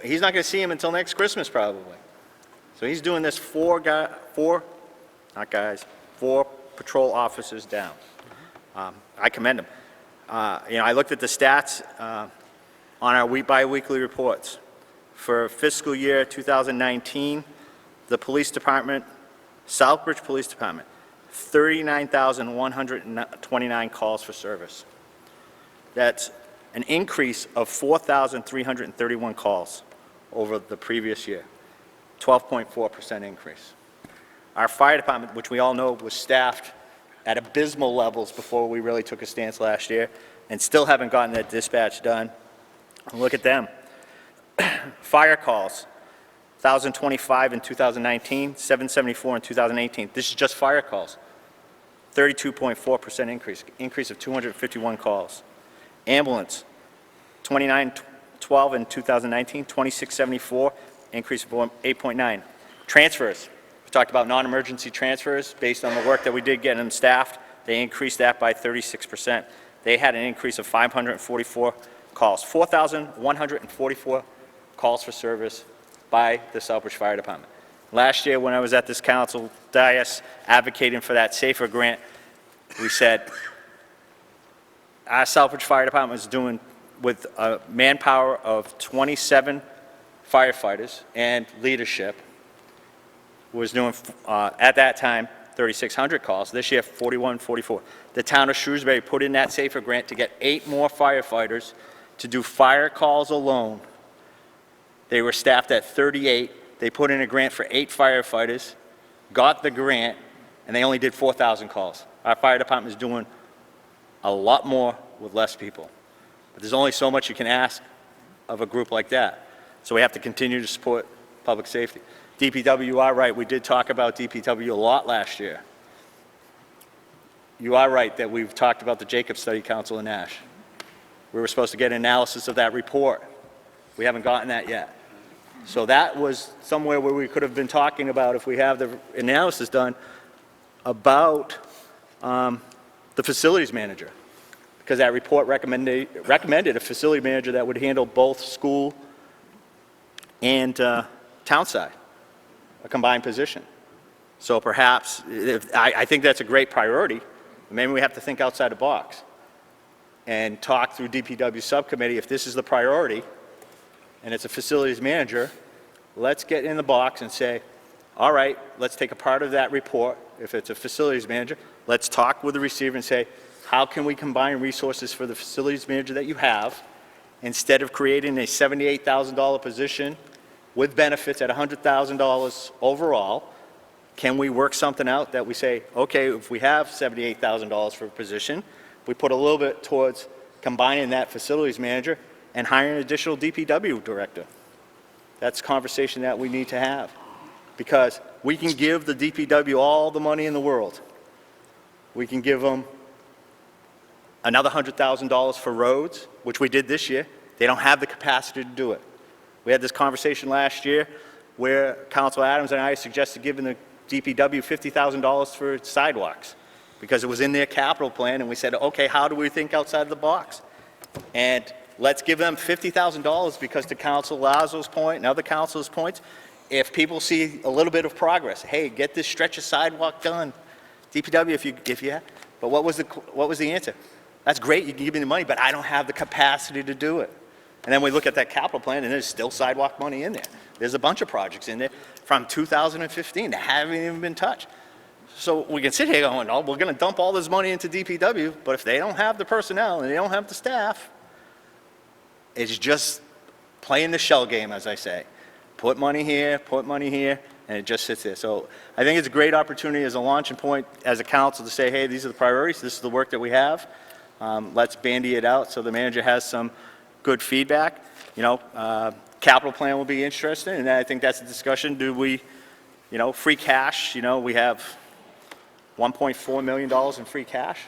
he's not going to see him until next Christmas probably. So he's doing this 4 patrol officers down. I commend him. You know, I looked at the stats on our bi-weekly reports. For fiscal year 2019, the police department, Southbridge Police Department, 39,129 calls for service. That's an increase of 4,331 calls over the previous year, 12.4% increase. Our fire department, which we all know was staffed at abysmal levels before we really took a stance last year, and still haven't gotten that dispatch done. Look at them. Fire calls, 1,025 in 2019, 774 in 2018. This is just fire calls. 32.4% increase of 251 calls. Ambulance, 2912 in 2019, 2674, increase of 8.9. Transfers, we talked about non-emergency transfers based on the work that we did getting them staffed. They increased that by 36%. They had an increase of 544 calls, 4,144 calls for service by the Southbridge Fire Department. Last year, when I was at this council dais advocating for that SAFER grant, we said our Southbridge Fire Department was doing, with a manpower of 27 firefighters and leadership, was doing, at that time, 3,600 calls. This year, 4144. The town of Shrewsbury put in that SAFER grant to get 8 more firefighters to do fire calls alone. They were staffed at 38. They put in a grant for 8 firefighters, got the grant, and they only did 4,000 calls. Our fire department is doing a lot more with less people. But there's only so much you can ask of a group like that. So we have to continue to support public safety. DPW, you are right. We did talk about DPW a lot last year. You are right that we've talked about the Jacob Study Council in Nash. We were supposed to get an analysis of that report. We haven't gotten that yet. So that was somewhere where we could have been talking about, if we have the analysis done, about the facilities manager. Because that report recommended a facility manager that would handle both school and townside, a combined position. So perhaps, I think that's a great priority. Maybe we have to think outside the box and talk through DPW subcommittee. If this is the priority and it's a facilities manager, let's get in the box and say, all right, let's take a part of that report. If it's a facilities manager, let's talk with the receiver and say, how can we combine resources for the facilities manager that you have, instead of creating a $78,000 position with benefits at $100,000 overall? Can we work something out that we say, okay, if we have $78,000 for a position, we put a little bit towards combining that facilities manager and hiring an additional DPW director? That's a conversation that we need to have, because we can give the DPW all the money in the world. We can give them another $100,000 for roads, which we did this year. They don't have the capacity to do it. We had this conversation last year where Councilor Adams and I suggested giving the DPW $50,000 for sidewalks, because it was in their capital plan, and we said, okay, how do we think outside the box? And let's give them $50,000, because to Councilor Lazo's point and other councilors' points, if people see a little bit of progress, hey, get this stretch of sidewalk done. DPW, if you have. But what was the answer? That's great, you can give me the money, but I don't have the capacity to do it. And then we look at that capital plan, and there's still sidewalk money in there. There's a bunch of projects in there from 2015 that haven't even been touched. So we can sit here going, oh, we're going to dump all this money into DPW, but if they don't have the personnel and they don't have the staff, it's just playing the shell game, as I say. Put money here, and it just sits there. So I think it's a great opportunity as a launching point as a council to say, hey, these are the priorities, this is the work that we have. Let's bandy it out so the manager has some good feedback. Capital plan will be interesting, and I think that's a discussion. Do we, free cash, we have $1.4 million in free cash.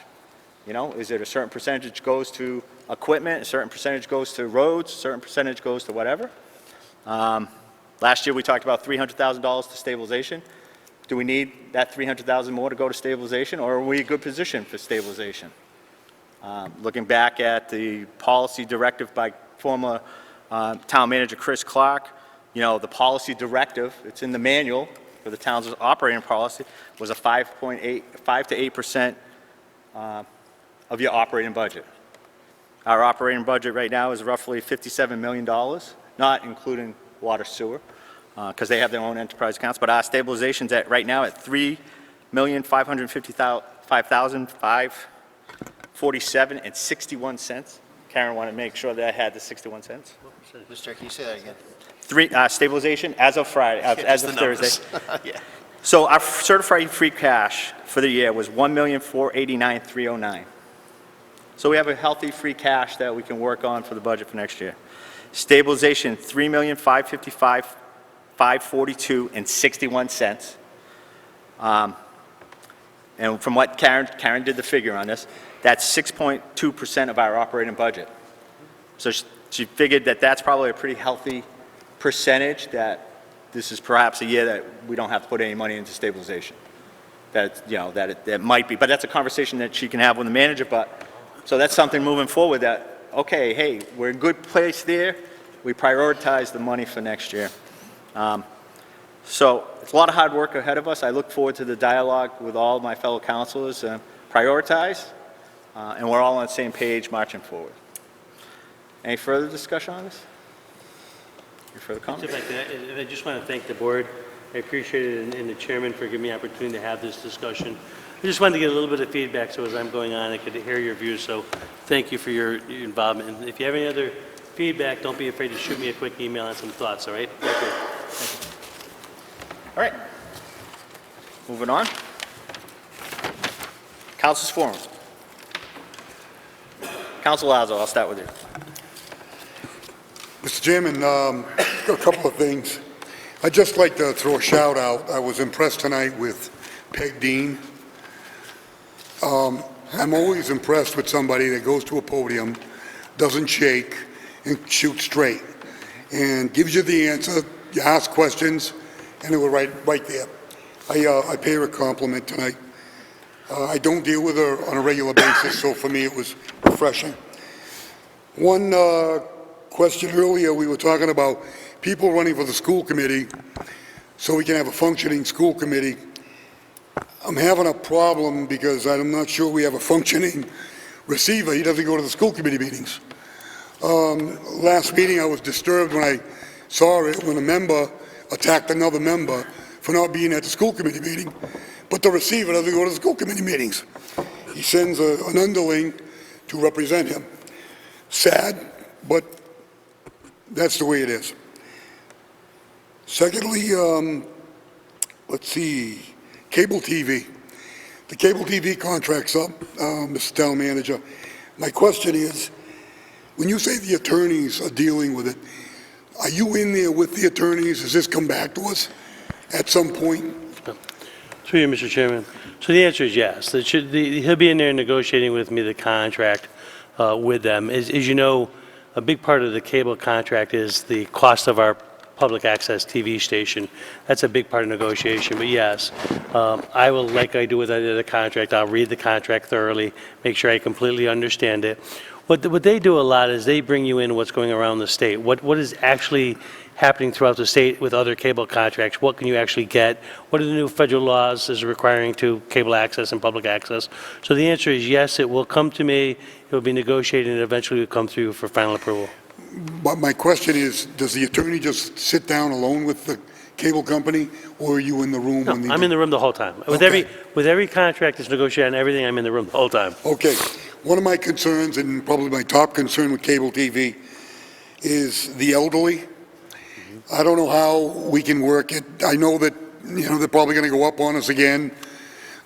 Is it a certain percentage goes to equipment, a certain percentage goes to roads, a certain percentage goes to whatever? Last year we talked about $300,000 to stabilization. Do we need that $300,000 more to go to stabilization, or are we in a good position for stabilization? Looking back at the policy directive by former town manager Chris Clark, the policy directive, it's in the manual for the town's operating policy, was a 5 to 8% of your operating budget. Our operating budget right now is roughly $57 million, not including water sewer, because they have their own enterprise accounts, but our stabilization's right now at $3,550,547.61. Karen wanted to make sure that I had the 61 cents. Mr. Chair, can you say that again? Stabilization as of Friday, as of Just the numbers. Thursday. Yeah. So our certified free cash for the year was $1,489,309. So we have a healthy free cash that we can work on for the budget for next year. Stabilization, $3,555,542.61. And from what Karen did the figure on this, that's 6.2% of our operating budget. So she figured that that's probably a pretty healthy percentage, that this is perhaps a year that we don't have to put any money into stabilization. That, it might be, but that's a conversation that she can have with the manager, so that's something moving forward that, okay, hey, we're in a good place there, we prioritize the money for next year. So it's a lot of hard work ahead of us. I look forward to the dialogue with all my fellow councilors, prioritize, and we're all on the same page marching forward. Any further discussion on this? Any further comments? I just want to thank the board. I appreciate it, and the chairman for giving me the opportunity to have this discussion. I just wanted to get a little bit of feedback, so as I'm going on, I could hear your views. So thank you for your involvement. And if you have any other feedback, don't be afraid to shoot me a quick email on some thoughts, all right? Thank you. All right. Moving on. Council's forum. Council Lazo, I'll start with you. Mr. Chairman, a couple of things. I'd just like to throw a shout out. I was impressed tonight with Peg Dean. I'm always impressed with somebody that goes to a podium, doesn't shake, and shoots straight, and gives you the answer. You ask questions, and it will right there. I pay her a compliment tonight. I don't deal with her on a regular basis, so for me it was refreshing. One question earlier, we were talking about people running for the school committee so we can have a functioning school committee. I'm having a problem because I'm not sure we have a functioning receiver. He doesn't go to the school committee meetings. Last meeting, I was disturbed when I saw it when a member attacked another member for not being at the school committee meeting, but the receiver doesn't go to the school committee meetings. He sends an underling to represent him. Sad, but that's the way it is. Secondly, let's see, cable TV. The cable TV contract's up, Mr. Town Manager. My question is, when you say the attorneys are dealing with it, are you in there with the attorneys? Does this come back to us at some point? Through you, Mr. Chairman. So the answer is yes. He'll be in there negotiating with me the contract with them. As you know, a big part of the cable contract is the cost of our public access TV station. That's a big part of negotiation, but yes, I will, like I do with any other contract, I'll read the contract thoroughly, make sure I completely understand it. What they do a lot is they bring you in what's going around the state. What is actually happening throughout the state with other cable contracts? What can you actually get? What are the new federal laws is requiring to cable access and public access? So the answer is yes, it will come to me, it will be negotiated, and eventually will come through for final approval. but my question is, does the attorney just sit down alone with the cable company, or are you in the room? No, when they I'm do- in the room the whole time. Okay. With every contract that's negotiated and everything, I'm in the room the whole time. Okay. One of my concerns, and probably my top concern with cable TV, is the elderly. I don't know how we can work it. I know that, they're probably going to go up on us again,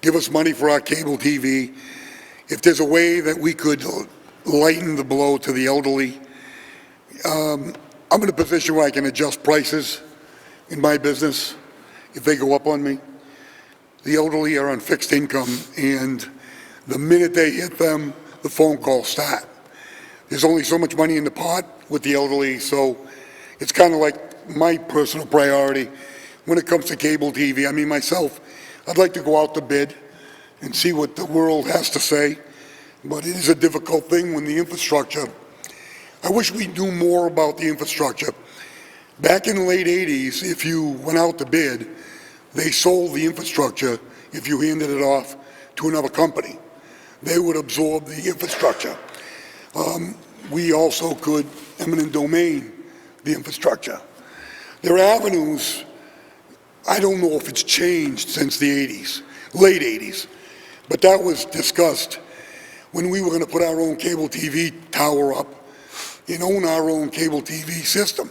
give us money for our cable TV. If there's a way that we could lighten the blow to the elderly, I'm in a position where I can adjust prices in my business if they go up on me. The elderly are on fixed income, and the minute they hit them, the phone calls start. There's only so much money in the pot with the elderly, so it's kind of like my personal priority when it comes to cable TV. I mean, myself, I'd like to go out to bid and see what the world has to say, but it is a difficult thing when the infrastructure, I wish we knew more about the infrastructure. Back in the late 80s, if you went out to bid, they sold the infrastructure if you handed it off to another company. They would absorb the infrastructure. We also could eminent domain the infrastructure. There are avenues, I don't know if it's changed since the 80s, late 80s, but that was discussed when we were going to put our own cable TV tower up and own our own cable TV system.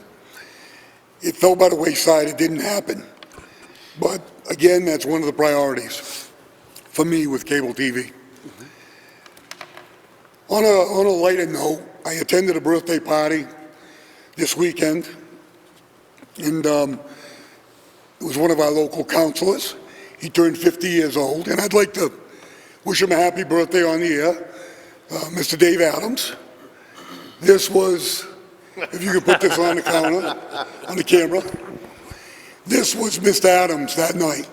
It fell by the wayside, it didn't happen. But again, that's one of the priorities for me with cable TV. On a lighter note, I attended a birthday party this weekend, and it was one of our local councilors. He turned 50 years old, and I'd like to wish him a happy birthday on the air, Mr. Dave Adams. This was, if you could put this on the counter, on the camera, this was Mr. Adams that night.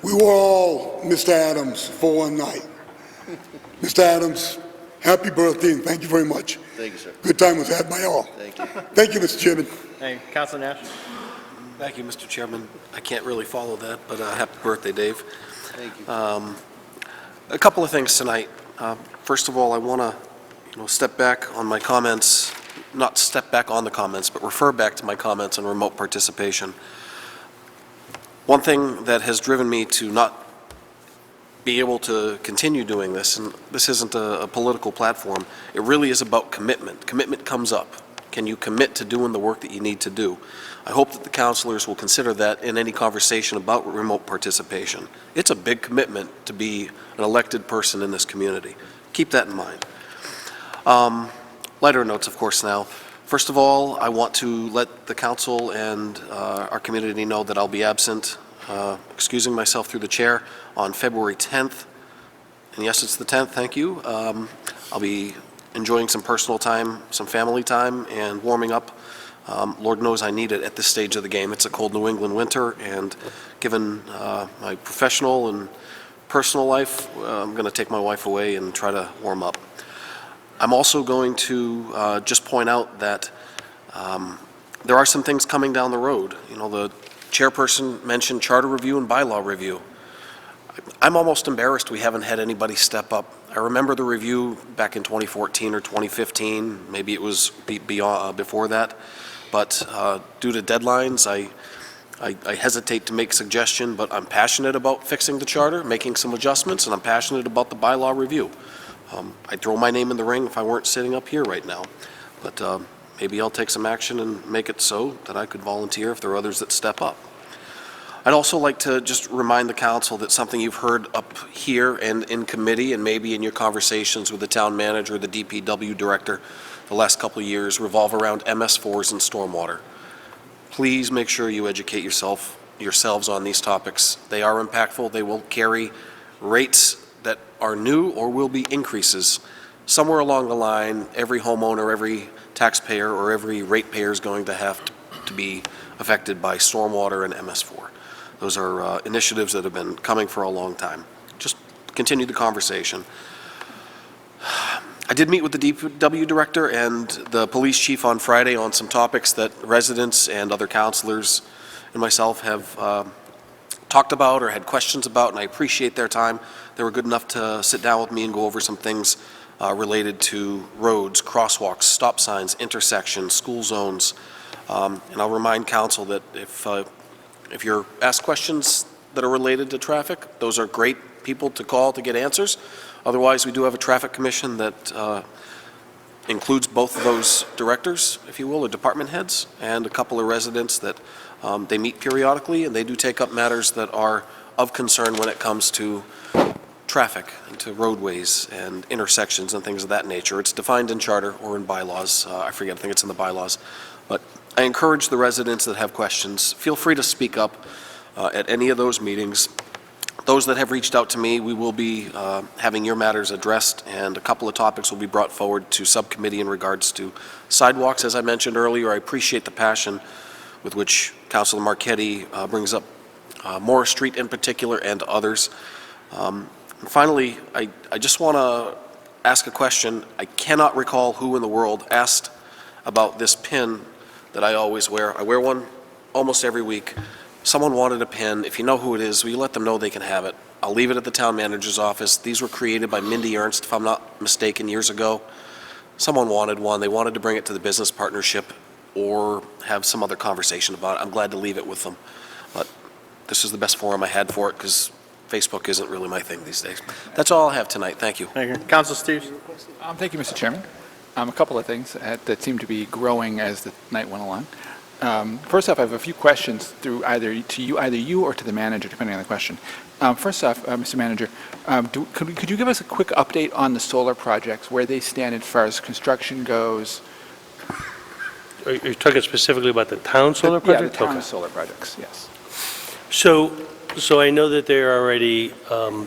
We were all Mr. Adams for one night. Mr. Adams, happy birthday, and thank you very much. Thank you, sir. Good time was had by all. Thank you. Thank you, Mr. Chairman. Hey, Councilor Nash? Thank you, Mr. Chairman. I can't really follow that, but happy birthday, Dave. Thank you. A couple of things tonight. First of all, I want to step back on my comments, not step back on the comments, but refer back to my comments on remote participation. One thing that has driven me to not be able to continue doing this, and this isn't a political platform, it really is about commitment. Commitment comes up. Can you commit to doing the work that you need to do? I hope that the councilors will consider that in any conversation about remote participation. It's a big commitment to be an elected person in this community. Keep that in mind. Lighter notes, of course, now. First of all, I want to let the council and our community know that I'll be absent, excusing myself through the chair, on February 10th. And yes, it's the 10th, thank you. I'll be enjoying some personal time, some family time, and warming up. Lord knows I need it at this stage of the game. It's a cold New England winter, and given my professional and personal life, I'm going to take my wife away and try to warm up. I'm also going to just point out that there are some things coming down the road. The chairperson mentioned charter review and bylaw review. I'm almost embarrassed we haven't had anybody step up. I remember the review back in 2014 or 2015, maybe it was before that, but due to deadlines, I hesitate to make suggestion, but I'm passionate about fixing the charter, making some adjustments, and I'm passionate about the bylaw review. I'd throw my name in the ring if I weren't sitting up here right now, but maybe I'll take some action and make it so that I could volunteer if there are others that step up. I'd also like to just remind the council that something you've heard up here and in committee and maybe in your conversations with the town manager, the DPW director, the last couple of years revolve around MS4s and stormwater. Please make sure you educate yourselves on these topics. They are impactful. They will carry rates that are new or will be increases. Somewhere along the line, every homeowner, every taxpayer, or every ratepayer is going to have to be affected by stormwater and MS4. Those are initiatives that have been coming for a long time. Just continue the conversation. I did meet with the DPW director and the police chief on Friday on some topics that residents and other councilors and myself have talked about or had questions about, and I appreciate their time. They were good enough to sit down with me and go over some things related to roads, crosswalks, stop signs, intersections, school zones. And I'll remind council that if you're asked questions that are related to traffic, those are great people to call to get answers. Otherwise, we do have a traffic commission that includes both of those directors, if you will, or department heads, and a couple of residents that they meet periodically, and they do take up matters that are of concern when it comes to traffic and to roadways and intersections and things of that nature. It's defined in charter or in bylaws. I forget, I think it's in the bylaws. But I encourage the residents that have questions, feel free to speak up at any of those meetings. Those that have reached out to me, we will be having your matters addressed, and a couple of topics will be brought forward to subcommittee in regards to sidewalks. As I mentioned earlier, I appreciate the passion with which Councilor Marquetti brings up Morris Street in particular and others. Finally, I just want to ask a question. I cannot recall who in the world asked about this pin that I always wear. I wear one almost every week. Someone wanted a pin. If you know who it is, will you let them know they can have it? I'll leave it at the town manager's office. These were created by Mindy Ernst, if I'm not mistaken, years ago. Someone wanted one. They wanted to bring it to the business partnership or have some other conversation about it. I'm glad to leave it with them. But this is the best forum I had for it because Facebook isn't really my thing these days. That's all I have tonight. Thank you. Thank you. Council Steves? Thank you, Mr. Chairman. A couple of things that seem to be growing as the night went along. First off, I have a few questions through either you or to the manager, depending on the question. First off, Mr. Manager, could you give us a quick update on the solar projects, where they stand as far as construction goes? Are you talking specifically about the town solar project? Yeah, the town Okay. solar projects, yes. So I know that they're already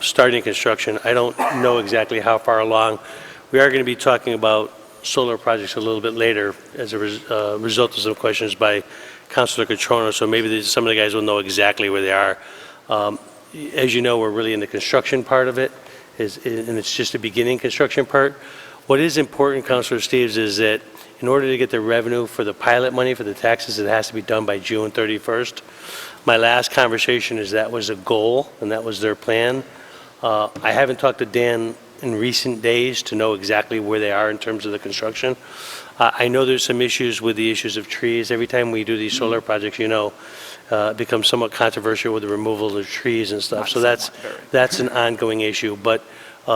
starting construction. I don't know exactly how far along. We are going to be talking about solar projects a little bit later as a result of some questions by Councilor Catrona, so maybe some of the guys will know exactly where they are. As you know, we're really in the construction part of it, and it's just the beginning construction part. What is important, Councilor Steves, is that in order to get the revenue for the pilot money for the taxes, it has to be done by June 31st. My last conversation is that was a goal, and that was their plan. I haven't talked to Dan in recent days to know exactly where they are in terms of the construction. I know there's some issues with the issues of trees. Every time we do these solar projects, you know, it becomes somewhat controversial with the removal of trees and stuff. So that's an ongoing issue. But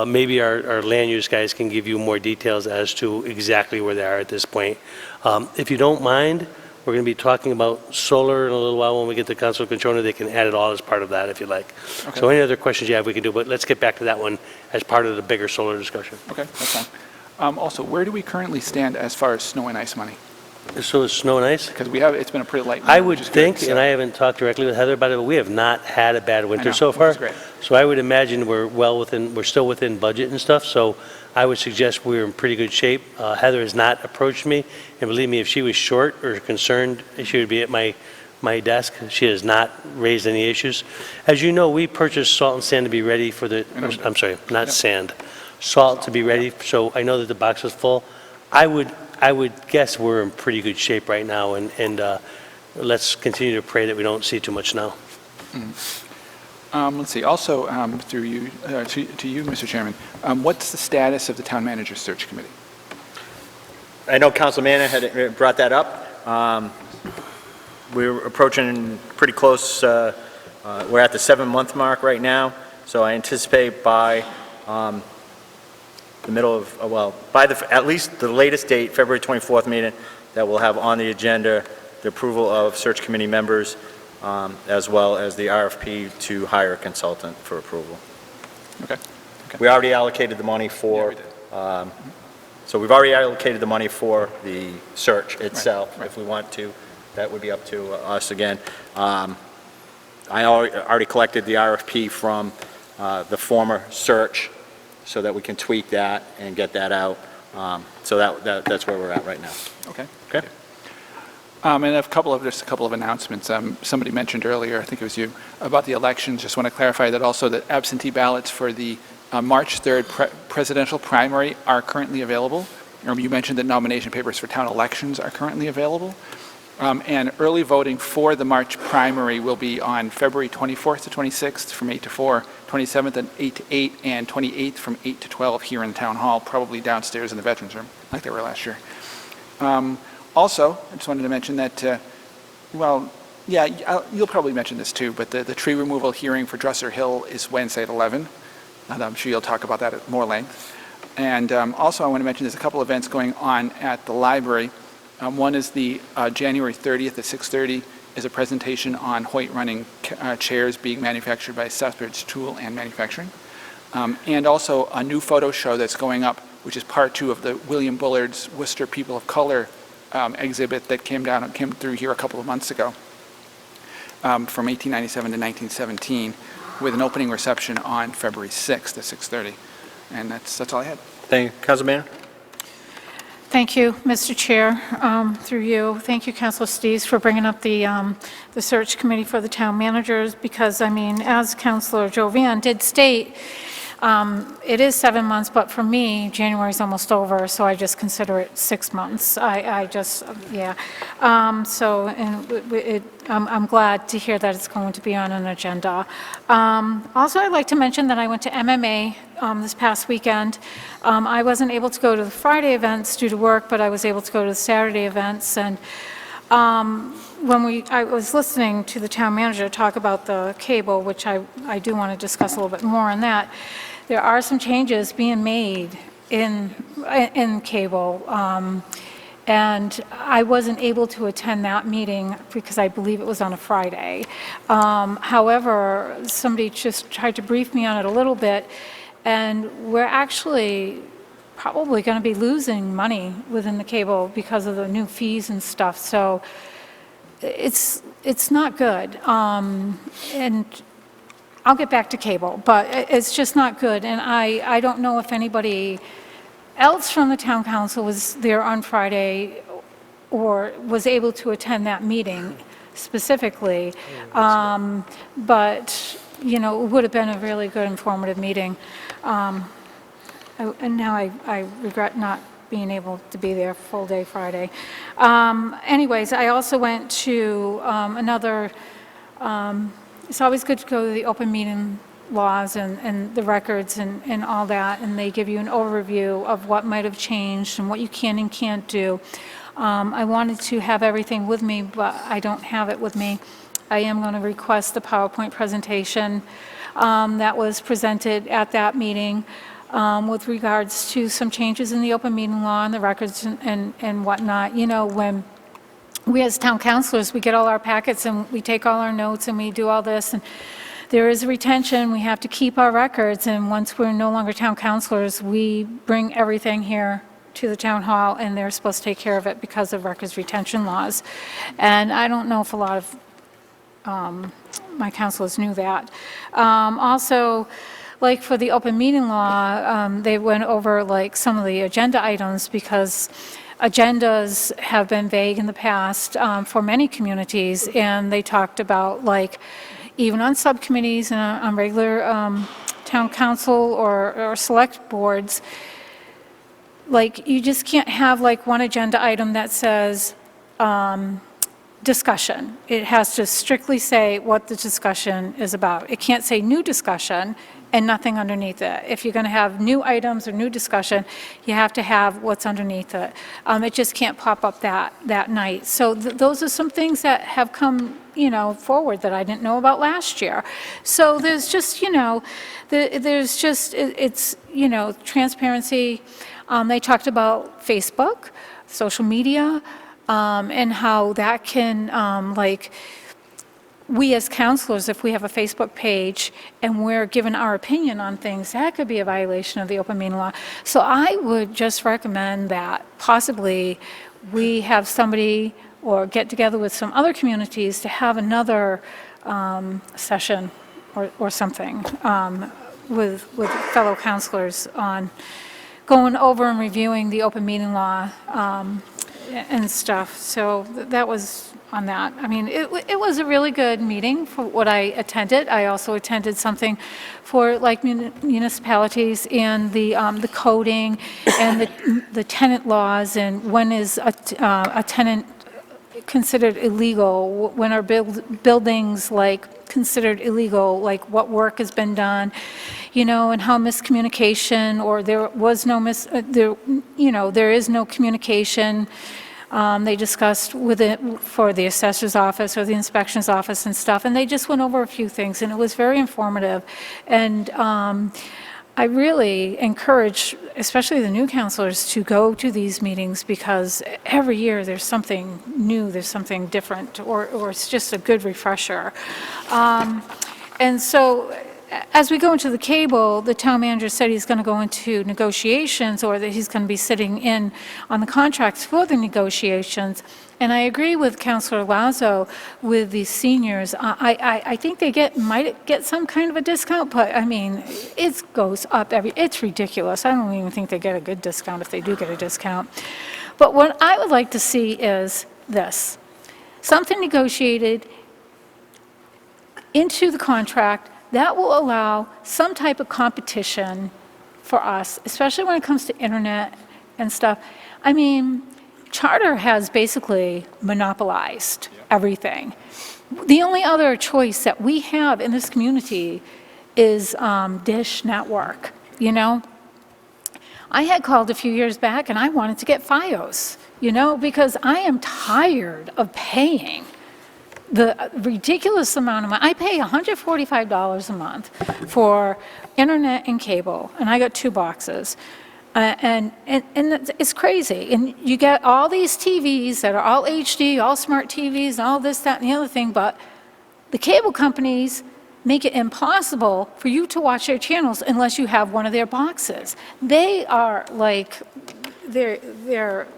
maybe our land use guys can give you more details as to exactly where they are at this point. If you don't mind, we're going to be talking about solar in a little while when we get to Council Controller. They can add it all as part of that if you like. Okay. So any other questions you have, we can do, but let's get back to that one as part of the bigger solar discussion. Okay, that's fine. Also, where do we currently stand as far as snow and ice money? So it's snow and ice? Because it's been a pretty light winter. I would which is think, good, and I haven't talked directly with Heather about it, but we have not had a bad winter know, so which far. is great. So I would imagine we're still within budget and stuff, so I would suggest we're in pretty good shape. Heather has not approached me, and believe me, if she was short or concerned, she would be at my desk. She has not raised any issues. As you know, we purchased salt and sand to be ready for I'm sorry, not sand, salt to be ready, so I know that the box is full. I would guess we're in pretty good shape right now, and let's continue to pray that we don't see too much snow. Let's see, also through you, to you, Mr. Chairman, what's the status of the town manager search committee? I know Council Manna had brought that up. We're approaching pretty close. We're at the 7-month mark right now, so I anticipate by the middle of, by at least the latest date, February 24th meeting, that we'll have on the agenda the approval of search committee members, as well as the RFP to hire a consultant for approval. Okay. We already allocated the money for, so we've already allocated the money for the search itself. If we want to, that would be up to us again. I already collected the RFP from the former search so that we can tweak that and get that out. So that's where we're at right now. Okay. Okay. And just a couple of announcements. Somebody mentioned earlier, I think it was you, about the elections. Just want to clarify that also that absentee ballots for the March 3rd presidential primary are currently available. You mentioned that nomination papers for town elections are currently available. And early voting for the March primary will be on February 24th to 26th from 8 to 4, 27th at 8 to 8, and 28th from 8 to 12 here in Town Hall, probably downstairs in the Veterans Room, like they were last year. Also, I just wanted to mention that, you'll probably mention this too, but the tree removal hearing for Dresser Hill is Wednesday at 11, and I'm sure you'll talk about that at more length. And also, I want to mention there's a couple events going on at the library. One is the January 30th at 6:30 is a presentation on Hoyt running chairs being manufactured by Southbridge Tool and Manufacturing. And also a new photo show that's going up, which is part 2 of the William Bullard's Worcester People of Color exhibit that came through here a couple of months ago from 1897 to 1917 with an opening reception on February 6th at 6:30. And that's all I had. Thank you. Council Manna? Thank you, Mr. Chair, through you. Thank you, Councilor Steves, for bringing up the search committee for the town managers, because, I mean, as Councilor Jovan did state, it is 7 months, but for me, January is almost over, so I just consider it 6 months. I'm glad to hear that it's going to be on an agenda. Also, I'd like to mention that I went to MMA this past weekend. I wasn't able to go to the Friday events due to work, but I was able to go to the Saturday events. And I was listening to the town manager talk about the cable, which I do want to discuss a little bit more on that. There are some changes being made in cable, and I wasn't able to attend that meeting because I believe it was on a Friday. However, somebody just tried to brief me on it a little bit, and we're actually probably going to be losing money within the cable because of the new fees and stuff. So it's not good. And I'll get back to cable, but it's just not good. And I don't know if anybody else from the town council was there on Friday or was able to attend that meeting specifically. But, you know, it would have been a really good informative meeting. And now I regret not being able to be there full day Friday. Anyways, I also went to it's always good to go to the open meeting laws and the records and all that, and they give you an overview of what might have changed and what you can and can't do. I wanted to have everything with me, but I don't have it with me. I am going to request the PowerPoint presentation that was presented at that meeting with regards to some changes in the open meeting law and the records and whatnot. You know, when we as town councilors, we get all our packets and we take all our notes and we do all this, and there is a retention. We have to keep our records, and once we're no longer town councilors, we bring everything here to the town hall, and they're supposed to take care of it because of records retention laws. And I don't know if a lot of my councilors knew that. Also, like for the open meeting law, they went over like some of the agenda items, because agendas have been vague in the past for many communities, and they talked about, like, even on subcommittees and on regular town council or select boards, like, you just can't have like one agenda item that says discussion. It has to strictly say what the discussion is about. It can't say new discussion and nothing underneath it. If you're going to have new items or new discussion, you have to have what's underneath it. It just can't pop up that night. So those are some things that have come, you know, forward that I didn't know about last year. So there's just, you know, it's, you know, transparency. They talked about Facebook, social media, and how that can, like, we as counselors, if we have a Facebook page and we're given our opinion on things, that could be a violation of the open meeting law. So I would just recommend that possibly we have somebody or get together with some other communities to have another session or something with fellow counselors on going over and reviewing the open meeting law and stuff. So that was on that. I mean, it was a really good meeting for what I attended. I also attended something for like municipalities and the coding and the tenant laws, and when is a tenant considered illegal, when are buildings like considered illegal, like what work has been done, you know, and how miscommunication, or there was no there is no communication. They discussed with it for the assessor's office or the inspection's office and stuff, and they just went over a few things, and it was very informative. And I really encourage, especially the new counselors, to go to these meetings, because every year there's something new, there's something different, or it's just a good refresher. And so as we go into the cable, the town manager said he's going to go into negotiations, or that he's going to be sitting in on the contracts for the negotiations. And I agree with Councilor Lazo with the seniors. I think they might get some kind of a discount, but I mean, it goes up it's ridiculous. I don't even think they get a good discount if they do get a discount. But what I would like to see is this: something negotiated into the contract that will allow some type of competition for us, especially when it comes to internet and stuff. I mean, Charter has basically monopolized everything. The only other choice that we have in this community is Dish Network, you know? I had called a few years back and I wanted to get Fios, you know, because I am tired of paying the ridiculous amount of money. I pay $145 a month for internet and cable, and I got 2 boxes. And it's crazy. And you get all these TVs that are all HD, all smart TVs, and all this, that, and the other thing, but the cable companies make it impossible for you to watch their channels unless you have one of their boxes. They are like, they're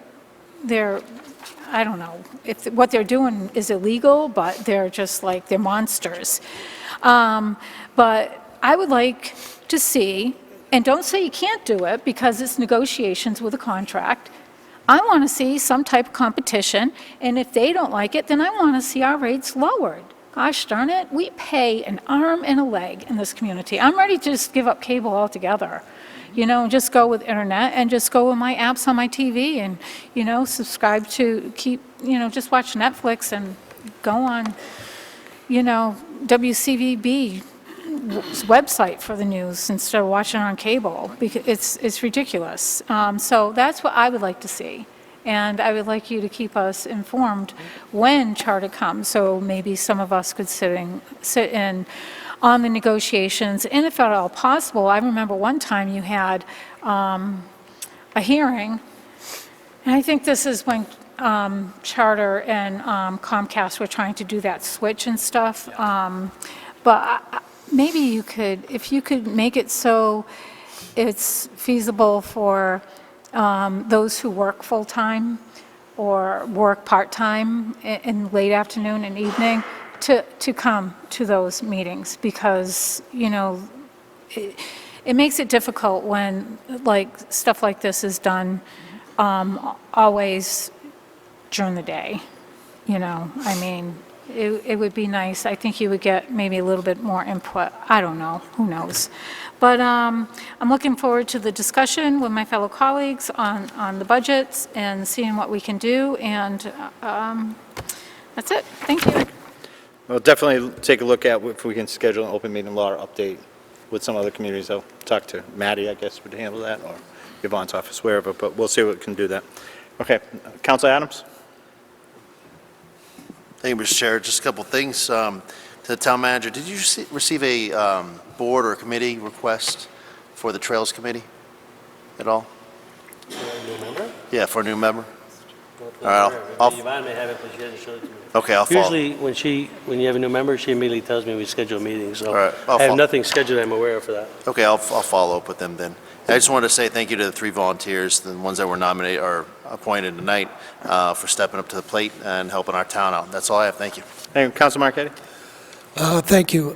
I don't know if what they're doing is illegal, but they're just like, they're monsters. But I would like to see, and don't say you can't do it because it's negotiations with a contract. I want to see some type of competition, and if they don't like it, then I want to see our rates lowered. Gosh darn it, we pay an arm and a leg in this community. I'm ready to just give up cable altogether. You know, and just go with internet and just go with my apps on my TV and, you know, subscribe to just watch Netflix and go on, you know, WCVB website for the news instead of watching on cable, because it's ridiculous. So that's what I would like to see. And I would like you to keep us informed when Charter comes, so maybe some of us could sit in on the negotiations, and if at all possible. I remember one time you had a hearing, and I think this is when Charter and Comcast were trying to do that switch and stuff. But maybe you could, if you could make it so it's feasible for those who work full-time or work part-time in late afternoon and evening, to come to those meetings, because, you know, it makes it difficult when, like, stuff like this is done always during the day, you know? I mean, it would be nice. I think you would get maybe a little bit more input. I don't know. Who knows? But I'm looking forward to the discussion with my fellow colleagues on the budgets and seeing what we can do, and that's it. Thank you. We'll definitely take a look at if we can schedule an open meeting law update with some other communities. I'll talk to Maddie, I guess, would handle that, or Yvonne's office, wherever, but we'll see what we can do that. Okay, Councilor Adams? Thank you, Mr. Chair. Just a couple of things. To the town manager, did you receive a board or committee request for the Trails Committee at all? New member? Yeah, for a new member? All right, Yvonne may have it, but she hasn't showed it to me. Okay, I'll follow. Usually, when you have a new member, she immediately tells me we schedule meetings, so All right, I'll I have follow. nothing scheduled I'm aware of for that. Okay, I'll follow up with them then. I just wanted to say thank you to the 3 volunteers, the ones that were nominated or appointed tonight, for stepping up to the plate and helping our town out. That's all I have. Thank you. Thank you. Councilor Marquetti? Thank you.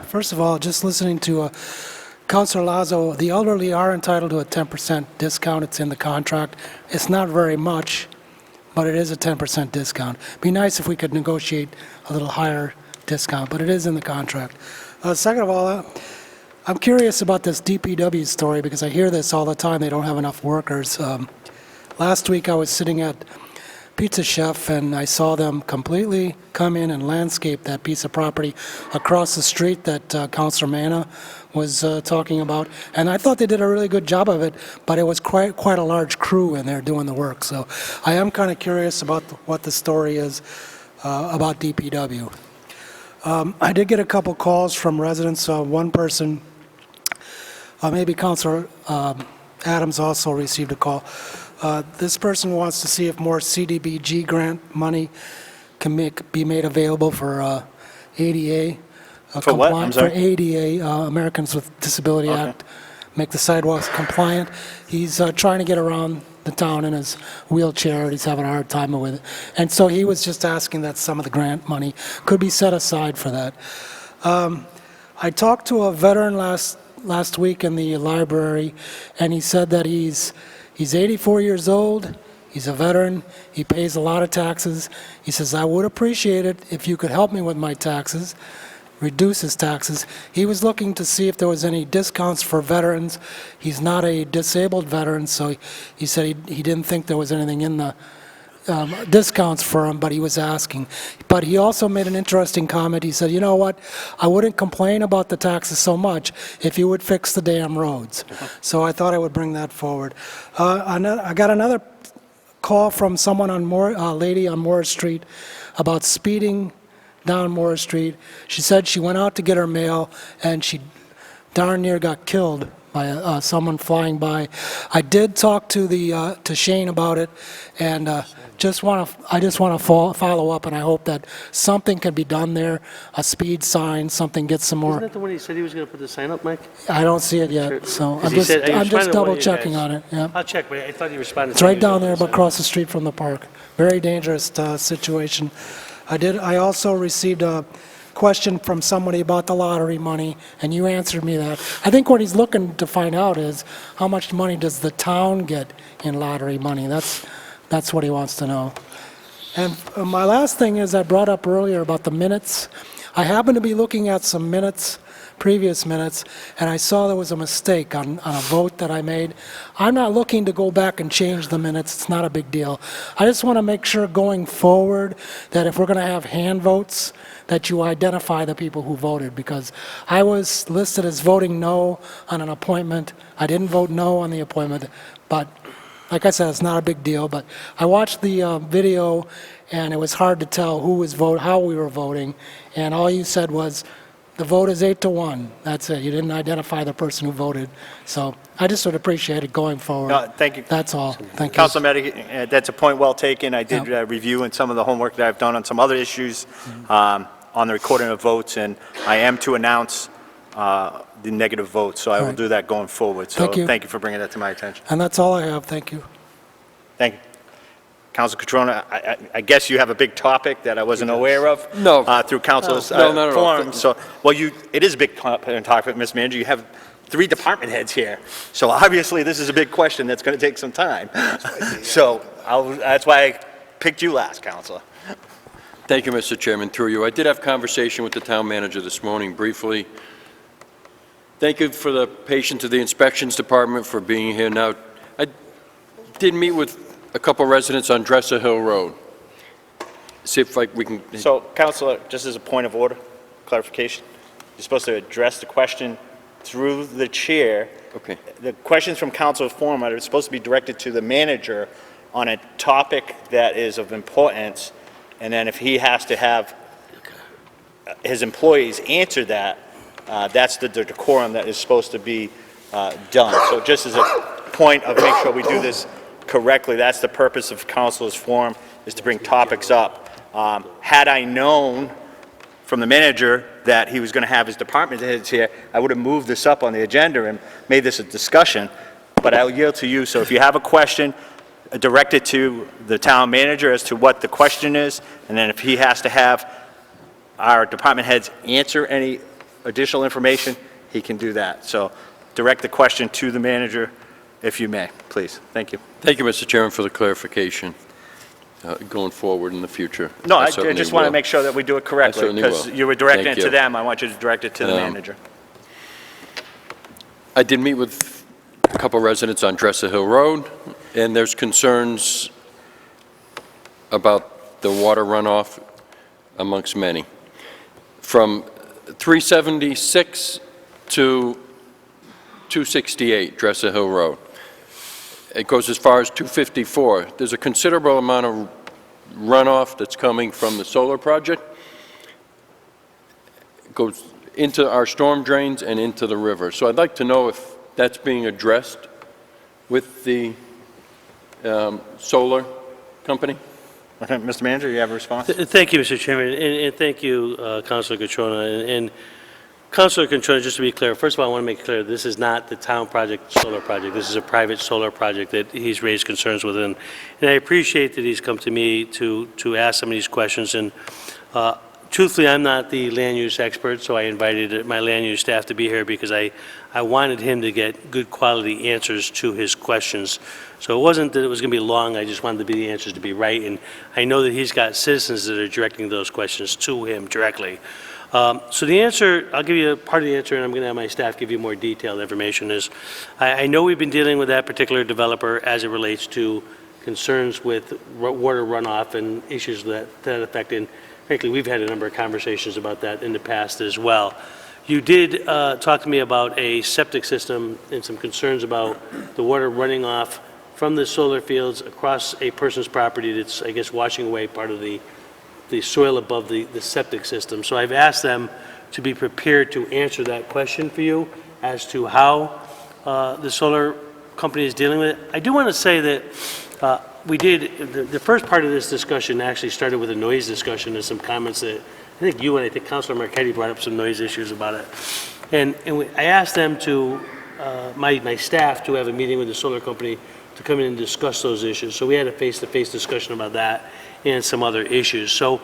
First of all, just listening to Councilor Lazo, the elderly are entitled to a 10% discount. It's in the contract. It's not very much, but it is a 10% discount. Be nice if we could negotiate a little higher discount, but it is in the contract. Second of all, I'm curious about this DPW story, because I hear this all the time. They don't have enough workers. Last week, I was sitting at pizza chef, and I saw them completely come in and landscape that piece of property across the street that Councilor Manna was talking about. And I thought they did a really good job of it, but it was quite a large crew in there doing the work. So I am kind of curious about what the story is about DPW. I did get a couple calls from residents. One person, maybe Councilor Adams also received a call. This person wants to see if more CDBG grant money can be made available for ADA. For what? I'm sorry? For ADA, Americans with Disability Act, make the sidewalks compliant. He's trying to get around the town in his wheelchair, and he's having a hard time with it. And so he was just asking that some of the grant money could be set aside for that. I talked to a veteran last week in the library, and he said that he's 84 years old, he's a veteran, he pays a lot of taxes. He says, I would appreciate it if you could help me with my taxes, reduce his taxes. He was looking to see if there was any discounts for veterans. He's not a disabled veteran, so he said he didn't think there was anything in the discounts for him, but he was asking. But he also made an interesting comment. He said, you know what, I wouldn't complain about the taxes so much if you would fix the damn roads. So I thought I would bring that forward. I got another call from someone on lady on Morris Street about speeding down Morris Street. She said she went out to get her mail and she darn near got killed by someone flying by. I did talk to Shane about it, and I just want to follow up, and I hope that something can be done there, a speed sign, something, get some more. Isn't that the one he said he was going to put the sign up, Mike? I don't see it yet, so I'm He said- he just responded to one of double you checking guys. on it, yeah. I'll check, but I thought he responded. It's right down there, but across the street from the park. Very dangerous situation. I also received a question from somebody about the lottery money, and you answered me that. I think what he's looking to find out is how much money does the town get in lottery money? That's what he wants to know. And my last thing is I brought up earlier about the minutes. I happened to be looking at some minutes, previous minutes, and I saw there was a mistake on a vote that I made. I'm not looking to go back and change the minutes. It's not a big deal. I just want to make sure going forward that if we're going to have hand votes, that you identify the people who voted, because I was listed as voting no on an appointment. I didn't vote no on the appointment, but like I said, it's not a big deal. But I watched the video, and it was hard to tell how we were voting, and all you said was, the vote is 8-1. That's it. You didn't identify the person who voted. So I just would appreciate it going forward. No, thank you. That's all. Thank you. Councilor Meddy, that's a point well taken. I did review and some of the homework that I've done on some other issues on the recording of votes, and I am to announce the negative votes, so I will do that going forward. So Thank you for bringing that to my attention. And that's all I have. Thank you. Thank you. Councilor Catrona, I guess you have a big topic that I wasn't aware of? No. Through council's No, not at all. forum. So, it is a big topic, Ms. Manager. You have 3 department heads here. So obviously, this is a big question that's going to take some time. So that's why I picked you last, Councilor. Thank you, Mr. Chairman. Through you, I did have conversation with the town manager this morning briefly. Thank you for the patience of the inspections department for being here. Now, I did meet with a couple residents on Dresser Hill Road. See if we can... So, Councilor, just as a point of order, clarification, you're supposed to address the question through the chair. Okay. The questions from council forum are supposed to be directed to the manager on a topic that is of importance, and then if he has to have his employees answer that, that's the decorum that is supposed to be done. So just as a point of make sure we do this correctly, that's the purpose of council's forum, is to bring topics up. Had I known from the manager that he was going to have his department heads here, I would have moved this up on the agenda and made this a discussion, but I'll yield to you. So if you have a question, direct it to the town manager as to what the question is, and then if he has to have our department heads answer any additional information, he can do that. So direct the question to the manager, if you may, please. Thank you. Thank you, Mr. Chairman, for the clarification going forward in the future. No, I certainly just want to will. make sure that we do it correctly, certainly because will. you were directing Thank it to you. them. I want you to direct it to the manager. I did meet with a couple residents on Dresser Hill Road, and there's concerns about the water runoff amongst many. From 376 to 268 Dresser Hill Road. It goes as far as 254. There's a considerable amount of runoff that's coming from the solar project. It goes into our storm drains and into the river. So I'd like to know if that's being addressed with the solar company. Okay, Mr. Manager, you have a response? Thank you, Mr. Chairman, and thank you, Councilor Catrona. And Councilor Catrona, just to be clear, first of all, I want to make it clear, this is not the town project, solar project. This is a private solar project that he's raised concerns with. And I appreciate that he's come to me to ask some of these questions. And truthfully, I'm not the land use expert, so I invited my land use staff to be here because I wanted him to get good quality answers to his questions. So it wasn't that it was going to be long, I just wanted the answers to be right. And I know that he's got citizens that are directing those questions to him directly. So the answer, I'll give you a part of the answer, and I'm going to have my staff give you more detailed information, is I know we've been dealing with that particular developer as it relates to concerns with water runoff and issues that affect, and frankly, we've had a number of conversations about that in the past as well. You did talk to me about a septic system and some concerns about the water running off from the solar fields across a person's property that's, I guess, washing away part of the soil above the septic system. So I've asked them to be prepared to answer that question for you as to how the solar company is dealing with it. I do want to say that we did, the first part of this discussion actually started with a noise discussion and some comments that I think you and I think Councilor Marchetti brought up some noise issues about it. And I asked them to, my staff to have a meeting with the solar company to come in and discuss those issues. So we had a face-to-face discussion about that and some other issues. So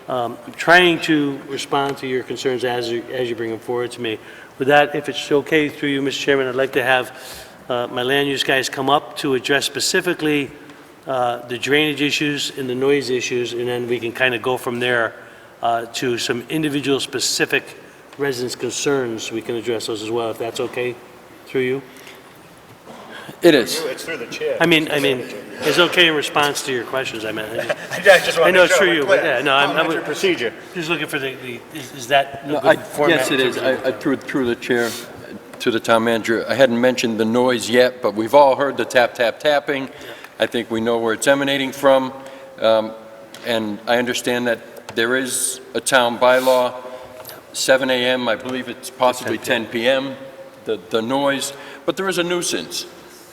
I'm trying to respond to your concerns as you bring them forward to me. With that, if it's okay through you, Mr. Chairman, I'd like to have my land use guys come up to address specifically the drainage issues and the noise issues, and then we can kind of go from there to some individual specific residents' concerns. We can address those as well, if that's okay through you. It is. It's through the chair. I mean, it's okay in response to your questions. I meant. I know it's through you, but yeah, no, I'm procedure. just looking for is that a No, good format? yes, it is. Through the chair to the town manager, I hadn't mentioned the noise yet, but we've all heard the tap, tap, tapping. I think we know where it's emanating from, and I understand that there is a town bylaw, 7 a.m., I believe it's possibly 10 p.m., the noise, but there is a nuisance.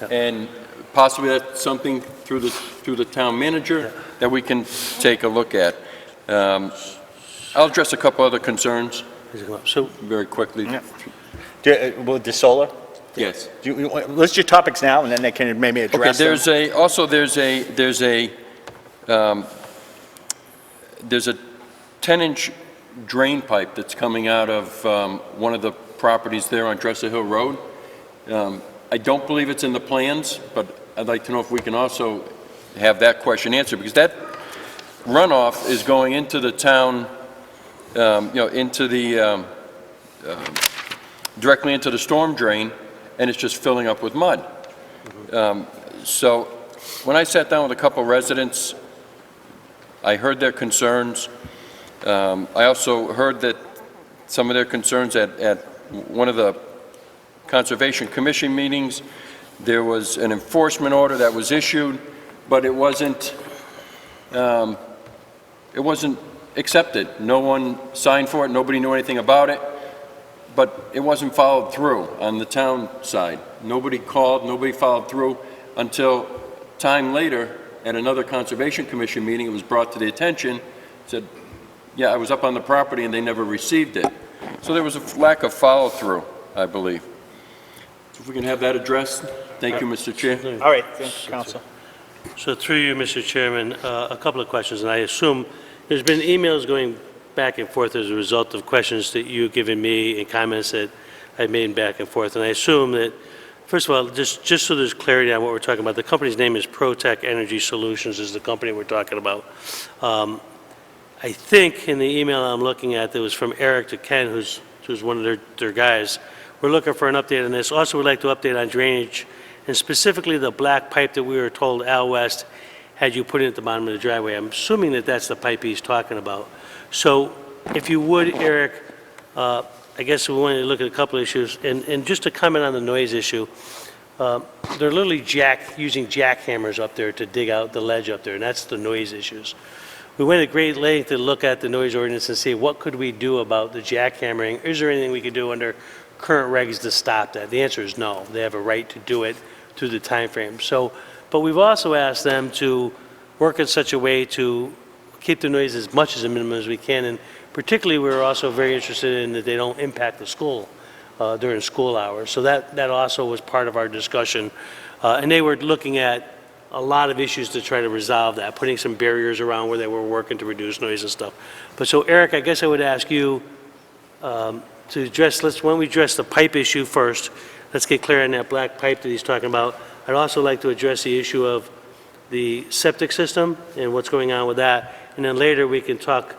And possibly that's something through the town manager that we can take a look at. I'll address a couple other concerns So very quickly. With the solar? Yes. List your topics now, and then they can maybe address them. There's a 10-inch drain pipe that's coming out of one of the properties there on Dresser Hill Road. I don't believe it's in the plans, but I'd like to know if we can also have that question answered, because that runoff is going into the town, into the, directly into the storm drain, and it's just filling up with mud. So when I sat down with a couple residents, I heard their concerns. I also heard that some of their concerns at one of the Conservation Commission meetings. There was an enforcement order that was issued, but it wasn't accepted. No one signed for it, nobody knew anything about it, but it wasn't followed through on the town side. Nobody called, nobody followed through until time later at another Conservation Commission meeting, it was brought to the attention, said, yeah, I was up on the property and they never received it. So there was a lack of follow-through, I believe. So if we can have that addressed. Thank you, Mr. Chair. All right, thank you, Council. So through you, Mr. Chairman, a couple of questions, and I assume there's been emails going back and forth as a result of questions that you've given me and comments that I've made back and forth, and I assume that, first of all, just so there's clarity on what we're talking about, the company's name is ProTech Energy Solutions is the company we're talking about. I think in the email I'm looking at that was from Eric to Ken, who's one of their guys, we're looking for an update on this. Also, we'd like to update on drainage, and specifically the black pipe that we were told Al West had you put it at the bottom of the driveway. I'm assuming that that's the pipe he's talking about. So if you would, Eric, I guess we wanted to look at a couple of issues, and just to comment on the noise issue, they're literally using jackhammers up there to dig out the ledge up there, and that's the noise issues. We went at great length to look at the noise ordinance and see what could we do about the jackhammering. Is there anything we could do under current regs to stop that? The answer is no. They have a right to do it through the time frame. So, but we've also asked them to work in such a way to keep the noise as much as a minimum as we can, and particularly we're also very interested in that they don't impact the school during school hours. So that also was part of our discussion. And they were looking at a lot of issues to try to resolve that, putting some barriers around where they were working to reduce noise and stuff. But so Eric, I guess I would ask you to address, why don't we address the pipe issue first? Let's get clear on that black pipe that he's talking about. I'd also like to address the issue of the septic system and what's going on with that. And then later we can talk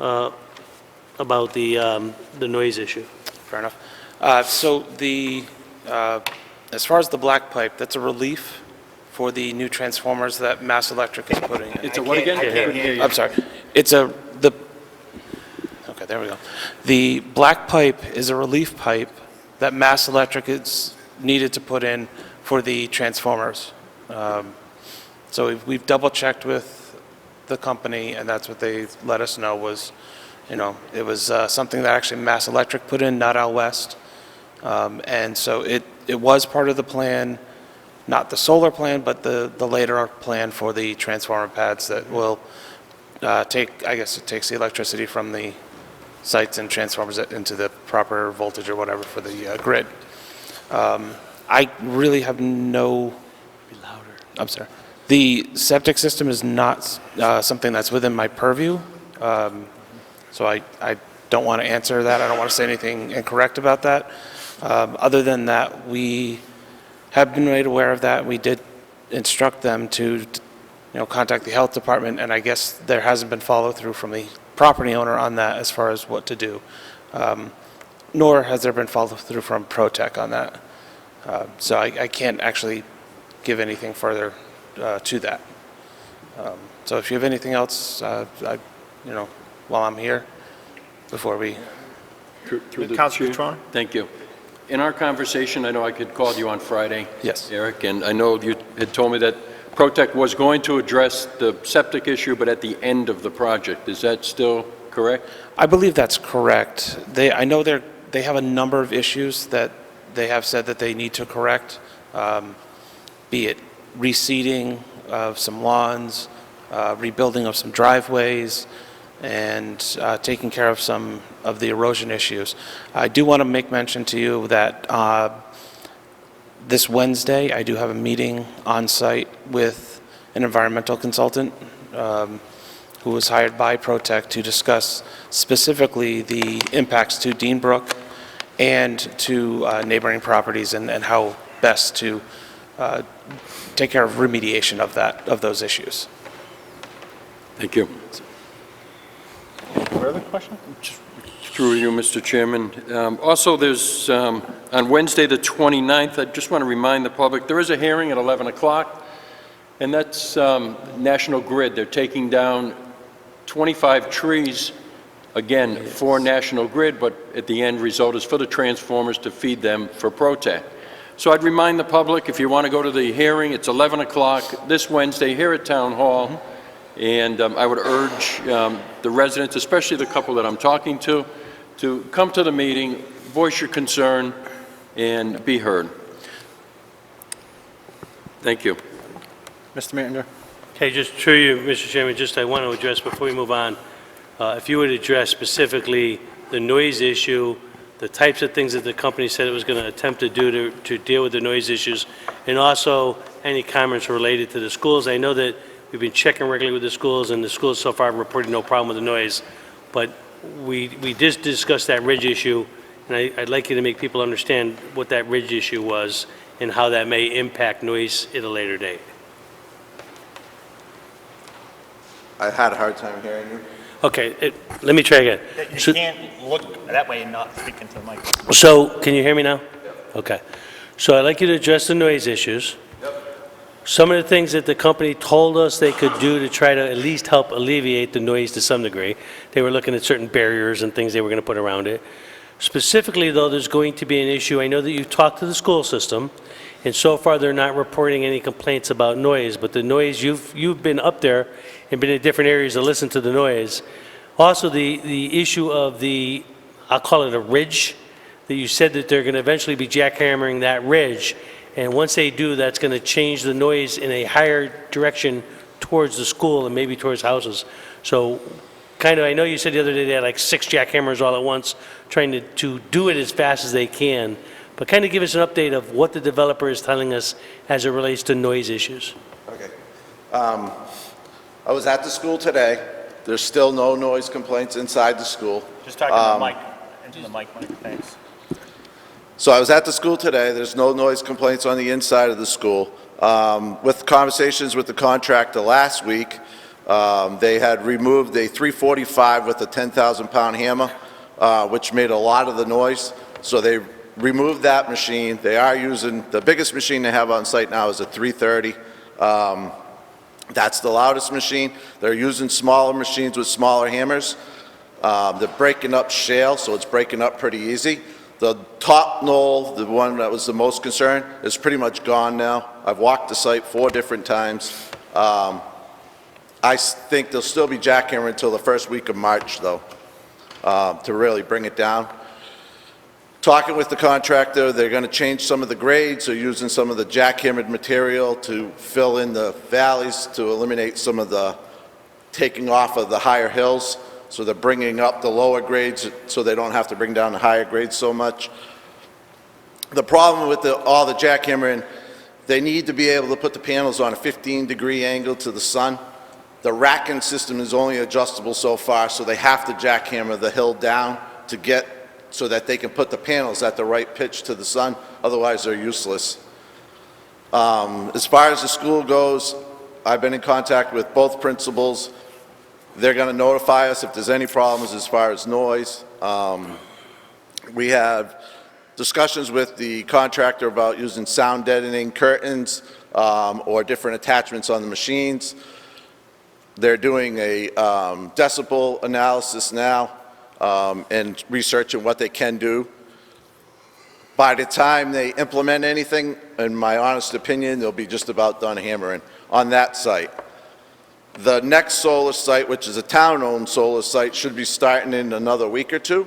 about the noise issue. Fair enough. As far as the black pipe, that's a relief for the new transformers that Mass Electric is putting in. It's a what again? I'm sorry. Okay, there we go. The black pipe is a relief pipe that Mass Electric is needed to put in for the transformers. So we've double-checked with the company, and that's what they let us know was, it was something that actually Mass Electric put in, not Al West. And so it was part of the plan, not the solar plan, but the later plan for the transformer pads that will I guess it takes the electricity from the sites and transformers it into the proper voltage or whatever for the grid. I really have no... Be louder. I'm sorry. The septic system is not something that's within my purview, so I don't want to answer that. I don't want to say anything incorrect about that. Other than that, we have been made aware of that. We did instruct them to, contact the health department, and I guess there hasn't been follow-through from the property owner on that as far as what to do. Nor has there been follow-through from ProTech on that. So I can't actually give anything further to that. So if you have anything else, while I'm here, before we... Councilor Catrona? Thank you. In our conversation, I know I could call you on Friday. Yes. Eric, and I know you had told me that ProTech was going to address the septic issue, but at the end of the project. Is that still correct? I believe that's correct. I know they have a number of issues that they have said that they need to correct, be it reseeding of some lawns, rebuilding of some driveways, and taking care of some of the erosion issues. I do want to make mention to you that this Wednesday, I do have a meeting on site with an environmental consultant who was hired by ProTech to discuss specifically the impacts to Dean Brook and to neighboring properties and how best to take care of remediation of those issues. Thank you. Further question? Through you, Mr. Chairman. Also, there's, on Wednesday, the 29th, I just want to remind the public, there is a hearing at 11 o'clock, and that's National Grid. They're taking down 25 trees, again, for National Grid, but at the end result is for the transformers to feed them for ProTech. So I'd remind the public, if you want to go to the hearing, it's 11 o'clock this Wednesday here at Town Hall. And I would urge the residents, especially the couple that I'm talking to come to the meeting, voice your concern, and be heard. Thank you. Mr. Manager? Okay, just through you, Mr. Chairman, I want to address, before we move on, if you would address specifically the noise issue, the types of things that the company said it was going to attempt to do to deal with the noise issues, and also any comments related to the schools. I know that we've been checking regularly with the schools, and the schools so far have reported no problem with the noise, but we just discussed that ridge issue, and I'd like you to make people understand what that ridge issue was and how that may impact noise at a later date. I had a hard time hearing you. Okay, let me try again. You can't look that way and not speak into the mic. So, can you hear me now? Okay. So I'd like you to address the noise issues. Some of the things that the company told us they could do to try to at least help alleviate the noise to some degree, they were looking at certain barriers and things they were going to put around it. Specifically, though, there's going to be an issue. I know that you've talked to the school system, and so far they're not reporting any complaints about noise, but the noise, you've been up there and been in different areas to listen to the noise. Also, the issue of the, I'll call it a ridge, that you said that they're going to eventually be jackhammering that ridge, and once they do, that's going to change the noise in a higher direction towards the school and maybe towards houses. So kind of, I know you said the other day they had like 6 jackhammers all at once, trying to do it as fast as they can, but kind of give us an update of what the developer is telling us as it relates to noise issues. Okay. I was at the school today. There's still no noise complaints inside the school. Just talking to the mic, into the mic, thanks. So I was at the school today. There's no noise complaints on the inside of the school. With conversations with the contractor last week, they had removed a 345 with a 10,000-pound hammer, which made a lot of the noise. So they removed that machine. They are using, the biggest machine they have on site now is a 330. That's the loudest machine. They're using smaller machines with smaller hammers. They're breaking up shale, so it's breaking up pretty easy. The top knoll, the one that was the most concern, is pretty much gone now. I've walked the site 4 different times. I think they'll still be jackhammering until the first week of March, though, to really bring it down. Talking with the contractor, they're going to change some of the grades. They're using some of the jackhammered material to fill in the valleys to eliminate some of the taking off of the higher hills. So they're bringing up the lower grades so they don't have to bring down the higher grades so much. The problem with all the jackhammering, they need to be able to put the panels on a 15-degree angle to the sun. The racking system is only adjustable so far, so they have to jackhammer the hill down to get so that they can put the panels at the right pitch to the sun. Otherwise, they're useless. As far as the school goes, I've been in contact with both principals. They're going to notify us if there's any problems as far as noise. We have discussions with the contractor about using sound deadening curtains or different attachments on the machines. They're doing a decibel analysis now and researching what they can do. By the time they implement anything, in my honest opinion, they'll be just about done hammering on that site. The next solar site, which is a town-owned solar site, should be starting in another week or 2.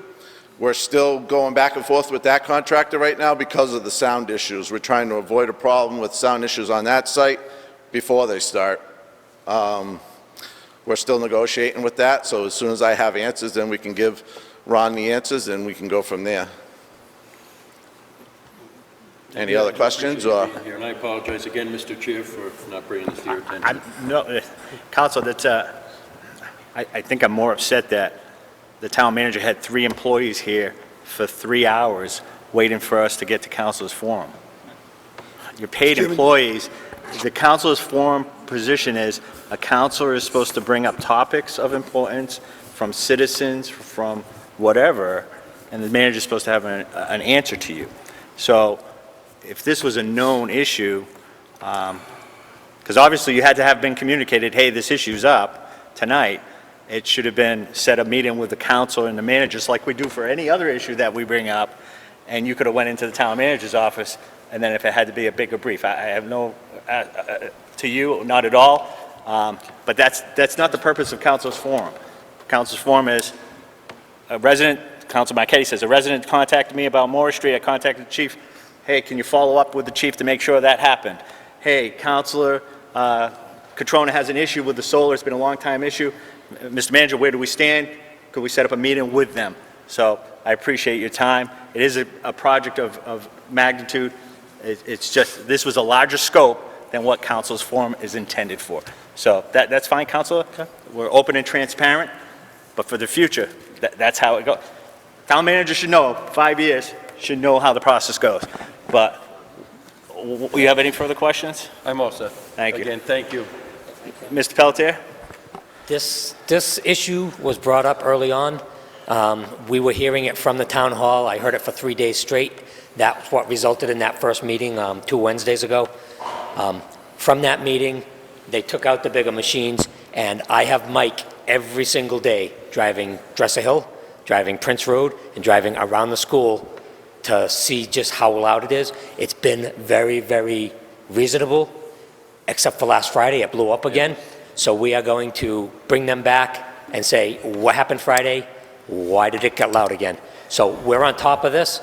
We're still going back and forth with that contractor right now because of the sound issues. We're trying to avoid a problem with sound issues on that site before they start. We're still negotiating with that, so as soon as I have answers, then we can give Ron the answers and we can go from there. Any other questions? Or? And I apologize again, Mr. Chair, for not bringing this to your attention. No, Council, that's, I think I'm more upset that the town manager had 3 employees here for 3 hours waiting for us to get to council's forum. Your paid employees, the council's forum position is a councilor is supposed to bring up topics of importance from citizens, from whatever, and the manager's supposed to have an answer to you. So if this was a known issue, because obviously you had to have been communicated, hey, this issue's up tonight, it should have been set a meeting with the council and the manager, just like we do for any other issue that we bring up, and you could have went into the town manager's office, and then if it had to be a bigger brief. I have no, to you, not at all, but that's not the purpose of council's forum. Council's forum is a resident, Council Marquetti says, a resident contacted me about Morris Street, I contacted the chief, hey, can you follow up with the chief to make sure that happened? Hey, Councilor Catrona has an issue with the solar, it's been a long time issue. Mr. Manager, where do we stand? Could we set up a meeting with them? So I appreciate your time. It is a project of magnitude. It's just, this was a larger scope than what council's forum is intended for. So that's fine, Councilor. We're open and transparent, but for the future, that's how it goes. Town manager should know, 5 years, should know how the process goes. But you have any further questions? I'm all set. Thank you. Again, thank you. Mr. Pelletier? This issue was brought up early on. We were hearing it from the town hall. I heard it for 3 days straight. That's what resulted in that first meeting 2 Wednesdays ago. From that meeting, they took out the bigger machines, and I have Mike every single day driving Dresser Hill, driving Prince Road, and driving around the school to see just how loud it is. It's been very, very reasonable, except for last Friday, it blew up again. So we are going to bring them back and say, what happened Friday? Why did it get loud again? So we're on top of this.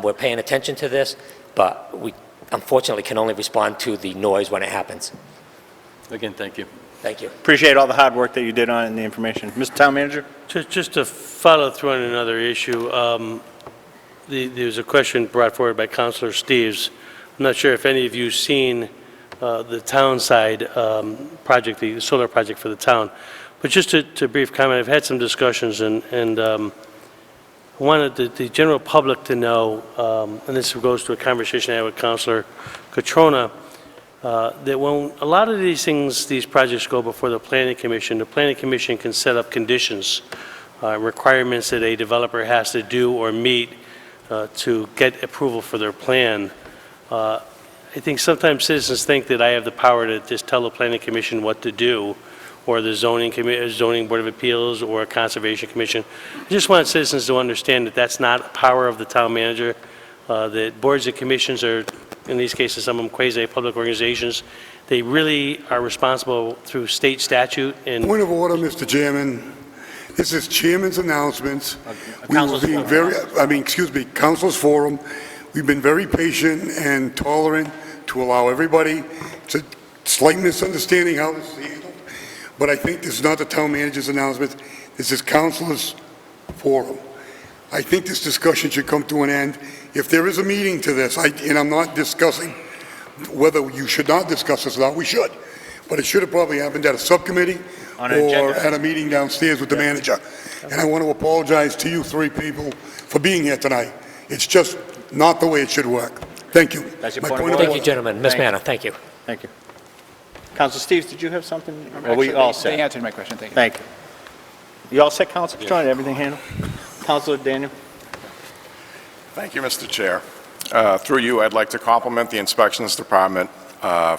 We're paying attention to this, but we unfortunately can only respond to the noise when it happens. Again, thank you. Thank you. Appreciate all the hard work that you did on it and the information. Mr. Town Manager? Just to follow through on another issue, there was a question brought forward by Councilor Steves. I'm not sure if any of you seen the town side project, the solar project for the town. But just to brief comment, I've had some discussions and I wanted the general public to know, and this goes to a conversation I had with Councilor Catrona, that when a lot of these things, these projects go before the Planning Commission can set up conditions, requirements that a developer has to do or meet to get approval for their plan. I think sometimes citizens think that I have the power to just tell the Planning Commission what to do, or the zoning Board of Appeals, or a Conservation Commission. I just want citizens to understand that that's not a power of the town manager. That boards and commissions are, in these cases, some of them quasi-public organizations. They really are responsible through state statute and... Point of order, Mr. Chairman. This is Chairman's announcements. We were being very, Council's Forum. We've been very patient and tolerant to allow everybody. It's a slight misunderstanding how this is handled, but I think this is not the town manager's announcement. This is Council's Forum. I think this discussion should come to an end. If there is a meeting to this, and I'm not discussing whether you should not discuss this or not, we should, but it should have probably happened at a subcommittee or at a meeting downstairs with the manager. And I want to apologize to you three people for being here tonight. It's just not the way it should work. Thank you. That's your My point of point of order. Thank you, gentlemen. Ms. Manna, thank you. Thank you. Councilor Steves, did you have something? Are Actually, we all set? They answered my question, thank you. Thank you. You all set, Councilor Catrona? Everything handled? Councilor Daniel? Thank you, Mr. Chair. Through you, I'd like to compliment the Inspections Department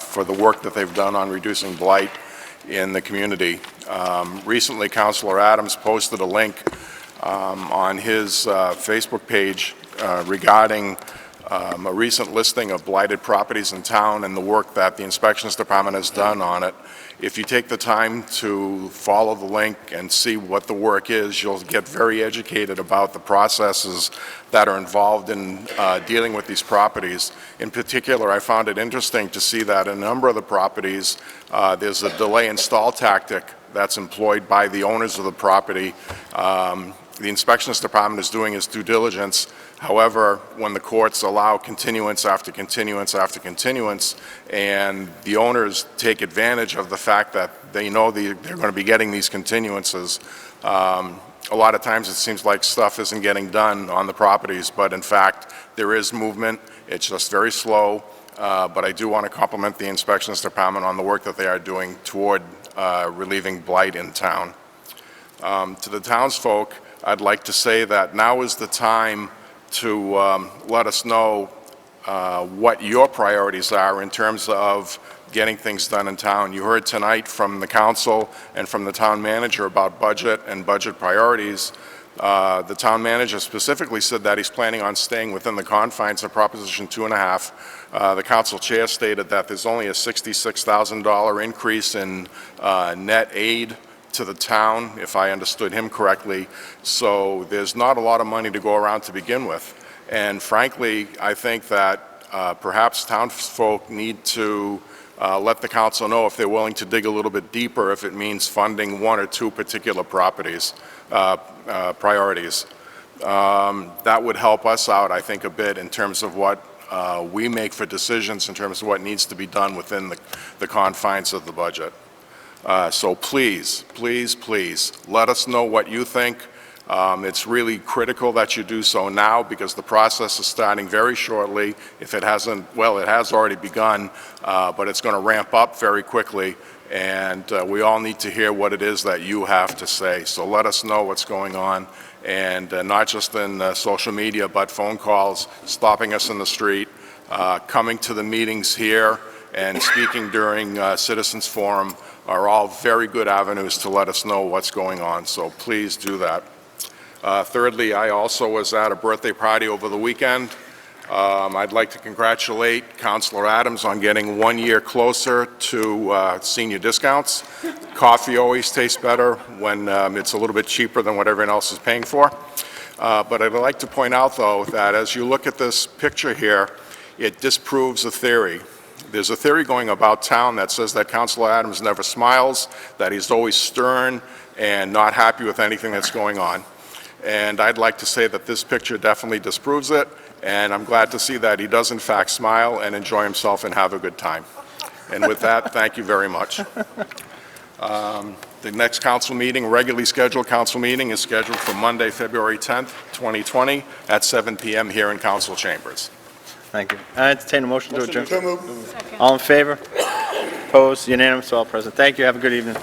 for the work that they've done on reducing blight in the community. Recently, Councilor Adams posted a link on his Facebook page regarding a recent listing of blighted properties in town and the work that the Inspections Department has done on it. If you take the time to follow the link and see what the work is, you'll get very educated about the processes that are involved in dealing with these properties. In particular, I found it interesting to see that in a number of the properties, there's a delay install tactic that's employed by the owners of the property. The Inspections Department is doing its due diligence. However, when the courts allow continuance after continuance after continuance, and the owners take advantage of the fact that they know they're going to be getting these continuances, a lot of times it seems like stuff isn't getting done on the properties, but in fact, there is movement. It's just very slow, but I do want to compliment the Inspections Department on the work that they are doing toward relieving blight in town. To the townsfolk, I'd like to say that now is the time to let us know what your priorities are in terms of getting things done in town. You heard tonight from the council and from the town manager about budget and budget priorities. The town manager specifically said that he's planning on staying within the confines of Proposition 2.5. The council chair stated that there's only a $66,000 increase in net aid to the town, if I understood him correctly. So there's not a lot of money to go around to begin with. And frankly, I think that perhaps townsfolk need to let the council know if they're willing to dig a little bit deeper if it means funding one or two particular properties, priorities. That would help us out, I think, a bit in terms of what we make for decisions in terms of what needs to be done within the confines of the budget. So please, please, please, let us know what you think. It's really critical that you do so now because the process is starting very shortly. If it hasn't, well, it has already begun, but it's going to ramp up very quickly, and we all need to hear what it is that you have to say. So let us know what's going on, and not just in social media, but phone calls, stopping us in the street, coming to the meetings here, and speaking during Citizens Forum are all very good avenues to let us know what's going on, so please do that. Thirdly, I also was at a birthday party over the weekend. I'd like to congratulate Councilor Adams on getting 1 year closer to senior discounts. Coffee always tastes better when it's a little bit cheaper than what everyone else is paying for. But I'd like to point out, though, that as you look at this picture here, it disproves a theory. There's a theory going about town that says that Councilor Adams never smiles, that he's always stern and not happy with anything that's going on. And I'd like to say that this picture definitely disproves it, and I'm glad to see that he does in fact smile and enjoy himself and have a good time. And with that, thank you very much. The next council meeting, regularly scheduled council meeting, is scheduled for Monday, February 10th, 2020, at 7 p.m. here in council chambers. Thank you. I entertain a motion to adjourn. So moved. All in favor? Opposed? Unanimous, all present. Thank you, have a good evening.